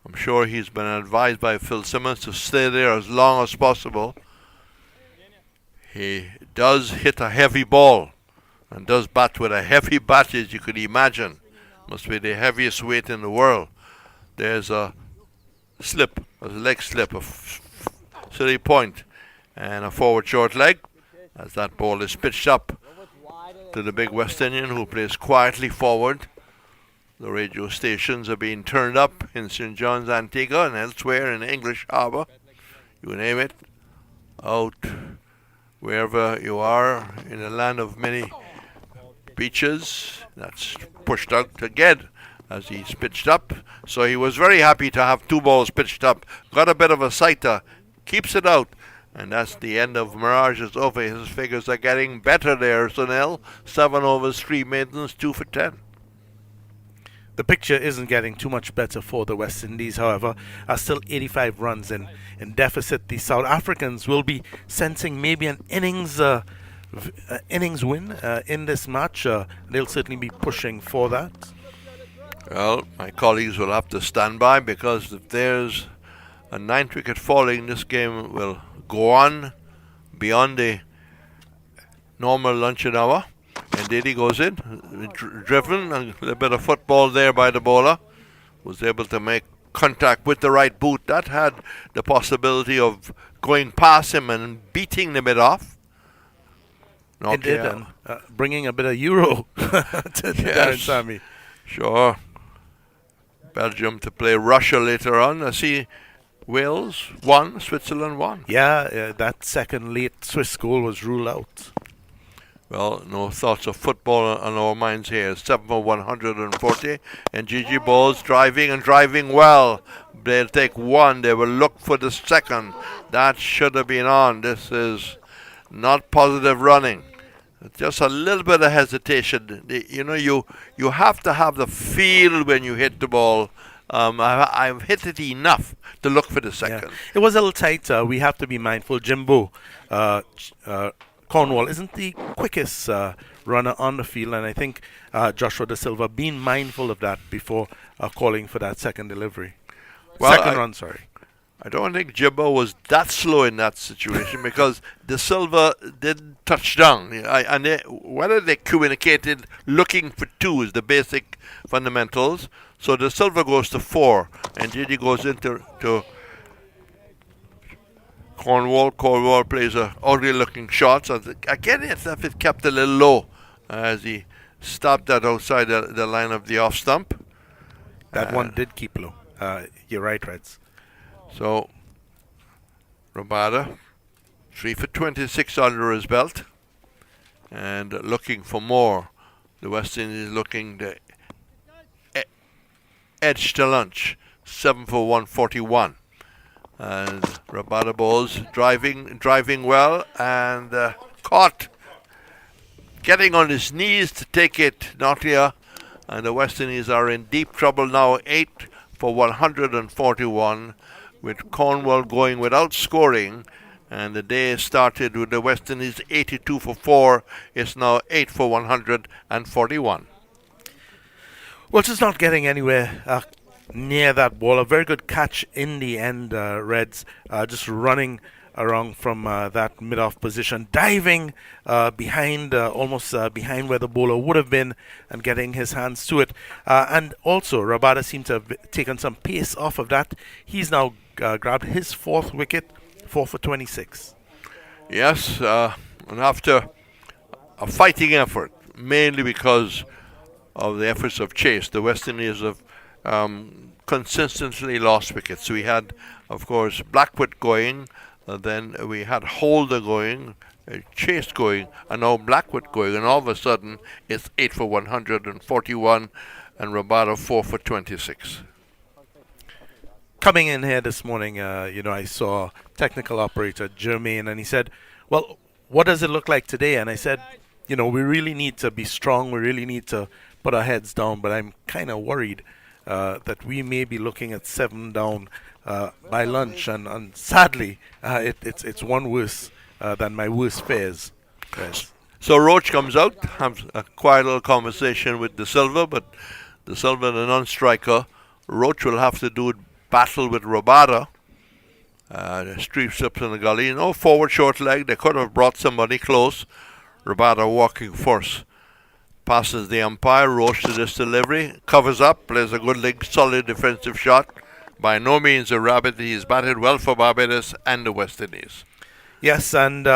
J: I'm sure he's been advised by Phil Simmons to stay there as long as possible. He does hit a heavy ball. And does bat with a heavy bat, as you could imagine. Must be the heaviest weight in the world. There's a leg slip, a silly point, and a forward short leg, as that ball is pitched up to the big West Indian, who plays quietly forward. The radio stations are being turned up in St. John's, Antigua, and elsewhere in English Harbour. You name it. Out wherever you are in the land of many beaches. That's pushed out again as he's pitched up. So he was very happy to have 2 balls pitched up. Got a bit of a sighter, keeps it out, and that's the end of Maharaj's over. His figures are getting better there, Sunil. 7 overs, 3 maidens, 2 for 10.
B: The picture isn't getting too much better for the West Indies, however. Are still 85 runs in deficit. The South Africans will be sensing maybe an innings win in this match. They'll certainly be pushing for that.
J: Well, my colleagues will have to stand by, because if there's a 9th wicket falling, this game will go on beyond the normal luncheon hour. Indeed, he goes in, driven, and a little bit of football there by the bowler. Was able to make contact with the right boot. That had the possibility of going past him and beating the mid off.
B: It did, and bringing a bit of Euro to Darren Sammy.
J: Sure. Belgium to play Russia later on. I see Wales 1, Switzerland 1.
B: Yeah, that second late Swiss goal was ruled out.
J: Well, no thoughts of football on our minds here. 7 for 140. And Gigi Balls driving well. They'll take 1. They will look for the second. That should have been on. This is not positive running. Just a little bit of hesitation. You have to have the feel when you hit the ball. I've hit it enough to look for the second.
B: Yeah. It was a little tight. We have to be mindful. Jimbo Cornwall isn't the quickest runner on the field, and I think Joshua De Silva being mindful of that before calling for that second delivery. Second run, sorry.
J: I don't think Jibba was that slow in that situation because De Silva didn't touch down. Whether they communicated looking for two is the basic fundamentals. So De Silva goes to 4, and JD goes into Cornwall. Cornwall plays a ugly-looking shot. So again, it kept a little low as he stopped that outside the line of the off stump.
B: That one did keep low. You're right, Reds.
J: So, Rabada, 3 for 26 under his belt, and looking for more. The West Indies looking to edge to lunch, 7 for 141. And Rabada balls driving well, and caught, getting on his knees to take it, not here. And the West Indies are in deep trouble now, 8 for 141. With Cornwall going without scoring, and the day started with the West Indies 82 for 4. It's now 8 for 141.
B: Well, just not getting anywhere near that ball. A very good catch in the end, Reds. Just running around from that mid-off position, diving behind, almost behind where the bowler would have been, and getting his hands to it. And also, Rabada seemed to have taken some pace off of that. He's now grabbed his 4th wicket, 4 for 26.
J: Yes, and after a fighting effort, mainly because of the efforts of Chase, the West Indies have consistently lost wickets. We had, of course, Blackwood going, then we had Holder going, Chase going, and now Blackwood going, and all of a sudden it's 8 for 141 and Rabada 4 for 26.
B: Coming in here this morning, I saw technical operator Jermaine, and he said, well, what does it look like today? And I said, we really need to be strong. We really need to put our heads down. But I'm kind of worried that we may be looking at 7 down by lunch. And sadly, it's one worse than my worst fears. Yes.
J: So Roach comes out, has a quiet little conversation with De Silva, but De Silva, the non-striker, Roach will have to do battle with Rabada. The street slips in the gully. No forward short leg. They could have brought somebody close. Rabada walking first. Passes the umpire. Roach to this delivery. Covers up. Plays a good leg. Solid defensive shot. By no means a rabbit. He's batted well for Barbados and the West Indies.
B: Yes, and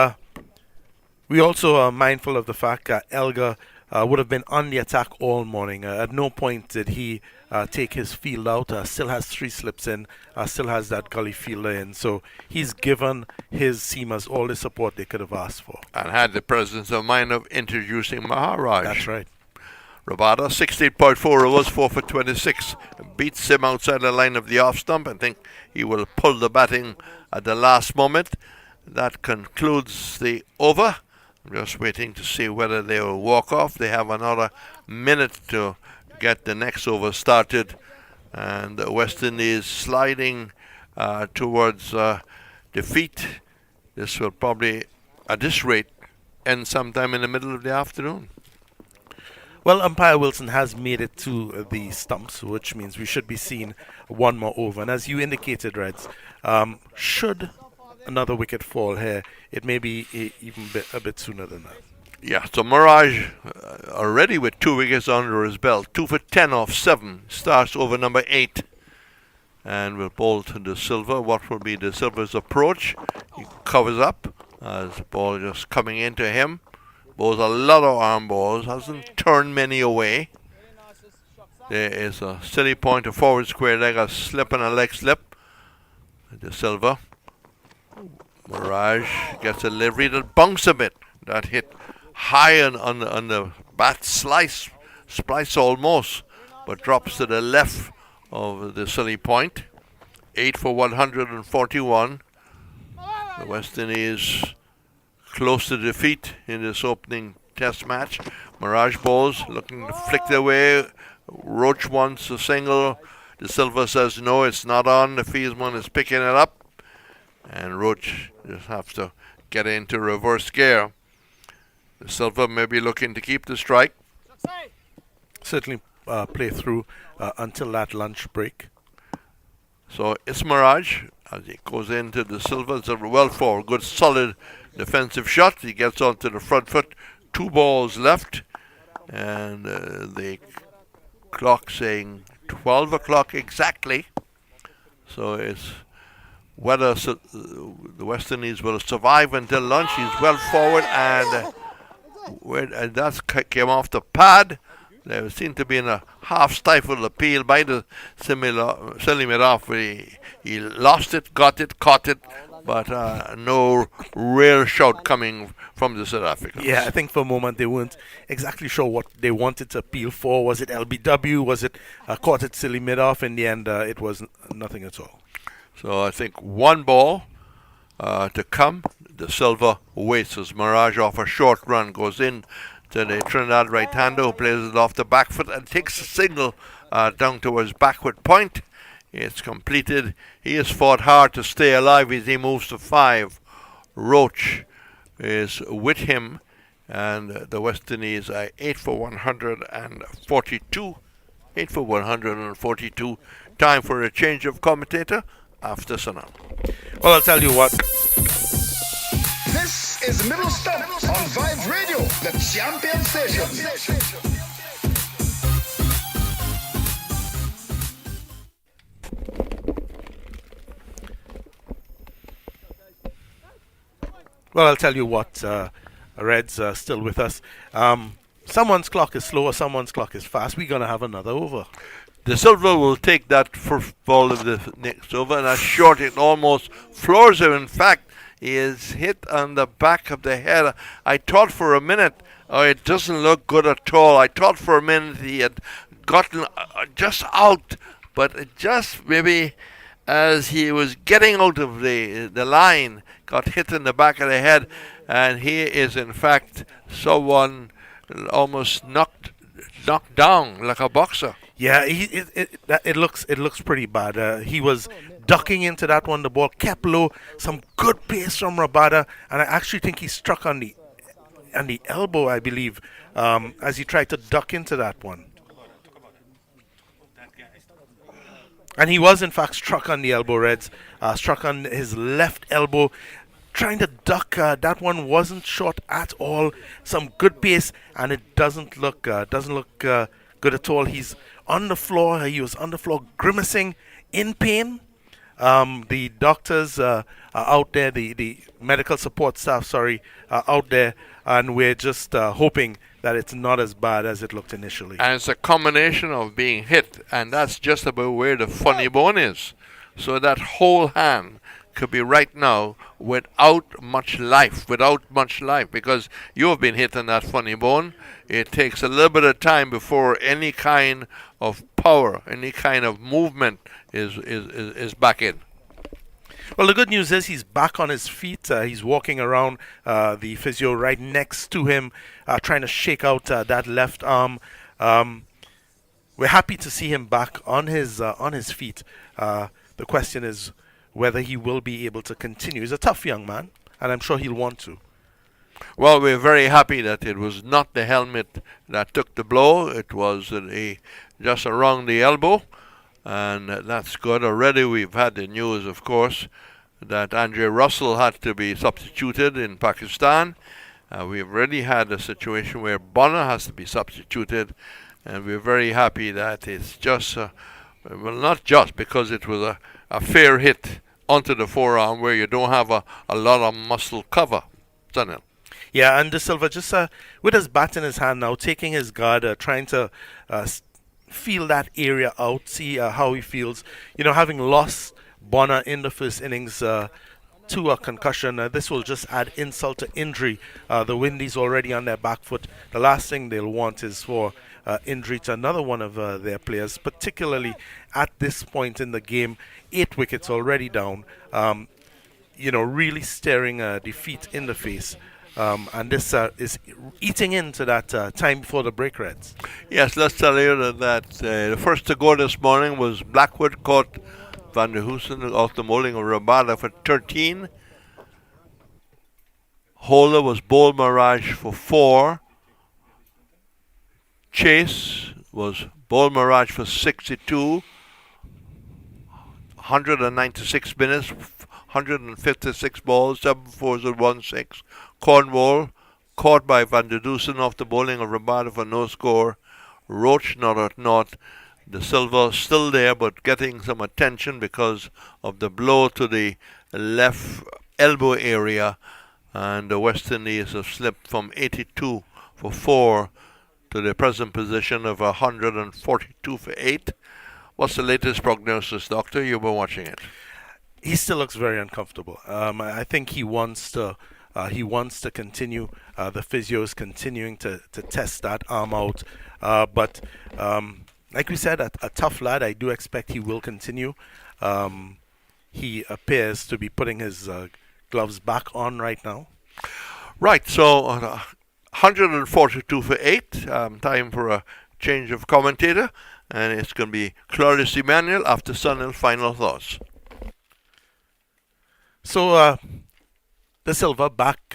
B: we also are mindful of the fact that Elgar would have been on the attack all morning. At no point did he take his field out. Still has 3 slips in. Still has that gully fielder in. So he's given his seamers all the support they could have asked for.
J: And had the presence of mind of introducing Maharaj.
B: That's right.
J: Rabada, 16.4 overs, 4 for 26. Beats him outside the line of the off stump. I think he will pull the batting at the last moment. That concludes the over. I'm just waiting to see whether they will walk off. They have another minute to get the next over started. And the West Indies sliding towards defeat. This will probably, at this rate, end sometime in the middle of the afternoon.
B: Well, umpire Wilson has made it to the stumps, which means we should be seeing one more over. And as you indicated, Reds, should another wicket fall here, it may be even a bit sooner than that.
J: Yeah, so Maharaj already with 2 wickets under his belt, 2 for 10 off 7, starts over number 8, and will bowl to De Silva. What will be De Silva's approach? He covers up as the ball just coming into him. Bowls a lot of arm balls, hasn't turned many away. There is a silly point, a forward square leg, a slip and a leg slip. De Silva. Maharaj gets a delivery that bunks a bit. That hit high on the bat splice almost, but drops to the left of the silly point. 8 for 141. The West Indies close to defeat in this opening test match. Maharaj bowls, looking to flick their way. Roach wants a single. De Silva says no, it's not on. The fieldsman is picking it up. And Roach just have to get into reverse gear. Silva may be looking to keep the strike.
B: Certainly play through until that lunch break.
J: So it's Maharaj as he goes into the Silva. It's a well forward, good solid defensive shot. He gets onto the front foot. 2 balls left, and the clock saying 12 o'clock exactly. So it's whether the West Indies will survive until lunch. He's well forward, and that came off the pad. There seemed to be a half-stifled appeal by the Selimirov. He lost it, got it, caught it, but no real shout coming from the South Africans.
B: Yeah, I think for a moment they weren't exactly sure what they wanted to appeal for. Was it LBW? Was it caught it Selimirov? In the end, it was nothing at all.
J: So I think 1 ball to come. The Silva waits as Maharaj off a short run goes in to the Trinidad right-hander who plays it off the back foot and takes a single down towards backward point. It's completed. He has fought hard to stay alive as he moves to 5. Roach is with him, and the West Indies are 8 for 142. 8 for 142. Time for a change of commentator after Sanam.
B: Well, I'll tell you what.
C: This is Middle Stump on Vibe Radio, the champion station.
B: Well, I'll tell you what, Reds are still with us. Someone's clock is slow, someone's clock is fast. We're going to have another over.
J: The Silva will take that first ball of the next over, and that's short. It almost floors him. In fact, he is hit on the back of the head. I thought for a minute, it doesn't look good at all. I thought for a minute he had gotten just out, but it just maybe as he was getting out of the line, got hit in the back of the head, and he is in fact someone almost knocked down like a boxer.
B: Yeah, it looks pretty bad. He was ducking into that one. The ball kept low. Some good pace from Rabada, and I actually think he struck on the elbow, I believe, as he tried to duck into that one. And he was in fact struck on the elbow, Reds. Struck on his left elbow, trying to duck. That one wasn't short at all. Some good pace, and it doesn't look good at all. He's on the floor. He was on the floor grimacing in pain. The doctors are out there, the medical support staff, are out there, and we're just hoping that it's not as bad as it looked initially.
J: And it's a combination of being hit, and that's just about where the funny bone is. So that whole hand could be right now without much life, because you have been hit on that funny bone. It takes a little bit of time before any kind of power, any kind of movement is back in.
B: Well, the good news is he's back on his feet. He's walking around, the physio right next to him, trying to shake out that left arm. We're happy to see him back on his feet. The question is whether he will be able to continue. He's a tough young man, and I'm sure he'll want to.
J: Well, we're very happy that it was not the helmet that took the blow. It was just around the elbow, and that's good. Already we've had the news, of course, that Andre Russell had to be substituted in Pakistan. We've already had a situation where Bonner has to be substituted, and we're very happy that it's just, well, not just because it was a fair hit onto the forearm where you don't have a lot of muscle cover. Daniel.
B: Yeah, and De Silva just with his bat in his hand now, taking his guard, trying to feel that area out, see how he feels. You know, having lost Bonner in the first innings to a concussion, this will just add insult to injury. The Windies already on their back foot. The last thing they'll want is for injury to another one of their players, particularly at this point in the game. 8 wickets already down. Really staring defeat in the face. And this is eating into that time before the break, Reds.
J: Yes, let's tell you that the first to go this morning was Blackwood, caught Van der Hoosen off the molding of Rabada for 13. Holder was Bowl Maharaj for 4. Chase was Bowl Maharaj for 62. 196 minutes, 156 balls, 7 fours and 1 6. Cornwall caught by Van der Dusen off the bowling of Rabada for no score. Roach not at naught. The Silva still there, but getting some attention because of the blow to the left elbow area. And the West Indies have slipped from 82 for 4 to the present position of 142 for 8. What's the latest prognosis, Doctor? You've been watching it.
B: He still looks very uncomfortable. I think he wants to continue. The physio is continuing to test that arm out. But like we said, a tough lad. I do expect he will continue. He appears to be putting his gloves back on right now.
J: Right, so 142 for 8. Time for a change of commentator. And it's going to be Claudius Emmanuel after Sunil. Final thoughts.
B: So, the Silva back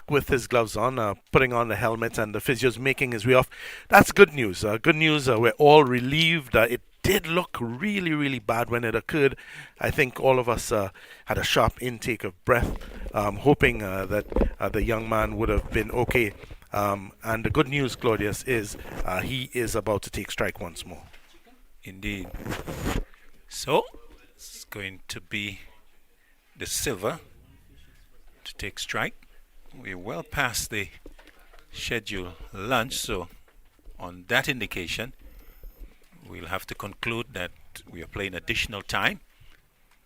B: with his gloves on, putting on the helmet, and the physio's making his way off. That's good news. Good news. We're all relieved. It did look really, really bad when it occurred. I think all of us had a sharp intake of breath, hoping that the young man would have been okay. And the good news, Claudius, is he is about to take strike once more.
A: Indeed. So, it's going to be the Silva to take strike. We're well past the scheduled lunch, so on that indication, we'll have to conclude that we are playing additional time.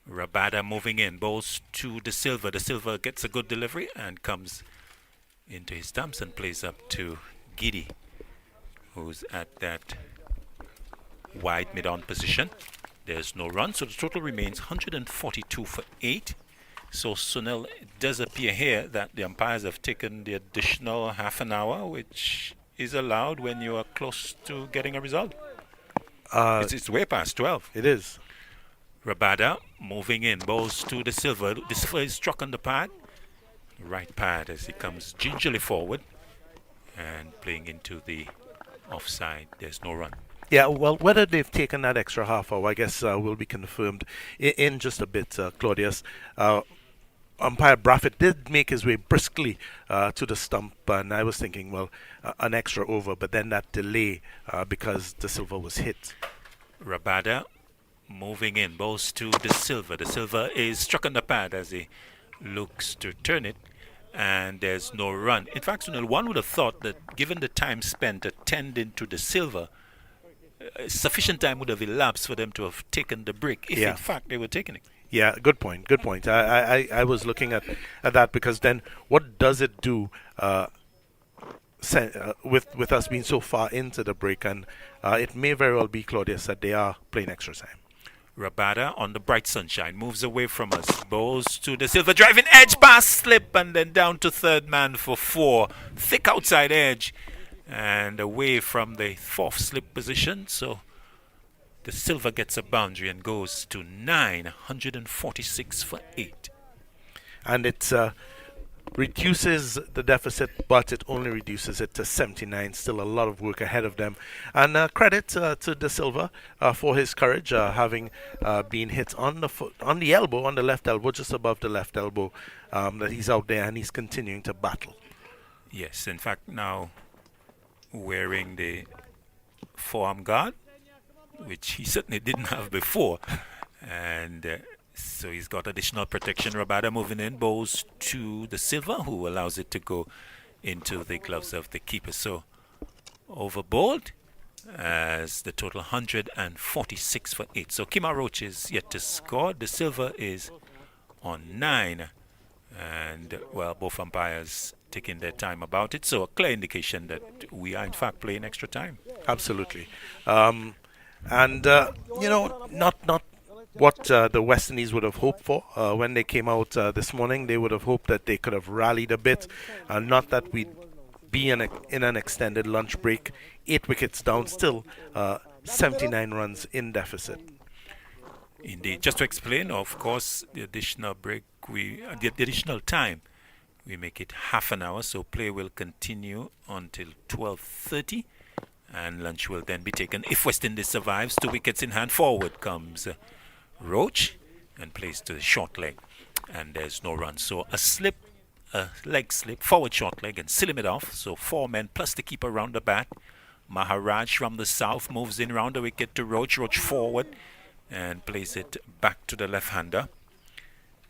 A: Rabada moving in, bowls to the Silva. The Silva gets a good delivery and comes into his stumps and plays up to Giddy, who's at that wide mid-on position. There's no run, so the total remains 142 for 8. So Sunil, it does appear here that the umpires have taken the additional half an hour, which is allowed when you are close to getting a result. It's way past 12.
B: It is.
A: Rabada moving in, bowls to the Silva. The Silva is struck on the pad. Right pad as he comes gingerly forward and playing into the offside. There's no run.
B: Yeah, well, whether they've taken that extra half hour, I guess will be confirmed in just a bit, Claudius. Umpire Braffett did make his way briskly to the stump, and I was thinking, well, an extra over, but then that delay because the Silva was hit.
A: Rabada moving in, bowls to the Silva. The Silva is struck on the pad as he looks to turn it, and there's no run. In fact, Sunil, one would have thought that given the time spent attending to the Silva, sufficient time would have elapsed for them to have taken the break, if in fact they were taking it.
B: Yeah, good point. Good point. I was looking at that because then what does it do with us being so far into the break? And it may very well be, Claudius, that they are playing extra time.
A: Rabada on the bright sunshine moves away from us, bowls to the Silva, driving edge pass, slip, and then down to third man for 4. Thick outside edge and away from the fourth slip position. So the Silva gets a boundary and goes to 9, 146 for 8.
B: And it reduces the deficit, but it only reduces it to 79. Still a lot of work ahead of them. And credit to De Silva for his courage, having been hit on the foot, on the elbow, on the left elbow, just above the left elbow, that he's out there and he's continuing to battle.
A: Yes, in fact, now wearing the forearm guard, which he certainly didn't have before. And so he's got additional protection. Rabada moving in, bowls to the Silva, who allows it to go into the gloves of the keeper. So overboard as the total 146 for 8. So Kima Roach is yet to score. The Silva is on 9. And, well, both umpires taking their time about it. So a clear indication that we are, in fact, playing extra time.
B: Absolutely. And, you know, not what the West Indies would have hoped for when they came out this morning. They would have hoped that they could have rallied a bit, not that we'd be in an extended lunch break. 8 wickets down, still 79 runs in deficit.
A: Indeed. Just to explain, of course, the additional break, the additional time, we make it half an hour, so play will continue until 12:30, and lunch will then be taken. If West Indies survives, 2 wickets in hand. Forward comes Roach and plays to the short leg, and there's no run. So a leg slip, forward short leg, and seal it off. So 4 men plus the keeper round the bat. Maharaj from the south moves in round the wicket to Roach. Roach forward and plays it back to the left-hander.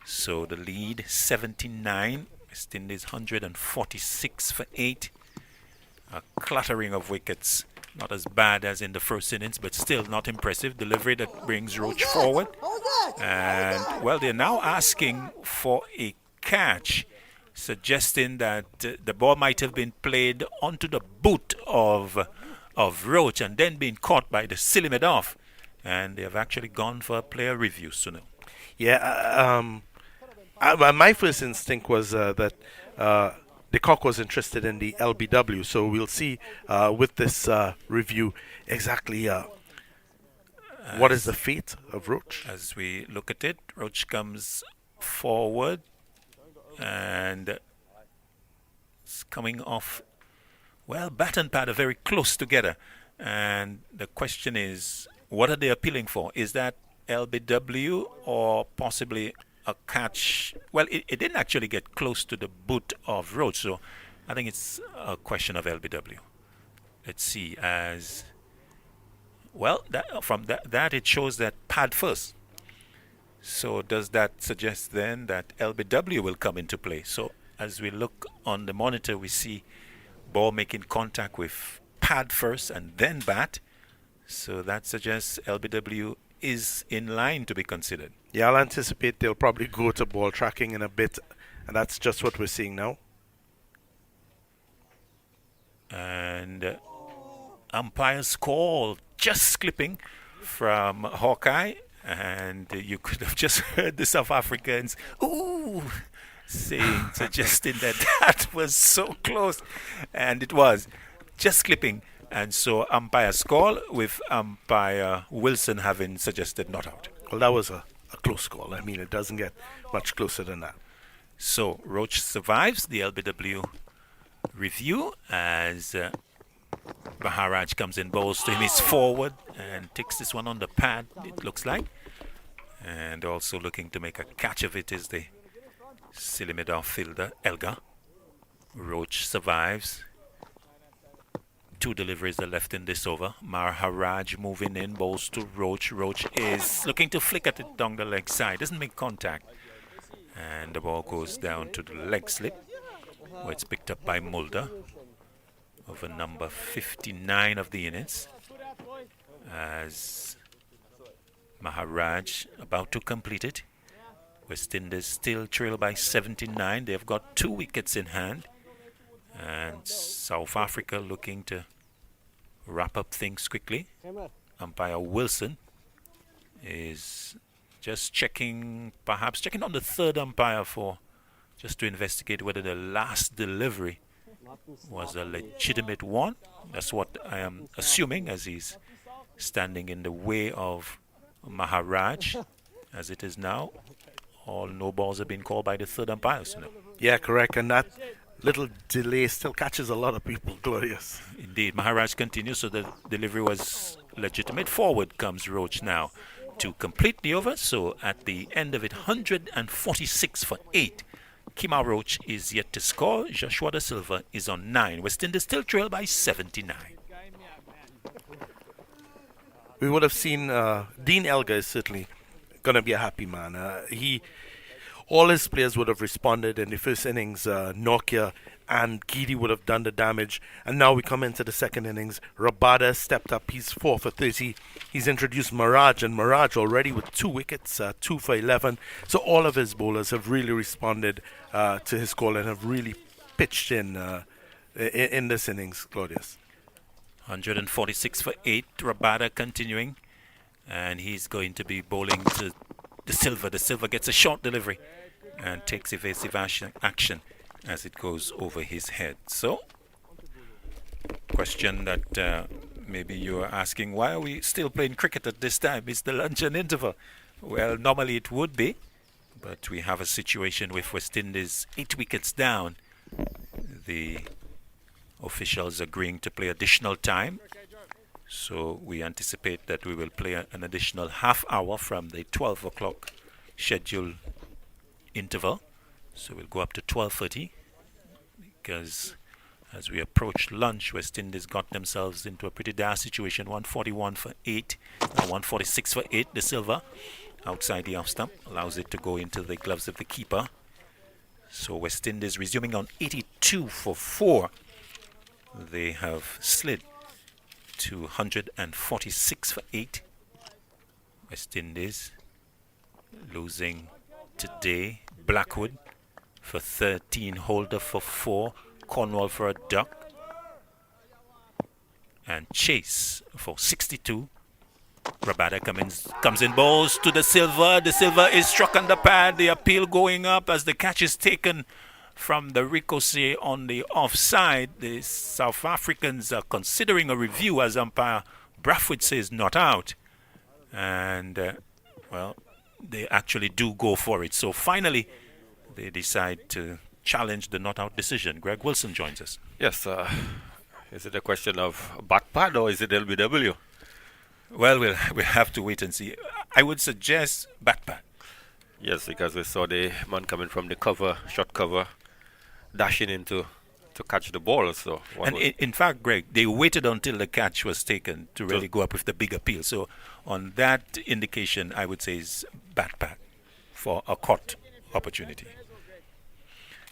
A: So the lead 79. West Indies 146 for 8. A clattering of wickets. Not as bad as in the first innings, but still not impressive. Delivery that brings Roach forward. And, well, they're now asking for a catch, suggesting that the ball might have been played onto the boot of Roach and then been caught by the Silva off. And they have actually gone for a player review, Sunil.
B: Yeah, my first instinct was that the Kock was interested in the LBW, so we'll see with this review exactly what is the fate of Roach.
A: As we look at it, Roach comes forward and it's coming off. Well, bat and pad are very close together, and the question is, what are they appealing for? Is that LBW or possibly a catch? Well, it didn't actually get close to the boot of Roach, so I think it's a question of LBW. Let's see. As well, from that it shows that pad first. So does that suggest then that LBW will come into play? So as we look on the monitor, we see ball making contact with pad first and then bat. So that suggests LBW is in line to be considered.
B: Yeah, I'll anticipate they'll probably go to ball tracking in a bit, and that's just what we're seeing now.
A: And umpire's call just clipping from Hawkeye, and you could have just heard the South Africans suggesting that was so close, and it was just clipping. And so umpire's call, with umpire Wilson having suggested not out.
B: Well, that was a close call. I mean, it doesn't get much closer than that.
A: So Roach survives the LBW review as Maharaj comes in, bowls to him. He's forward and takes this one on the pad, it looks like. And also looking to make a catch of it is the Silva fielder, Elgar. Roach survives. 2 deliveries are left in this over. Maharaj moving in, bowls to Roach. Roach is looking to flick at it down the leg side. Doesn't make contact. And the ball goes down to the leg slip, where it's picked up by Mulder over number 59 of the innings. As Maharaj about to complete it. West Indies still trail by 79. They've got 2 wickets in hand. And South Africa looking to wrap up things quickly. Umpire Wilson is just checking on the third umpire just to investigate whether the last delivery was a legitimate one. That's what I am assuming, as he's standing in the way of Maharaj. As it is now, all no balls have been called by the third umpire. So
B: yeah, correct. And that little delay still catches a lot of people, Glorious.
A: Indeed. Maharaj continues, so the delivery was legitimate. Forward comes Roach now to complete the over. So at the end of it, 146 for 8. Kima Roach is yet to score. Joshua Da Silva is on 9. West Indies still trail by 79.
B: We would have seen Dean Elgar is certainly going to be a happy man. All his players would have responded in the first innings. Nokia and Gidi would have done the damage. And now we come into the second innings. Rabada stepped up. He's 4 for 30. He's introduced Maharaj, and Maharaj already with 2 wickets, 2 for 11. So all of his bowlers have really responded to his call and have really pitched in this innings, Claudius.
A: 146 for 8. Rabada continuing. And he's going to be bowling to the Silva. The Silva gets a short delivery and takes evasive action as it goes over his head. So, question that maybe you are asking, why are we still playing cricket at this time? Is the luncheon interval? Well, normally it would be, But we have a situation with West Indies 8 wickets down. The officials agreeing to play additional time. So we anticipate that we will play an additional half hour from the 12 o'clock schedule interval. So we'll go up to 12:30 because as we approach lunch, West Indies got themselves into a pretty dire situation. 141 for 8, 146 for 8. The Silva outside the off stump allows it to go into the gloves of the keeper. So West Indies resuming on 82 for 4. They have slid to 146 for 8. West Indies losing today. Blackwood for 13, Holder for 4, Cornwall for a duck, and Chase for 62. Rabada comes in, balls to the Silva. The Silva is struck on the pad. The appeal going up as the catch is taken from the ricochet on the offside. The South Africans are considering a review as umpire Blackwood says not out. And, well, they actually do go for it. So finally, they decide to challenge the not out decision. Greg Wilson joins us.
F: Yes, is it a question of back pad or is it LBW?
A: Well, we'll have to wait and see. I would suggest back pad.
F: Yes, because we saw the man coming from the cover, short cover, dashing into to catch the ball. So,
A: and in fact, Greg, they waited until the catch was taken to really go up with the big appeal. So on that indication, I would say is back pad for a caught opportunity.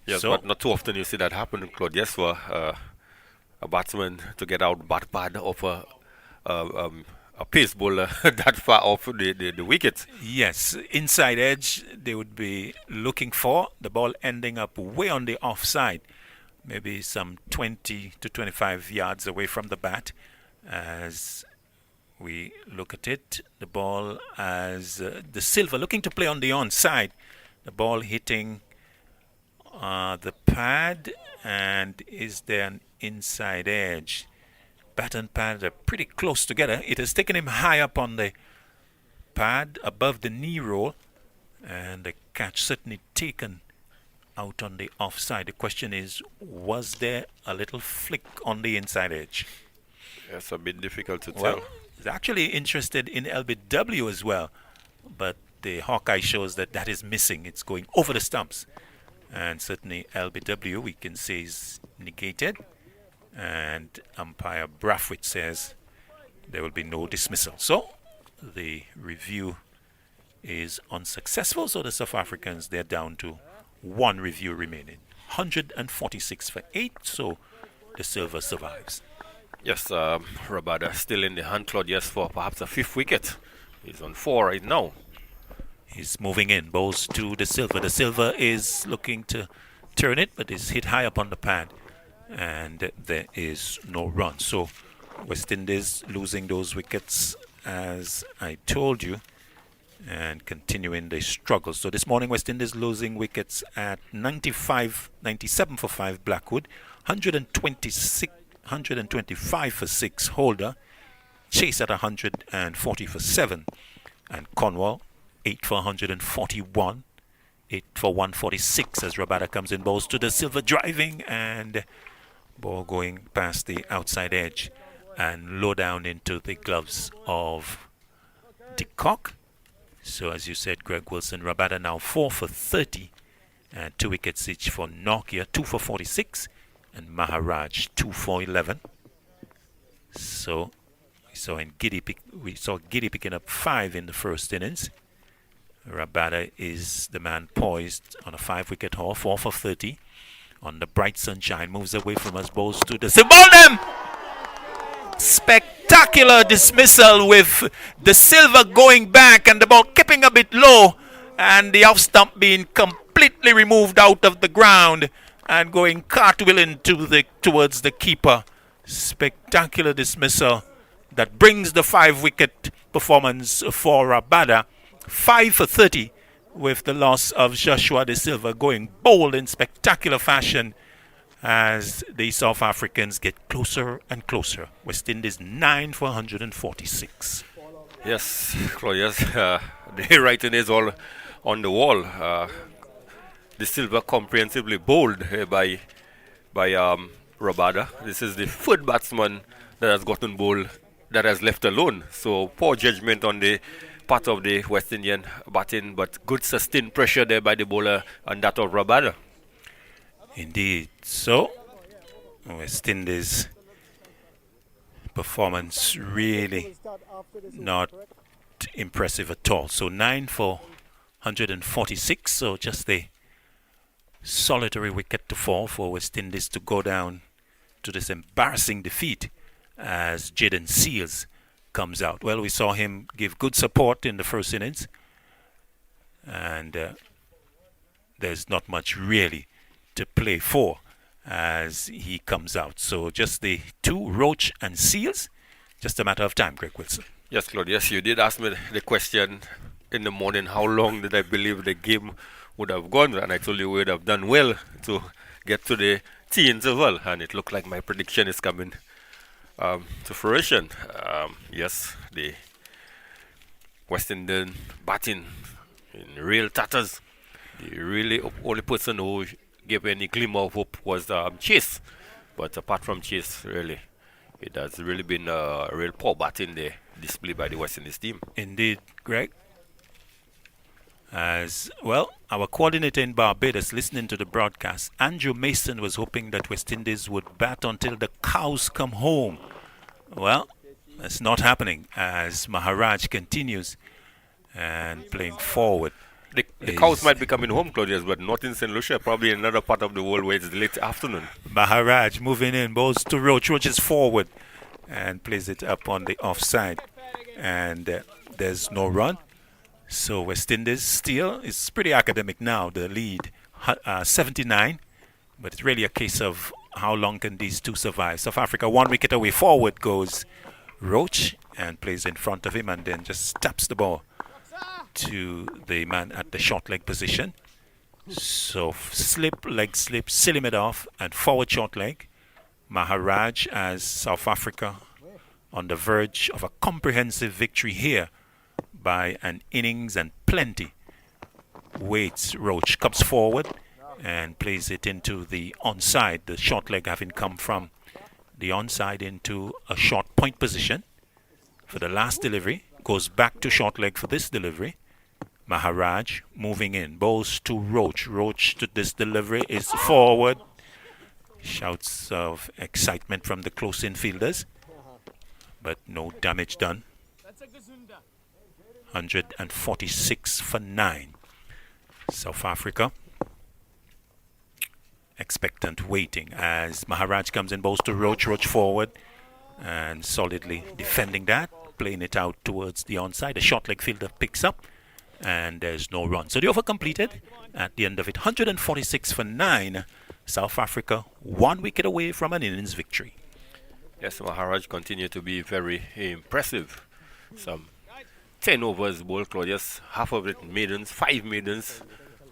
F: Yes, but not too often you see that happen, Claude. Yes, for a batsman to get out bat pad of a pace bowler that far off the wicket.
A: Yes, inside edge they would be looking for the ball ending up way on the offside, maybe some 20 to 25 yards away from the bat. As we look at it, the ball as the Silva looking to play on the onside, the ball hitting the pad, and is there an inside edge? Bat and pad are pretty close together. It has taken him high up on the pad above the knee roll, and the catch certainly taken out on the offside. The question is, was there a little flick on the inside edge?
F: It's a bit difficult to
A: Well,
F: tell.
A: he's actually interested in LBW as well, but the Hawkeye shows that is missing. It's going over the stumps. And certainly LBW, we can say, is negated. And umpire Brathwaite says there will be no dismissal. So the review is unsuccessful. So the South Africans, they're down to one review remaining. 146 for 8. So the Silva survives.
F: Yes, Rabada still in the hunt, Claude. Yes, for perhaps a 5th wicket. He's on 4 right now.
A: He's moving in, balls to the Silva. The Silva is looking to turn it, but is hit high up on the pad. And there is no run. So West Indies losing those wickets, as I told you, and continuing the struggle. So this morning, West Indies losing wickets at 97 for 5, Blackwood, 125 for 6, Holder, Chase at 140 for 7, and Cornwall 8 for 141, 8 for 146 as Rabada comes in, balls to the Silva, driving, and ball going past the outside edge and low down into the gloves of the Kock. So as you said, Greg Wilson, Rabada now 4 for 30 and 2 wickets each for Nokia, 2 for 46, and Maharaj 2 for 11. So we saw Giddy picking up 5 in the first innings. Rabada is the man poised on a 5-wicket haul, 4 for 30. On the bright sunshine, moves away from us, balls to the Silva. Spectacular dismissal with the Silva going back and the ball keeping a bit low, and the off stump being completely removed out of the ground and going cartwheeling towards the keeper. Spectacular dismissal that brings the 5-wicket performance for Rabada. 5 for 30 with the loss of Joshua De Silva, going bold in spectacular fashion as the South Africans get closer and closer. West Indies 9 for 146.
F: Yes, Claude, yes. The writing is all on the wall. The Silva comprehensively bowled by Rabada. This is the third batsman that has gotten bowled that has left alone. So poor judgment on the part of the West Indian batting, but good sustained pressure there by the bowler and that of Rabada.
A: Indeed. So West Indies performance really not impressive at all. So 9 for 146. So just a solitary wicket to fall for West Indies to go down to this embarrassing defeat as Jaden Seals comes out. Well, we saw him give good support in the first innings, and there's not much really to play for as he comes out. So just the two, Roach and Seals, just a matter of time, Greg Wilson.
F: Yes, Claude, yes, you did ask me the question in the morning, how long did I believe the game would have gone, and I told you we would have done well to get to the tea interval, and it looked like my prediction is coming to fruition. Yes, the West Indian batting in real tatters. The really only person who gave any glimmer of hope was Chase, but apart from Chase, really, it has really been a real poor batting there displayed by the West Indies team.
A: Indeed, Greg. As well, our coordinator in Barbados, listening to the broadcast, Andrew Mason, was hoping that West Indies would bat until the cows come home. Well, that's not happening as Maharaj continues and playing forward.
F: The cows might be coming home, Claudius, but not in St. Lucia, probably in another part of the world where it's late afternoon.
A: Maharaj moving in, bowls to Roach. Roach is forward and plays it up on the offside. And there's no run. So West Indies still is pretty academic now, the lead, 79. But it's really a case of how long can these two survive. South Africa 1 wicket away. Forward goes Roach and plays in front of him and then just taps the ball to the man at the short leg position. So slip, leg slip, silly mid off and forward short leg. Maharaj as South Africa on the verge of a comprehensive victory here by an innings and plenty. Waits, Roach comes forward and plays it into the onside, the short leg having come from the onside into a short point position for the last delivery. Goes back to short leg for this delivery. Maharaj moving in, bowls to Roach. Roach to this delivery is forward. Shouts of excitement from the close infielders, but no damage done. 146 for 9. South Africa expectant, waiting as Maharaj comes in, bowls to Roach. Roach forward and solidly defending that, playing it out towards the onside. The short leg fielder picks up and there's no run. So the over completed at the end of it. 146 for 9. South Africa 1 wicket away from an innings victory.
F: Yes, Maharaj continued to be very impressive. Some 10 overs bowled, Claudius, half of it maidens, 5 maidens,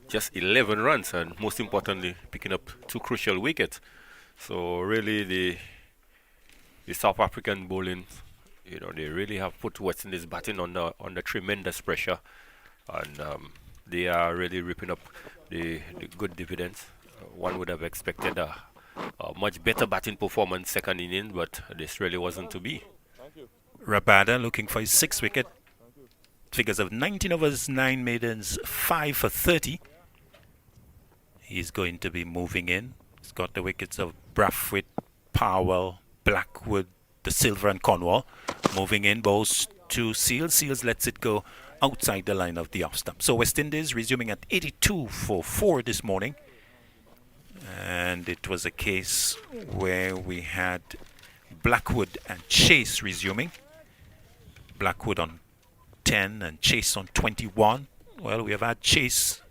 F: just 11 runs, and most importantly, picking up 2 crucial wickets. So really, the South African bowling, they really have put West Indies batting under tremendous pressure, and they are really ripping up the good dividends. One would have expected a much better batting performance second inning, but this really wasn't to be.
A: Rabada looking for his 6th wicket. Figures of 19 overs, 9 maidens, 5 for 30. He's going to be moving in. He's got the wickets of Brathwaite, Powell, Blackwood, the Silva and Cornwall. Moving in, bowls to Seals. Seals lets it go outside the line of the off stump. So West Indies resuming at 82 for 4 this morning. And it was a case where we had Blackwood and Chase resuming. Blackwood on 10 and Chase on 21. Well, we have had Chase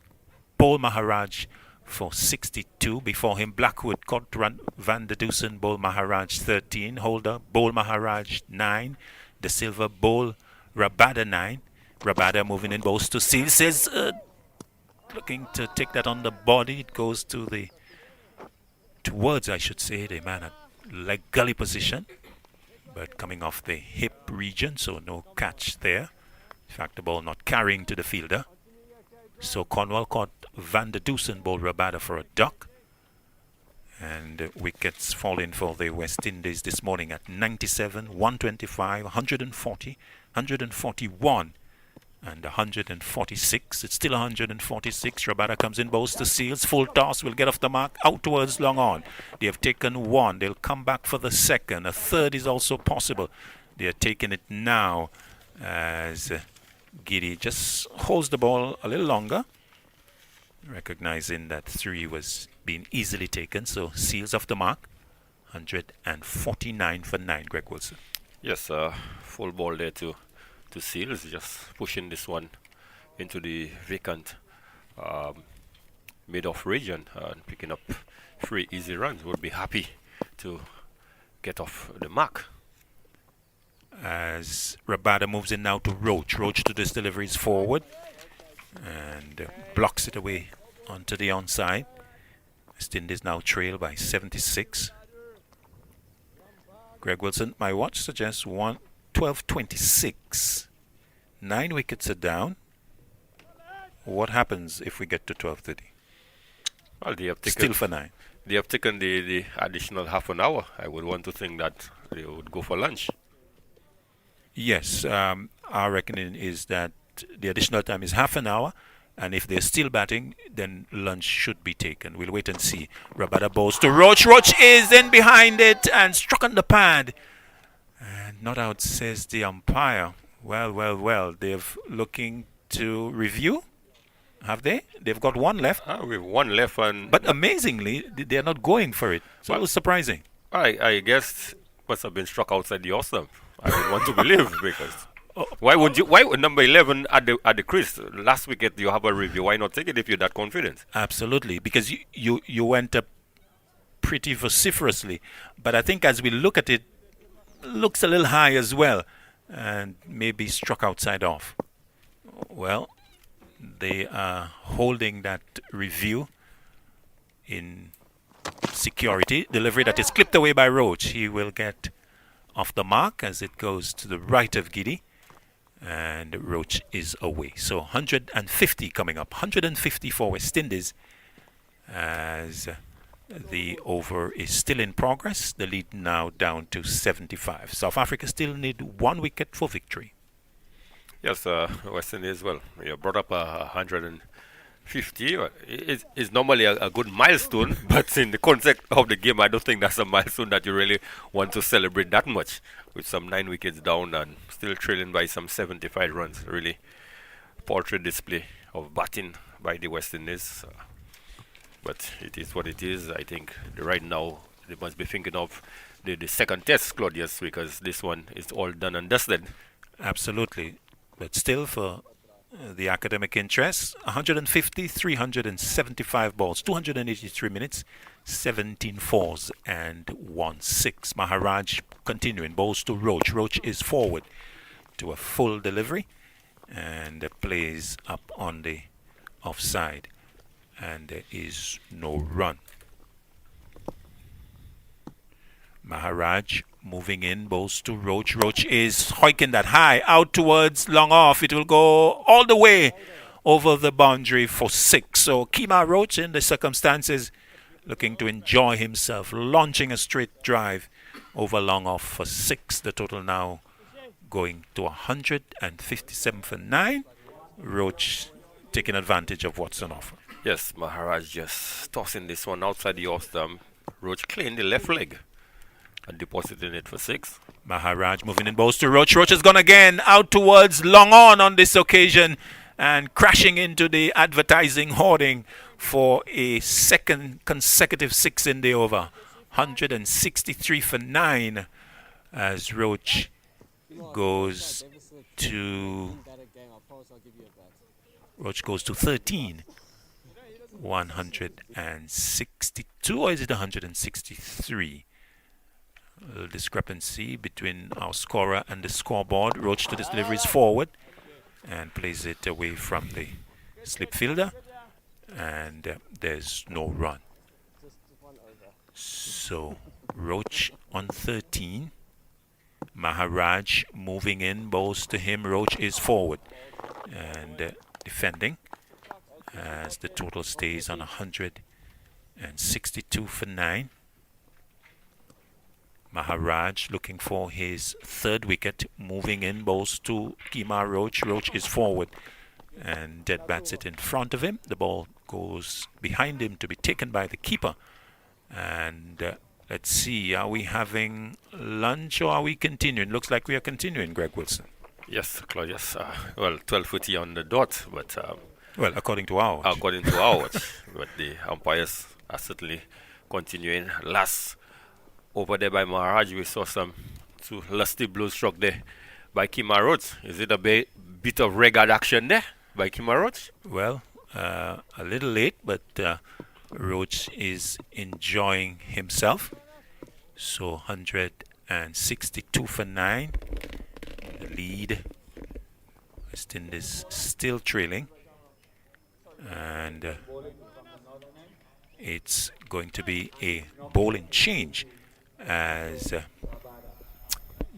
A: bowl Maharaj for 62. Before him, Blackwood caught Van der Dusen bowl Maharaj 13. Holder bowl Maharaj 9. De Silva bowl Rabada 9. Rabada moving in, bowls to Seal. Says looking to take that on the body. It goes to towards the man at leg gully position, but coming off the hip region, so no catch there. In fact, the ball not carrying to the fielder. So Cornwall caught Van der Dusen bowled Rabada for a duck. And wickets falling for the West Indies this morning at 97, 125, 140, 141 and 146. It's still 146. Rabada comes in, bowls to Seals. Full toss will get off the mark. Out towards long on. They have taken one. They'll come back for the second. A third is also possible. They are taking it now as Giddy just holds the ball a little longer, recognizing that 3 was being easily taken. So Seals off the mark. 149 for 9, Greg Wilson.
F: Yes, full ball there to Seals, just pushing this one into the vacant mid-off region and picking up 3 easy runs. Would be happy to get off the mark.
A: As Rabada moves in now to Roach. Roach to this deliveries forward and blocks it away onto the onside. West Indies now trail by 76. Greg Wilson, my watch suggests 12:26. 9 wickets are down. What happens if we get to 12:30?
F: Well, they have taken,
A: still for 9.
F: They have taken the additional half an hour. I would want to think that they would go for lunch.
A: Yes, our reckoning is that the additional time is half an hour, and if they're still batting, then lunch should be taken. We'll wait and see. Rabada bowls to Roach. Roach is in behind it and struck on the pad. And not out, says the umpire. Well. They're looking to review. Have they? They've got one left.
F: We have one left.
A: But amazingly, they're not going for it. So it was surprising.
F: I guess must have been struck outside the off stump. I would want to believe, because why would number 11 at the crease last wicket you have a review? Why not take it if you're that confident?
A: Absolutely, because you went up pretty vociferously, but I think as we look at it, looks a little high as well, and maybe struck outside off. Well, they are holding that review in security. Delivery that is clipped away by Roach. He will get off the mark as it goes to the right of Giddy, and Roach is away. So 150 coming up. 150 for West Indies as the over is still in progress. The lead now down to 75. South Africa still need 1 wicket for victory.
F: Yes, West Indies, well, you brought up 150. It's normally a good milestone, but in the context of the game, I don't think that's a milestone that you really want to celebrate that much. With some 9 wickets down and still trailing by some 75 runs. Really paltry display of batting by the West Indies. But it is what it is. I think right now they must be thinking of the second test, Claudius, because this one is all done and dusted.
A: Absolutely. But still, for the academic interest, 150, 375 balls, 283 minutes, 17 fours and 1 6. Maharaj continuing, bowls to Roach. Roach is forward to a full delivery and plays up on the offside, and there is no run. Maharaj moving in, bowls to Roach. Roach is hoiking that high out towards long off. It will go all the way over the boundary for 6. So Kemar Roach, in the circumstances, looking to enjoy himself, launching a straight drive over long off for 6. The total now going to 157 for 9. Roach taking advantage of what's on offer.
F: Yes, Maharaj just tossing this one outside the off stump. Roach clean the left leg and depositing it for 6.
A: Maharaj moving in, balls to Roach. Roach has gone again out towards long on this occasion and crashing into the advertising hoarding for a second consecutive 6 in the over. 163 for 9 as Roach goes to 13. 162, or is it 163? A little discrepancy between our scorer and the scoreboard. Roach to this delivery is forward and plays it away from the slip fielder, and there's no run. So Roach on 13. Maharaj moving in, bowls to him. Roach is forward and defending. as the total stays on 162 for 9. Maharaj looking for his third wicket, moving in, bowls to Kemar Roach. Roach is forward and dead bats it in front of him. The ball goes behind him to be taken by the keeper. And let's see, are we having lunch or are we continuing? Looks like we are continuing, Greg Wilson.
F: Yes, Claudius. 12:40 on the dot, but
A: well, according to our watch.
F: According to our watch, but the umpires are certainly continuing. Last over there by Maharaj, we saw some two lusty blows struck there by Kemar Roach. Is it a bit of regard action there by Kemar Roach?
A: Well, a little late, but Roach is enjoying himself. So 162 for 9. The lead. West Indies still trailing. And it's going to be a bowling change as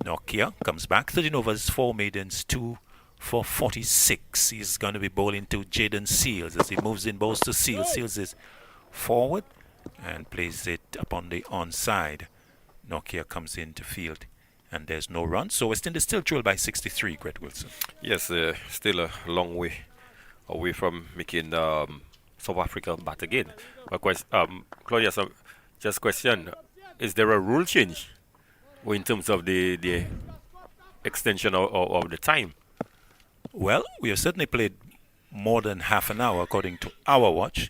A: Nokia comes back. 13 overs, 4 maidens, 2 for 46. He's going to be bowling to Jaden Seals as he moves in, bowls to Seals. Seals is forward and plays it upon the onside. Nokia comes in to field and there's no run. So West Indies still trail by 63, Greg Wilson.
F: Yes, still a long way away from making South Africa bat again. But Claudia, just question, is there a rule change in terms of the extension of the time?
A: Well, we have certainly played more than half an hour according to our watch.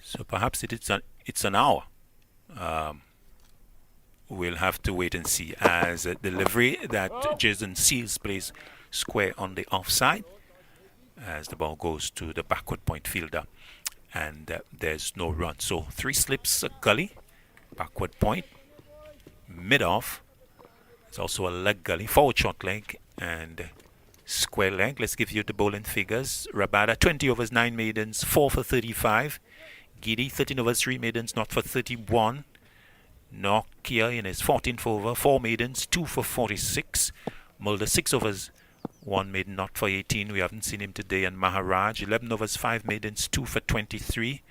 A: So perhaps it's an hour. We'll have to wait and see as a delivery that Jason Seals plays square on the offside as the ball goes to the backward point fielder and there's no run. So 3 slips, a gully, backward point, mid-off. There's also a leg gully, forward short leg and square leg. Let's give you the bowling figures. Rabada 20 overs, 9 maidens, 4 for 35. Giddy 13 overs, 3 maidens, not for 31. Nokia in his 14th over, 4 maidens, 2 for 46. Mulder 6 overs, 1 maiden, not for 18. We haven't seen him today. And Maharaj 11 overs, 5 maidens, 2 for 23.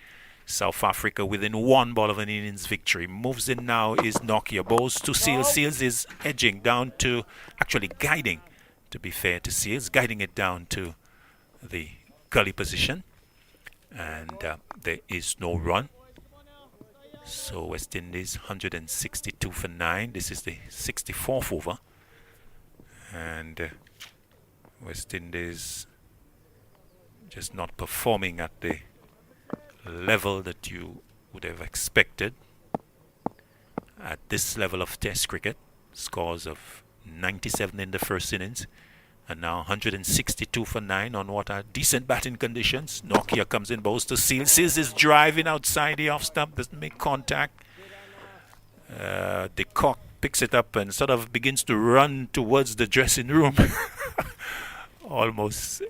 A: South Africa within 1 ball of an innings victory. Moves in now is Nokia. Bowls to Seals. Seals is edging down to, actually guiding, to be fair to Seals, guiding it down to the gully position. And there is no run. So West Indies 162 for 9. This is the 64th over. And West Indies just not performing at the level that you would have expected at this level of Test cricket. Scores of 97 in the first innings and now 162 for 9 on what are decent batting conditions. Nokia comes in, bowls to Seals. Seals is driving outside the off stump, doesn't make contact. The Kock picks it up and sort of begins to run towards the dressing room. Almost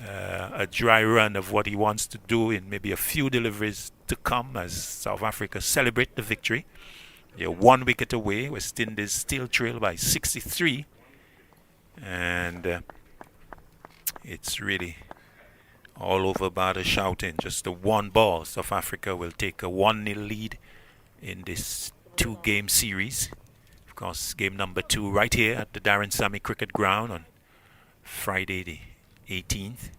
A: a dry run of what he wants to do in maybe a few deliveries to come as South Africa celebrate the victory. They're 1 wicket away. West Indies still trail by 63. And it's really all over Bada shouting. Just a 1 ball. South Africa will take a 1-0 lead in this 2-game series. Of course, game number 2 right here at the Darren Sammy Cricket Ground on Friday the 18th.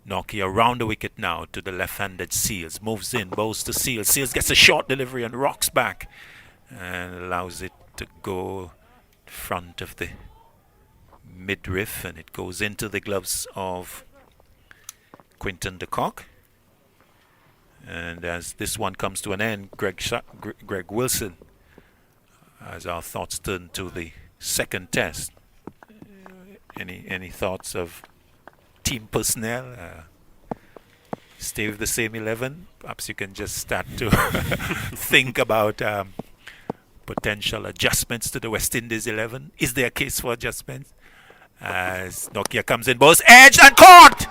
A: Nokia round the wicket now to the left-handed Seals. Moves in, bowls to Seals. Seals gets a short delivery and rocks back and allows it to go front of the midriff, and it goes into the gloves of Quinton de Kock. And as this one comes to an end, Greg Wilson, as our thoughts turn to the second test, any thoughts of team personnel? Stay with the same 11? Perhaps you can just start to think about potential adjustments to the West Indies 11. Is there a case for adjustments? As Nokia comes in, bowls edged and caught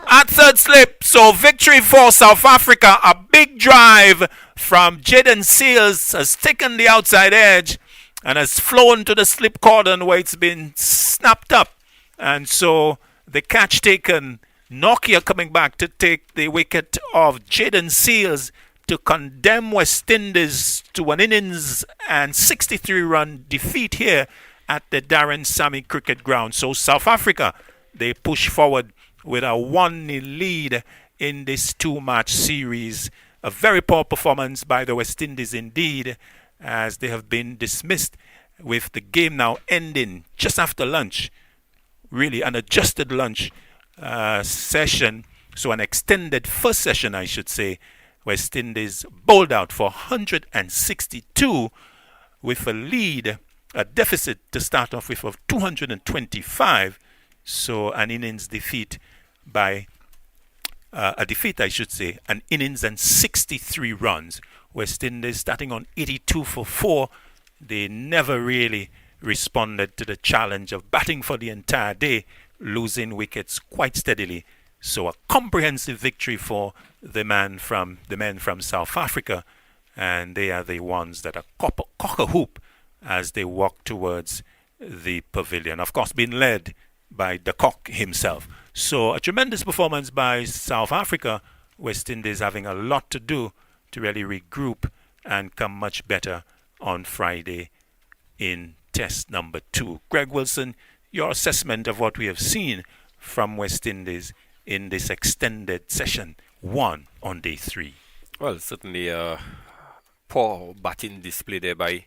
A: at third slip. So victory for South Africa. A big drive from Jaden Seals has taken the outside edge and has flown to the slip cordon where it's been snapped up. And so the catch taken Nokia coming back to take the wicket of Jaden Seals to condemn West Indies to an innings and 63-run defeat here at the Darren Sammy Cricket Ground. So South Africa, they push forward with a 1-0 lead in this 2-match series. A very poor performance by the West Indies indeed, as they have been dismissed, with the game now ending just after lunch. Really an adjusted lunch session, so an extended first session I should say. West Indies bowled out for 162 with a lead, a deficit to start off with of 225. So an innings defeat by an innings and 63 runs. West Indies starting on 82 for 4. They never really responded to the challenge of batting for the entire day, losing wickets quite steadily. So a comprehensive victory for the men from South Africa, and they are the ones that are cock a hoop as they walk towards the pavilion. Of course, being led by the Kock himself. So a tremendous performance by South Africa. West Indies having a lot to do to really regroup and come much better on Friday in test number 2. Greg Wilson, your assessment of what we have seen from West Indies in this extended session 1 on day 3.
F: Well, certainly a poor batting display there by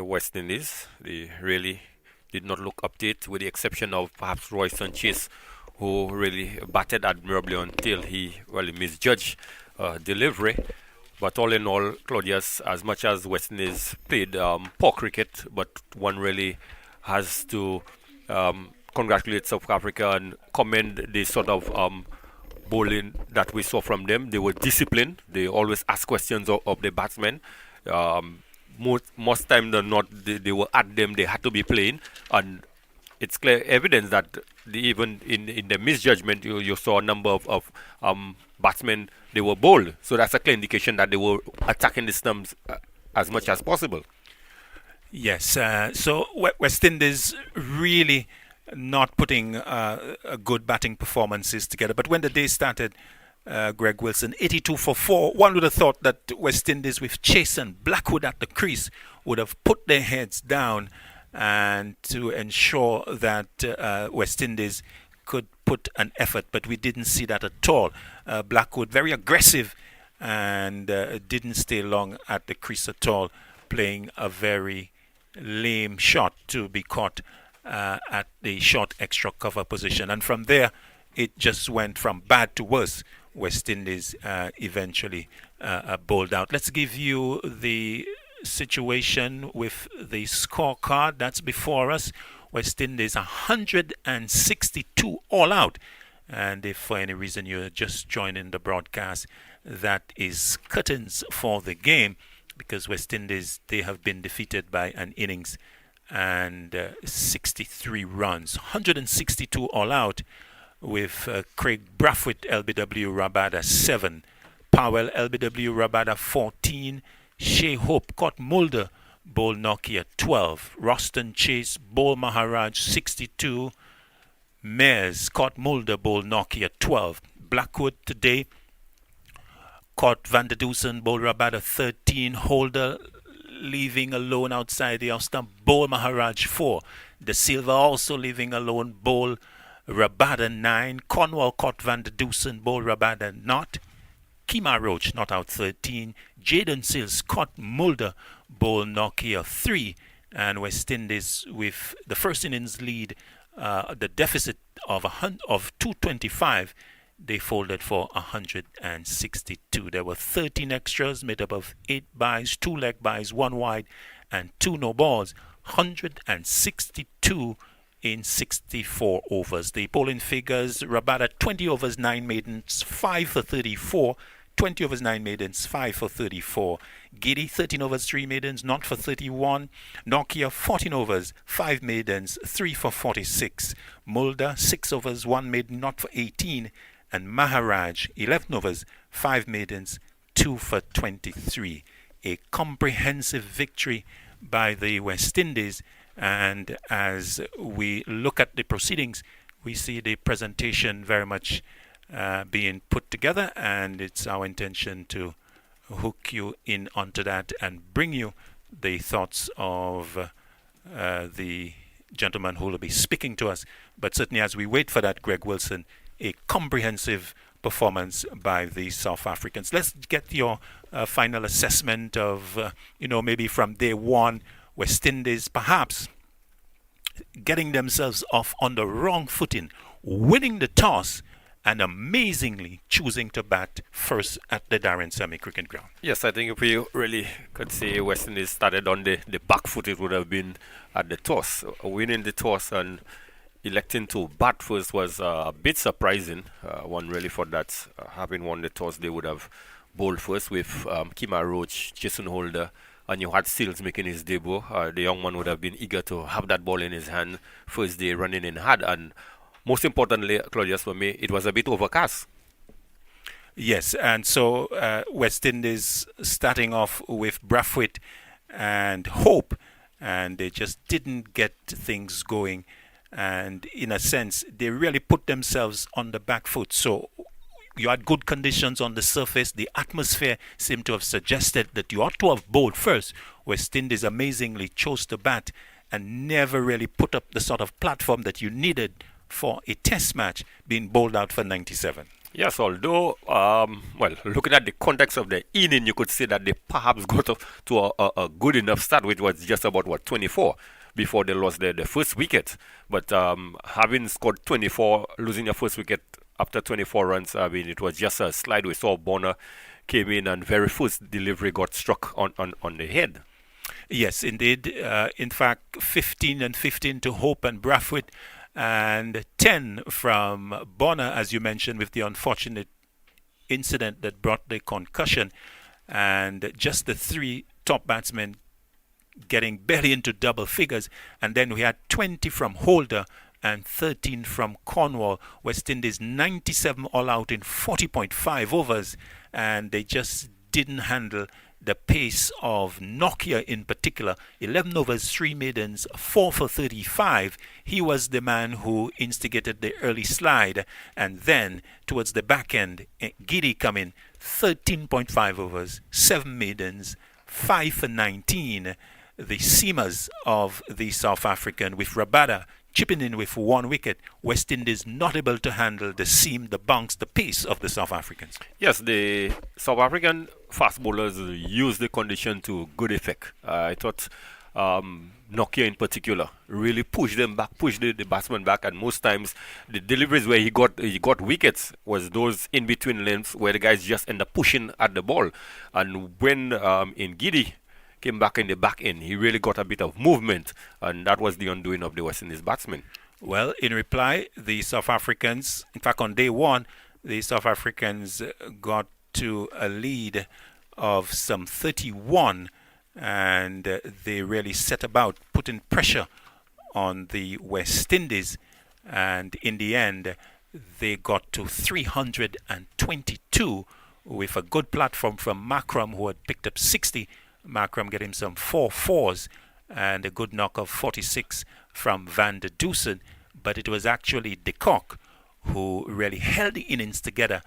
F: West Indies. They really did not look up to it, with the exception of perhaps Royston Chase, who really batted admirably until he misjudged delivery. But all in all, Claudius, as much as West Indies played poor cricket, but one really has to congratulate South Africa and commend the sort of bowling that we saw from them. They were disciplined. They always ask questions of the batsmen. Most time than not, they were at them. They had to be playing, and it's clear evidence that even in the misjudgment, you saw a number of batsmen, they were bowled. So that's a clear indication that they were attacking the stumps as much as possible.
A: Yes, so West Indies really not putting good batting performances together. But when the day started, Greg Wilson, 82 for 4, one would have thought that West Indies with Chase and Blackwood at the crease would have put their heads down and to ensure that West Indies could put an effort, but we didn't see that at all. Blackwood very aggressive and didn't stay long at the crease at all, playing a very lame shot to be caught at the short extra cover position, and from there it just went from bad to worse. West Indies eventually bowled out. Let's give you the situation with the scorecard that's before us. West Indies 162 all out, and if for any reason you're just joining the broadcast, that is curtains for the game, because West Indies, they have been defeated by an innings and 63 runs. 162 all out, with Craig Brathwaite LBW Rabada 7, Powell LBW Rabada 14, Shea Hope Caught Mulder Bowl Nokia 12, Roston Chase Bowl Maharaj 62, Mears Caught Mulder Bowl Nokia 12, Blackwood today caught Van der Dusen Bowl Rabada 13, Holder leaving alone outside the off stump Bowl Maharaj 4, the Silva also leaving alone Bowl Rabada 9, Cornwall caught Van der Dusen Bowl Rabada not, Kima Roach not out 13, Jaden Sills caught Mulder Bowl Nokia 3, and West Indies with the first innings lead, the deficit of 225, they folded for 162. There were 13 extras made up of 8 byes, 2 leg byes, 1 wide, and 2 no balls. 162 in 64 overs. The bowling figures: Rabada 20 overs, 9 maidens, 5 for 34. 20 overs, 9 maidens, 5 for 34. Giddy 13 overs, 3 maidens, not for 31. Nokia 14 overs, 5 maidens, 3 for 46. Mulder 6 overs, 1 maiden, not for 18. And Maharaj 11 overs, 5 maidens, 2 for 23. A comprehensive victory by the West Indies, and as we look at the proceedings, we see the presentation very much being put together, and it's our intention to hook you in onto that and bring you the thoughts of the gentleman who will be speaking to us. But certainly as we wait for that, Greg Wilson, a comprehensive performance by the South Africans. Let's get your final assessment of, maybe from day one, West Indies perhaps getting themselves off on the wrong footing, winning the toss, and amazingly choosing to bat first at the Darren Sammy Cricket Ground.
F: Yes, I think if we really could say West Indies started on the back foot, it would have been at the toss. Winning the toss and electing to bat first was a bit surprising. One really thought that having won the toss, they would have bowled first with Kima Roach, Jason Holder, and you had Seals making his debut. The young man would have been eager to have that ball in his hand first day running in hard. And most importantly, Claudius, for me, it was a bit overcast.
A: Yes, and so West Indies starting off with Blackwood and hope, and they just didn't get things going. And in a sense, they really put themselves on the back foot. So you had good conditions on the surface. The atmosphere seemed to have suggested that you ought to have bowled first. West Indies amazingly chose to bat and never really put up the sort of platform that you needed for a test match, being bowled out for 97.
F: Yes, although, looking at the context of the inning, you could say that they perhaps got to a good enough start, which was just about, 24, before they lost the first wicket. But having scored 24, losing your first wicket after 24 runs, I mean, it was just a slide. We saw Bonner came in and very first delivery got struck on the head.
A: Yes, indeed. In fact, 15 and 15 to Hope and Blackwood, and 10 from Bonner, as you mentioned, with the unfortunate incident that brought the concussion, and just the three top batsmen getting barely into double figures. And then we had 20 from Holder and 13 from Cornwall. West Indies 97 all out in 40.5 overs, and they just didn't handle the pace of Nokia in particular. 11 overs, 3 maidens, 4 for 35. He was the man who instigated the early slide. And then towards the back end, Giddy come in, 13.5 overs, 7 maidens, 5 for 19. The seamers of the South African, with Rabada chipping in with 1 wicket. West Indies not able to handle the seam, the bounce, the pace of the South Africans.
F: Yes, the South African fast bowlers used the condition to good effect. I thought Nokia in particular really pushed them back, pushed the batsman back, and most times the deliveries where he got wickets was those in between lengths where the guys just end up pushing at the ball. And when in Giddy came back in the back end, he really got a bit of movement, and that was the undoing of the West Indies batsmen.
A: Well, in reply, the South Africans, in fact on day one, the South Africans got to a lead of some 31, and they really set about putting pressure on the West Indies, and in the end they got to 322 with a good platform from Makram, who had picked up 60. Makram get him some 4 fours and a good knock of 46 from Van der Dusen, but it was actually de Kock who really held the innings together,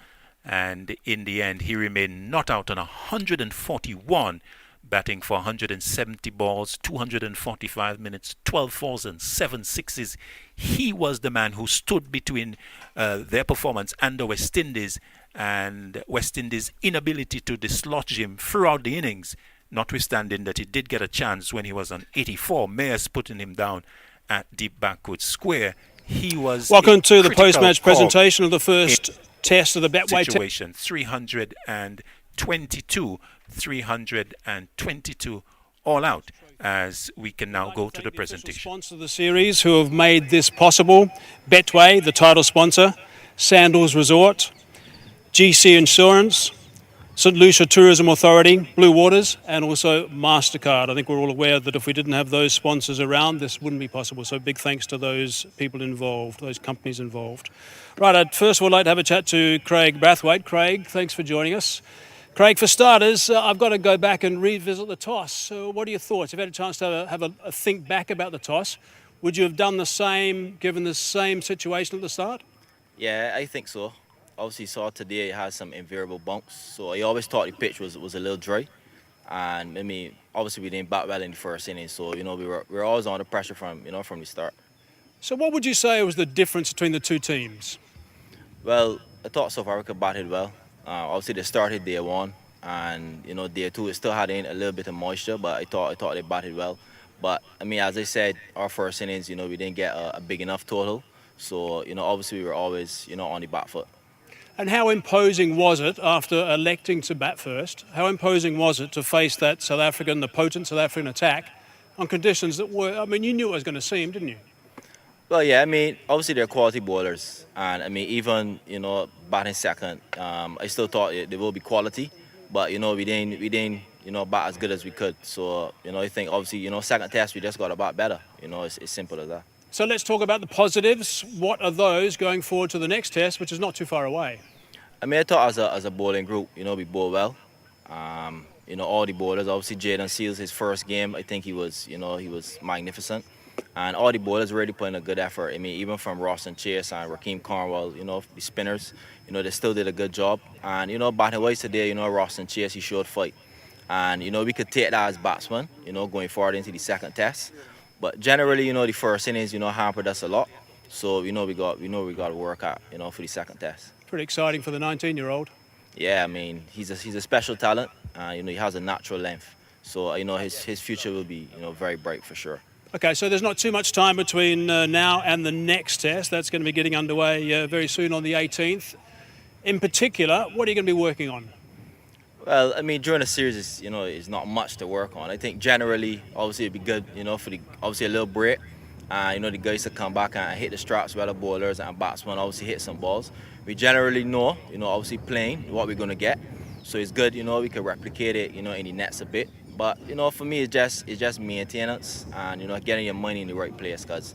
A: and in the end he remained not out on 141, batting for 170 balls, 245 minutes, 12 fours and 7 sixes. He was the man who stood between their performance and the West Indies, and West Indies' inability to dislodge him throughout the innings, notwithstanding that he did get a chance when he was on 84, Mayers putting him down at deep backward square. He was
K: welcome to the post-match presentation of the first test of the Betway
A: situation. 322 all out, as we can now go to the presentation.
K: Sponsor of the series who have made this possible: Betway, the title sponsor, Sandals Resort, GC Insurance, St. Lucia Tourism Authority, Blue Waters, and also MasterCard. I think we're all aware that if we didn't have those sponsors around, this wouldn't be possible. So big thanks to those people involved, those companies involved. Right, I'd first of all like to have a chat to Craig Brathwaite. Craig, thanks for joining us. Craig, for starters, I've got to go back and revisit the toss. So what are your thoughts? You've had a chance to have a think back about the toss. Would you have done the same, given the same situation at the start?
L: Yeah, I think so. obviously saw today it had some invariable bumps. So I always thought the pitch was a little dry. And I mean, obviously we didn't bat well in the first inning. So, we were always under pressure from the start.
K: So what would you say was the difference between the two teams?
L: Well, I thought South Africa batted well. Obviously they started day one. And, day two, it still had a little bit of moisture, but I thought they batted well. But, I mean, as I said, our first innings, we didn't get a big enough total. So, obviously we were always, on the back foot.
K: And how imposing was it, after electing to bat first, how imposing was it to face that the potent South African attack on conditions that were, I mean, you knew it was going to seem, didn't you?
L: Well, yeah, I mean, obviously they're quality bowlers. And, I mean, even, batting second, I still thought there will be quality. But, we didn't bat as good as we could. So, I think, obviously, second test, we just got to bat better. It's simple as that.
K: So let's talk about the positives. What are those going forward to the next test, which is not too far away?
L: I mean, I thought as a bowling group, we bowled well. All the bowlers, obviously Jaden Seals, his first game, I think he was magnificent. And all the bowlers really put in a good effort. I mean, even from Ross and Chase and Rakeem Cornwall, the spinners, they still did a good job. And, batting wise today, Ross and Chase, he showed fight. And, we could take that as batsmen, going forward into the second test. But generally, the first innings, hampered us a lot. So, we got to work out, for the second test.
K: Pretty exciting for the 19-year-old.
L: Yeah, I mean, he's a special talent. He has a natural length. So, his future will be, very bright for sure.
K: Okay, so there's not too much time between now and the next test. That's going to be getting underway very soon on the 18th. In particular, what are you going to be working on?
L: Well, I mean, during the series, is not much to work on. I think generally, obviously, it'd be good, for obviously a little break. The guys to come back and hit the straps, whether bowlers and batsmen, obviously hit some balls. We generally know, obviously playing what we're going to get. So it's good, we can replicate it, in the nets a bit. But, for me, it's just maintenance and, getting your money in the right place because,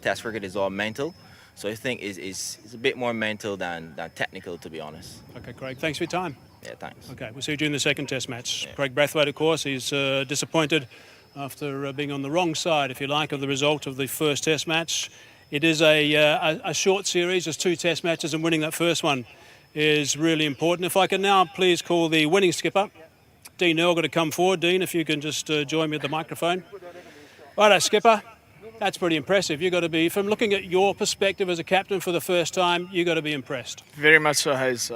L: Test cricket is all mental. So I think it's a bit more mental than technical, to be honest.
K: Okay, Craig, thanks for your time.
L: Yeah, thanks.
K: Okay, we'll see you during the second test match.
L: Yeah.
K: Craig Brathwaite, of course, he's disappointed after being on the wrong side, if you like, of the result of the first test match. It is a short series, there's 2 test matches, and winning that first one is really important. If I can now please call the winning skipper, Dean Earl, got to come forward. Dean, if you can just join me at the microphone. Righto, skipper. That's pretty impressive. You've got to be, from looking at your perspective as a captain for the first time, you've got to be impressed.
M: Very much so, Hayes.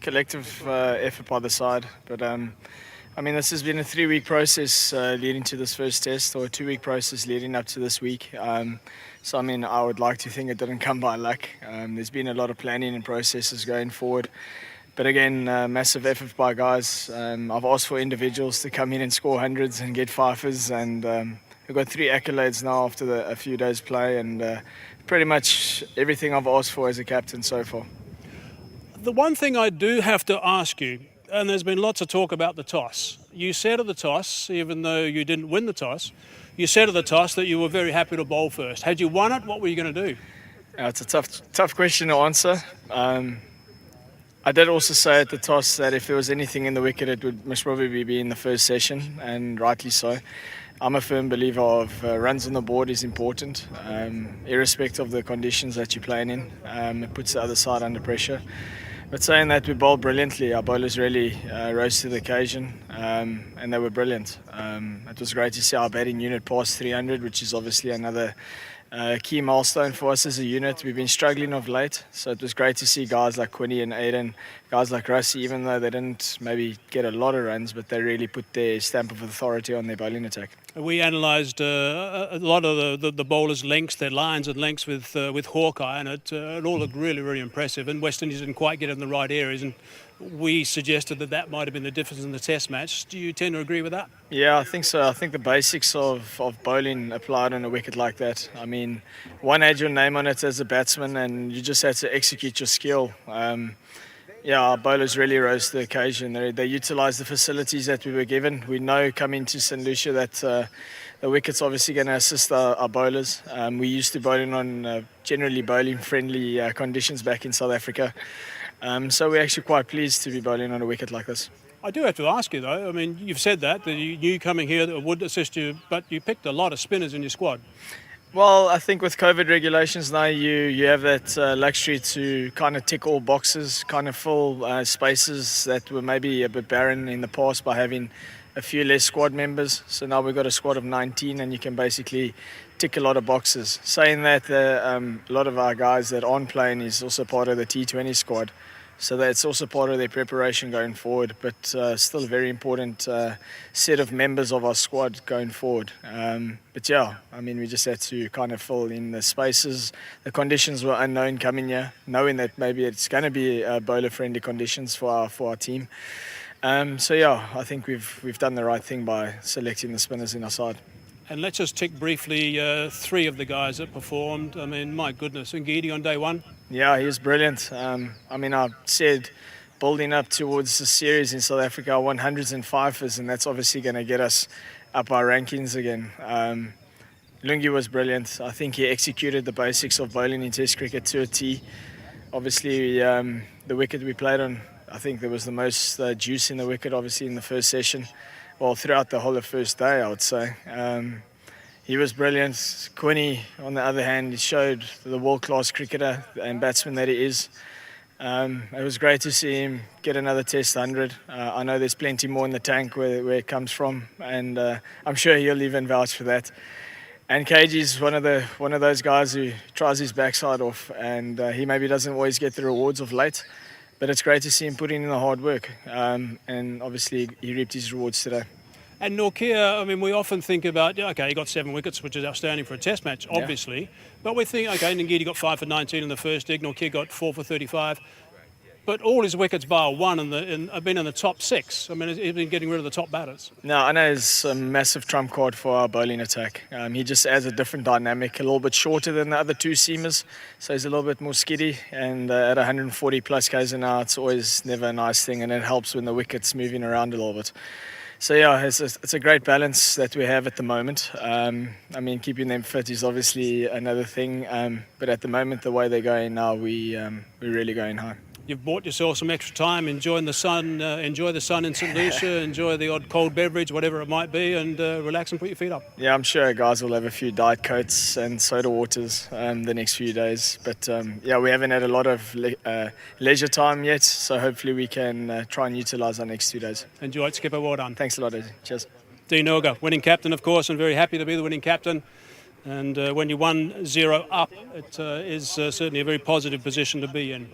M: Collective effort by the side. But, I mean, this has been a 3-week process leading to this first test, or a 2-week process leading up to this week. So, I mean, I would like to think it didn't come by luck. There's been a lot of planning and processes going forward. But again, massive effort by guys. I've asked for individuals to come in and score hundreds and get fifers, and we've got 3 accolades now after a few days play, and pretty much everything I've asked for as a captain so far.
K: The one thing I do have to ask you, and there's been lots of talk about the toss. You said at the toss, even though you didn't win the toss, you said at the toss that you were very happy to bowl first. Had you won it, what were you going to do?
M: It's a tough question to answer. I did also say at the toss that if there was anything in the wicket, it would most probably be in the first session, and rightly so. I'm a firm believer of runs on the board is important, irrespective of the conditions that you're playing in. It puts the other side under pressure. But saying that, we bowled brilliantly. Our bowlers really rose to the occasion, and they were brilliant. It was great to see our batting unit pass 300, which is obviously another key milestone for us as a unit. We've been struggling of late, so it was great to see guys like Quinny and Aiden, guys like Russie, even though they didn't maybe get a lot of runs, but they really put their stamp of authority on their bowling attack.
K: We analysed a lot of the bowlers' lengths, their lines and lengths with Hawkeye, and it all looked really, really impressive. And West Indies didn't quite get in the right areas, and we suggested that might have been the difference in the Test match. Do you tend to agree with that?
M: Yeah, I think so. I think the basics of bowling applied on a wicket like that. I mean, one had your name on it as a batsman, and you just had to execute your skill. Our bowlers really rose to the occasion. They utilised the facilities that we were given. We know coming to St. Lucia that the wicket's obviously going to assist our bowlers. We used to bowling on generally bowling-friendly conditions back in South Africa. So we're actually quite pleased to be bowling on a wicket like this.
K: I do have to ask you, though. I mean, you've said that you knew coming here that it would assist you, but you picked a lot of spinners in your squad.
M: Well, I think with COVID regulations now, you have that luxury to kind of tick all boxes, kind of fill spaces that were maybe a bit barren in the past by having a few less squad members. So now we've got a squad of 19 and you can basically tick a lot of boxes. Saying that, a lot of our guys that aren't playing is also part of the T20 squad. So that's also part of their preparation going forward, but still a very important set of members of our squad going forward. But yeah, I mean, we just had to kind of fill in the spaces. The conditions were unknown coming here, knowing that maybe it's going to be bowler-friendly conditions for our team. So yeah, I think we've done the right thing by selecting the spinners in our side.
K: And let's just tick briefly 3 of the guys that performed. I mean, my goodness, Ngidi on day 1.
M: Yeah, he was brilliant. I mean, I said building up towards the series in South Africa, I won hundreds and fifers, and that's obviously going to get us up our rankings again. Lungi was brilliant. I think he executed the basics of bowling in Test cricket to a T. Obviously, the wicket we played on, I think there was the most juice in the wicket, obviously, in the first session. Well, throughout the whole of first day, I would say. He was brilliant. Quinny, on the other hand, he showed the world-class cricketer and batsman that he is. It was great to see him get another Test 100. I know there's plenty more in the tank where it comes from, and I'm sure he'll even vouch for that. And KG's one of those guys who tries his backside off, and he maybe doesn't always get the rewards of late, but it's great to see him putting in the hard work. And obviously, he reaped his rewards today.
K: And Norkia, I mean, we often think about, okay, he got 7 wickets, which is outstanding for a Test match, obviously. Yeah. But we think, okay, Ngidi got 5 for 19 in the first dig, Norkia got 4 for 35. But all his wickets bar 1 have been in the top 6. I mean, he's been getting rid of the top batters.
M: No, I know he's a massive trump card for our bowling attack. He just adds a different dynamic, a little bit shorter than the other 2 seamers, so he's a little bit more skiddy. And at 140 plus k's an hour, it's always never a nice thing, and it helps when the wicket's moving around a little bit. So yeah, it's a great balance that we have at the moment. I mean, keeping them fit is obviously another thing, but at the moment, the way they're going now, we're really going high.
K: You've bought yourself some extra time, enjoy the sun in St. Lucia, enjoy the odd cold beverage, whatever it might be, and relax and put your feet up.
M: Yeah, I'm sure guys will have a few diet coats and soda waters the next few days. But yeah, we haven't had a lot of leisure time yet, so hopefully we can try and utilise our next 2 days.
K: Enjoy it, Skipper. Well done.
M: Thanks a lot, Eddie. Cheers.
K: Dean Elgar, winning captain, of course, and very happy to be the winning captain. And when you're 1-0 up, it is certainly a very positive position to be in.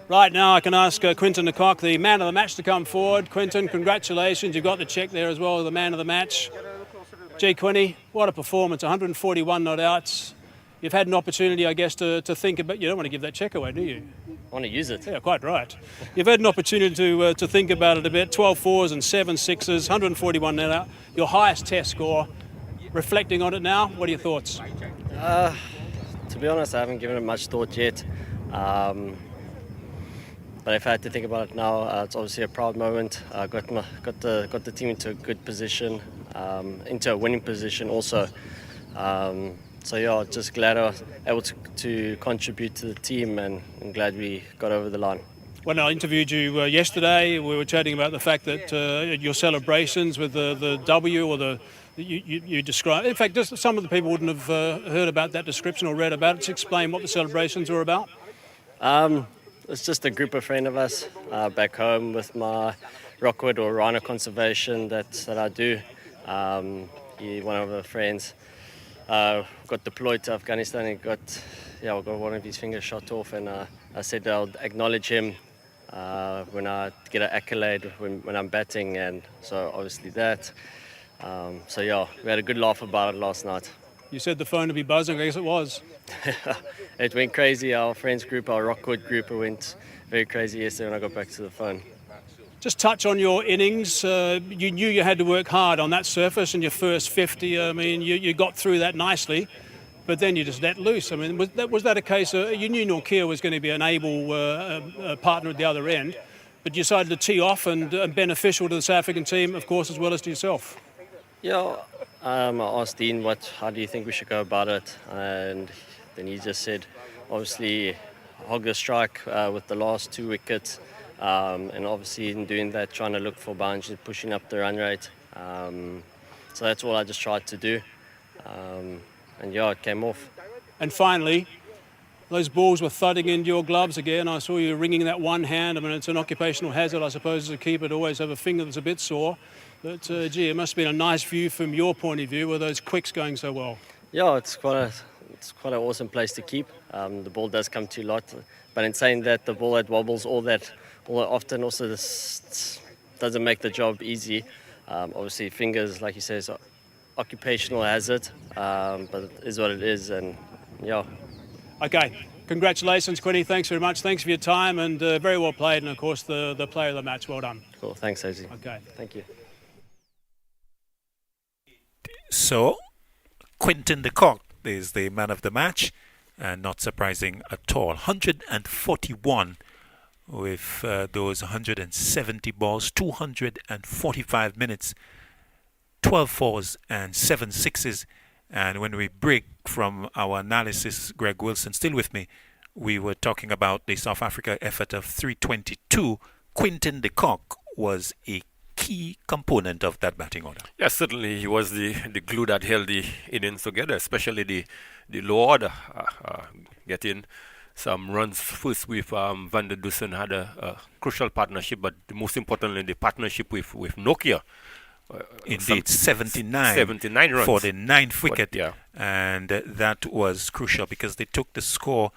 K: Right now, I can ask Quinton de Kock, the man of the match, to come forward. Quinton, congratulations. You've got the cheque there as well, the man of the match. G. Quinny, what a performance, 141 not outs. You've had an opportunity, I guess, to think about... You don't want to give that cheque away, do you?
N: I want to use it.
K: Yeah, quite right. You've had an opportunity to think about it a bit. 12 fours and 7 sixes, 141 not out. Your highest Test score. Reflecting on it now, what are your thoughts?
N: To be honest, I haven't given it much thought yet. But if I had to think about it now, it's obviously a proud moment. I got the team into a good position, into a winning position also. So yeah, just glad I was able to contribute to the team, and I'm glad we got over the line.
K: When I interviewed you yesterday, we were chatting about the fact that your celebrations with the W or the you described. In fact, just some of the people wouldn't have heard about that description or read about it. Just explain what the celebrations were about.
N: It's just a group of friends of us back home with my rockwood or rhino conservation that I do. One of our friends got deployed to Afghanistan and got one of his fingers shot off, and I said I'll acknowledge him when I get an accolade when I'm batting, and so obviously that. So yeah, we had a good laugh about it last night.
K: You said the phone would be buzzing. I guess it was.
N: It went crazy. Our friends group, our Rockwood group, went very crazy yesterday when I got back to the phone.
K: Just touch on your innings. You knew you had to work hard on that surface in your first 50. I mean, you got through that nicely, but then you just let loose. I mean, was that a case of you knew Norkia was going to be an able partner at the other end, but you decided to tee off and beneficial to the South African team, of course, as well as to yourself?
N: Yeah, I asked Dean, how do you think we should go about it? And then he just said, obviously, hog the strike with the last 2 wickets. And obviously in doing that, trying to look for boundaries, pushing up the run rate. So that's all I just tried to do. yeah, it came off.
K: And finally, those balls were thudding into your gloves again. I saw you wringing that one hand. I mean, it's an occupational hazard, I suppose, as a keeper to always have a finger that's a bit sore. But, gee, it must have been a nice view from your point of view with those quicks going so well.
N: Yeah, it's quite an awesome place to keep. The ball does come to a lot. But in saying that, the ball that wobbles all that often also this doesn't make the job easy. Obviously, fingers, like you say, is an occupational hazard. But it is what it is, and yeah.
K: Okay, congratulations, Quinny. Thanks very much. Thanks for your time, and very well played. And, of course, the player of the match. Well done.
N: Cool. Thanks, AZ.
K: Okay.
N: Thank you.
A: So, Quinton de Kock is the man of the match, and not surprising at all. 141 with those 170 balls, 245 minutes, 12 fours and 7 sixes. And when we break from our analysis, Greg Wilson still with me, we were talking about the South Africa effort of 322. Quinton de Kock was a key component of that batting order.
F: Yes, certainly he was the glue that held the innings together, especially the low order. Getting some runs first with Van der Dussen had a crucial partnership, but most importantly the partnership with Nokia.
A: Indeed, 79
F: runs
A: for the 9th wicket.
F: But, yeah.
A: And that was crucial because they took the score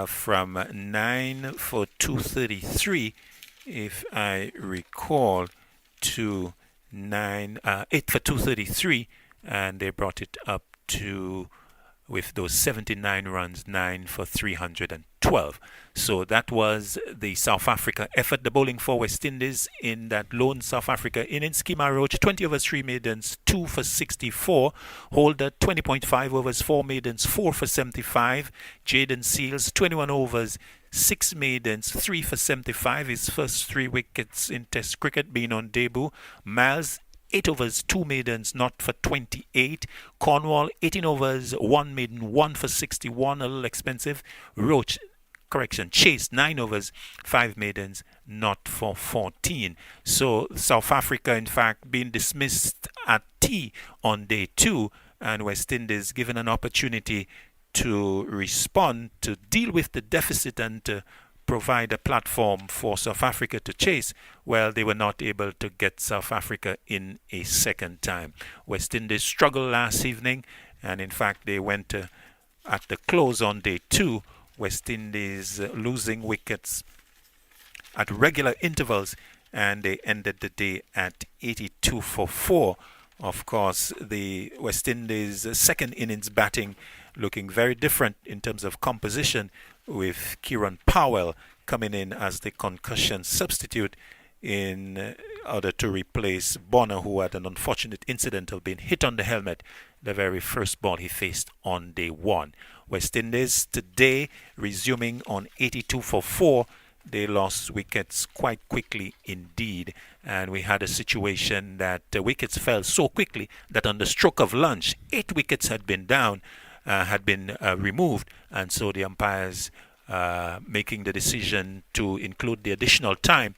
A: from 9 for 233, if I recall, to 8 for 233, and they brought it up to, with those 79 runs, 9 for 312. So that was the South Africa effort. The bowling for West Indies in that lone South Africa innings. Roach, 20 overs, 3 maidens, 2 for 64. Holder, 20.5 overs, 4 maidens, 4 for 75. Jaden Seals, 21 overs, 6 maidens, 3 for 75. His first 3 wickets in Test cricket being on debut. Miles, 8 overs, 2 maidens, not for 28. Cornwall, 18 overs, 1 maiden, 1 for 61, a little expensive. Roach, Chase, 9 overs, 5 maidens, not for 14. So South Africa, in fact, being dismissed at tea on day 2, and West Indies given an opportunity to respond, to deal with the deficit and to provide a platform for South Africa to chase. Well, they were not able to get South Africa in a second time. West Indies struggled last evening, and in fact they went at the close on day 2, West Indies losing wickets at regular intervals, and they ended the day at 82 for 4. Of course, the West Indies second innings batting looking very different in terms of composition, with Kieran Powell coming in as the concussion substitute in order to replace Bonner, who had an unfortunate incident of being hit on the helmet the very first ball he faced on day 1. West Indies today resuming on 82 for 4. They lost wickets quite quickly indeed, and we had a situation that wickets fell so quickly that on the stroke of lunch, 8 wickets had been down, removed, and so the umpires making the decision to include the additional time,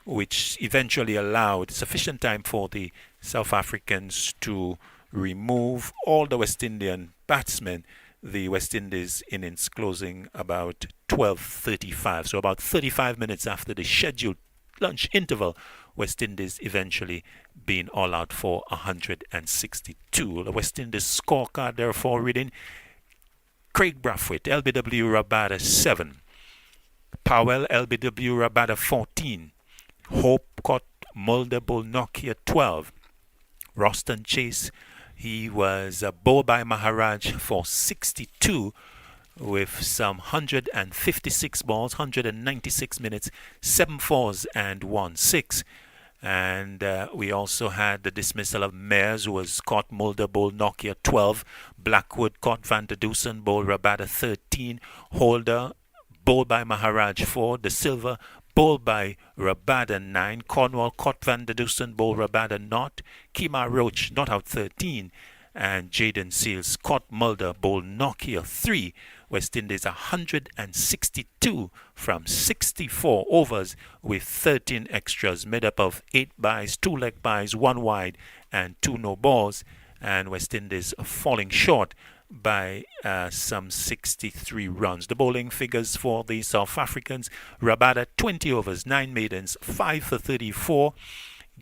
A: which eventually allowed sufficient time for the South Africans to remove all the West Indian batsmen. The West Indies innings closing about 12:35, so about 35 minutes after the scheduled lunch interval, West Indies eventually being all out for 162. The West Indies scorecard therefore reading: Craig Brathwaite, LBW Rabada 7, Powell, LBW Rabada 14, Hope caught Mulder Bull Nokia 12, Roston Chase, he was bowled by Maharaj for 62 with some 156 balls, 196 minutes, 7 fours and 1 6. And we also had the dismissal of Mears, who was caught Mulder Bowl Nokia 12, Blackwood caught Van der Dussen Bowl Rabada 13, Holder bowled by Maharaj 4, the Silva bowled by Rabada 9, Cornwall caught Van der Dussen Bowl Rabada not, Roach not out 13, and Jaden Seals caught Mulder Bowl Nokia 3. West Indies 162 from 64 overs with 13 extras, made up of 8 byes, 2 leg byes, 1 wide and 2 no balls, and West Indies falling short by some 63 runs. The bowling figures for the South Africans: Rabada 20 overs, 9 maidens, 5 for 34.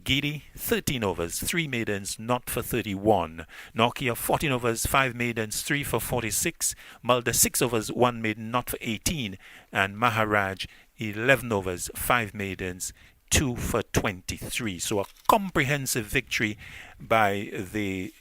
A: Gidi 13 overs, 3 maidens, not for 31. Nokia 14 overs, 5 maidens, 3 for 46. Mulder 6 overs, 1 maiden, not for 18. And Maharaj 11 overs, 5 maidens, 2 for 23. So a comprehensive victory by the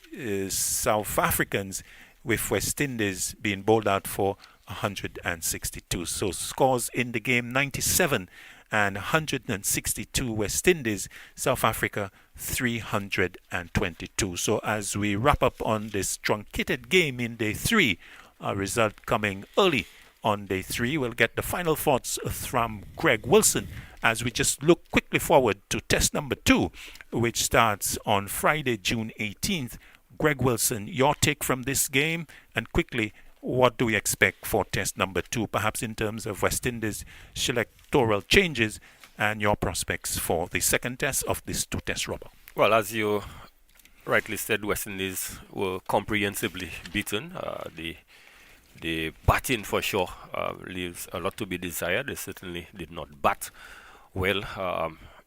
A: South Africans, with West Indies being bowled out for 162. So scores in the game: 97 and 162 West Indies, South Africa 322. So as we wrap up on this truncated game in day 3, a result coming early on day 3, we'll get the final thoughts from Greg Wilson as we just look quickly forward to test number 2, which starts on Friday, June 18th. Greg Wilson, your take from this game, and quickly, what do we expect for test number 2, perhaps in terms of West Indies selectoral changes and your prospects for the second test of this 2-test rubber?
F: Well, as you rightly said, West Indies were comprehensively beaten. The batting for sure leaves a lot to be desired. They certainly did not bat well.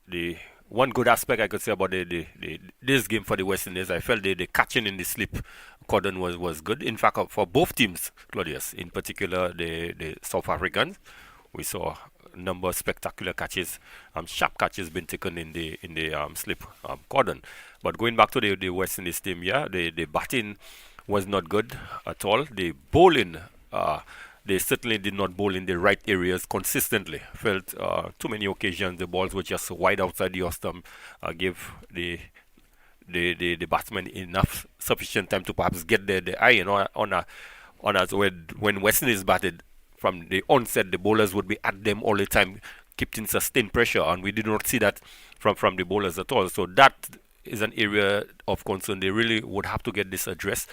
F: The one good aspect I could say about this game for the West Indies, I felt the catching in the slip cordon was good. In fact, for both teams, Claudius, in particular the South Africans, we saw a number of spectacular catches, sharp catches being taken in the slip cordon. But going back to the West Indies team, the batting was not good at all. The bowling, they certainly did not bowl in the right areas consistently. Felt too many occasions the balls were just wide outside the off-stump, gave the batsman enough sufficient time to perhaps get the eye on us. When West Indies batted from the onset, the bowlers would be at them all the time, keeping sustained pressure, and we did not see that from the bowlers at all. So that is an area of concern. They really would have to get this addressed,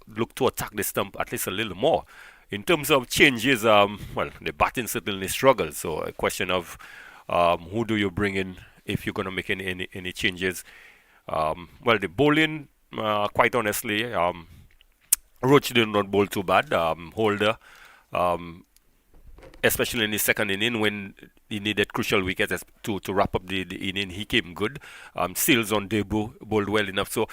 F: look to attack the stump at least a little more. In terms of changes, well, the batting certainly struggles. So a question of who do you bring in if you're going to make any changes. Well, the bowling, quite honestly, Roach did not bowl too bad. Holder, especially in the second inning when he needed crucial wickets to wrap up the inning, he came good. Seals on debut bowled well enough. So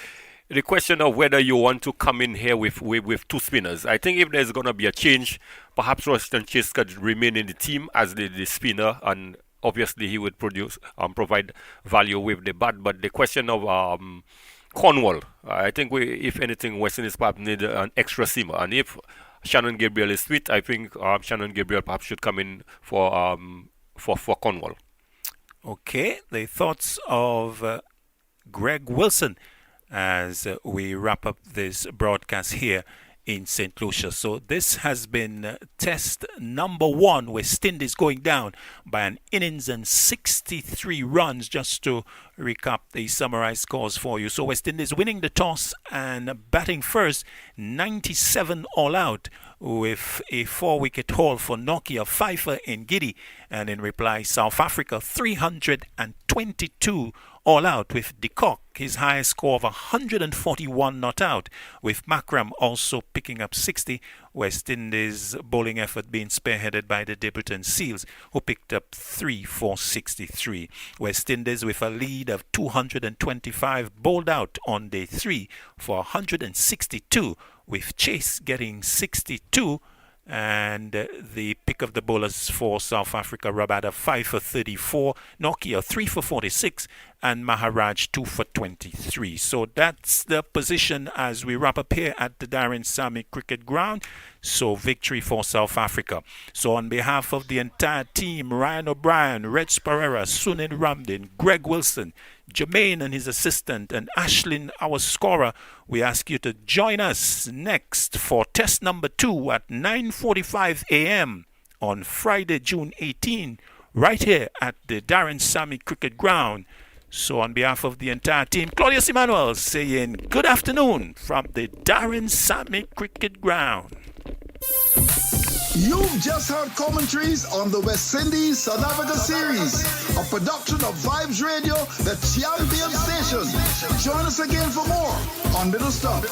F: the question of whether you want to come in here with 2 spinners. I think if there's going to be a change, perhaps Royston Chase could remain in the team as the spinner, and obviously he would provide value with the bat. But the question of Cornwall, I think if anything, West Indies perhaps need an extra seamer. And if Shannon Gabriel is fit, I think Shannon Gabriel perhaps should come in for Cornwall.
A: Okay, the thoughts of Greg Wilson as we wrap up this broadcast here in St. Lucia. So this has been test number 1, West Indies going down by an innings and 63 runs. Just to recap the summarized scores for you. So West Indies winning the toss and batting first, 97 all out, with a 4-wicket haul for Nokia, Pfeiffer and Giddy. And in reply, South Africa 322 all out, with de Kock his highest score of 141 not out, with Makram also picking up 60. West Indies bowling effort being spearheaded by the debutant Seals, who picked up 3 for 63. West Indies with a lead of 225 bowled out on day 3 for 162, with Chase getting 62. And the pick of the bowlers for South Africa, Rabada 5 for 34, Nokia 3 for 46, and Maharaj 2 for 23. So that's the position as we wrap up here at the Darren Sammy Cricket Ground. So victory for South Africa. So on behalf of the entire team, Ryan O'Brien, Reg Pereira, Sunil Ramdin, Greg Wilson, Jermaine and his assistant, and Ashlyn, our scorer, we ask you to join us next for test number 2 at 9:45 a.m. on Friday, June 18, right here at the Darren Sammy Cricket Ground. So on behalf of the entire team, Claudius Emmanuel saying good afternoon from the Darren Sammy Cricket Ground.
C: You've just heard commentaries on the West Indies South Africa series, a production of Vibes Radio, the champion station. Join us again for more on Middle Stop.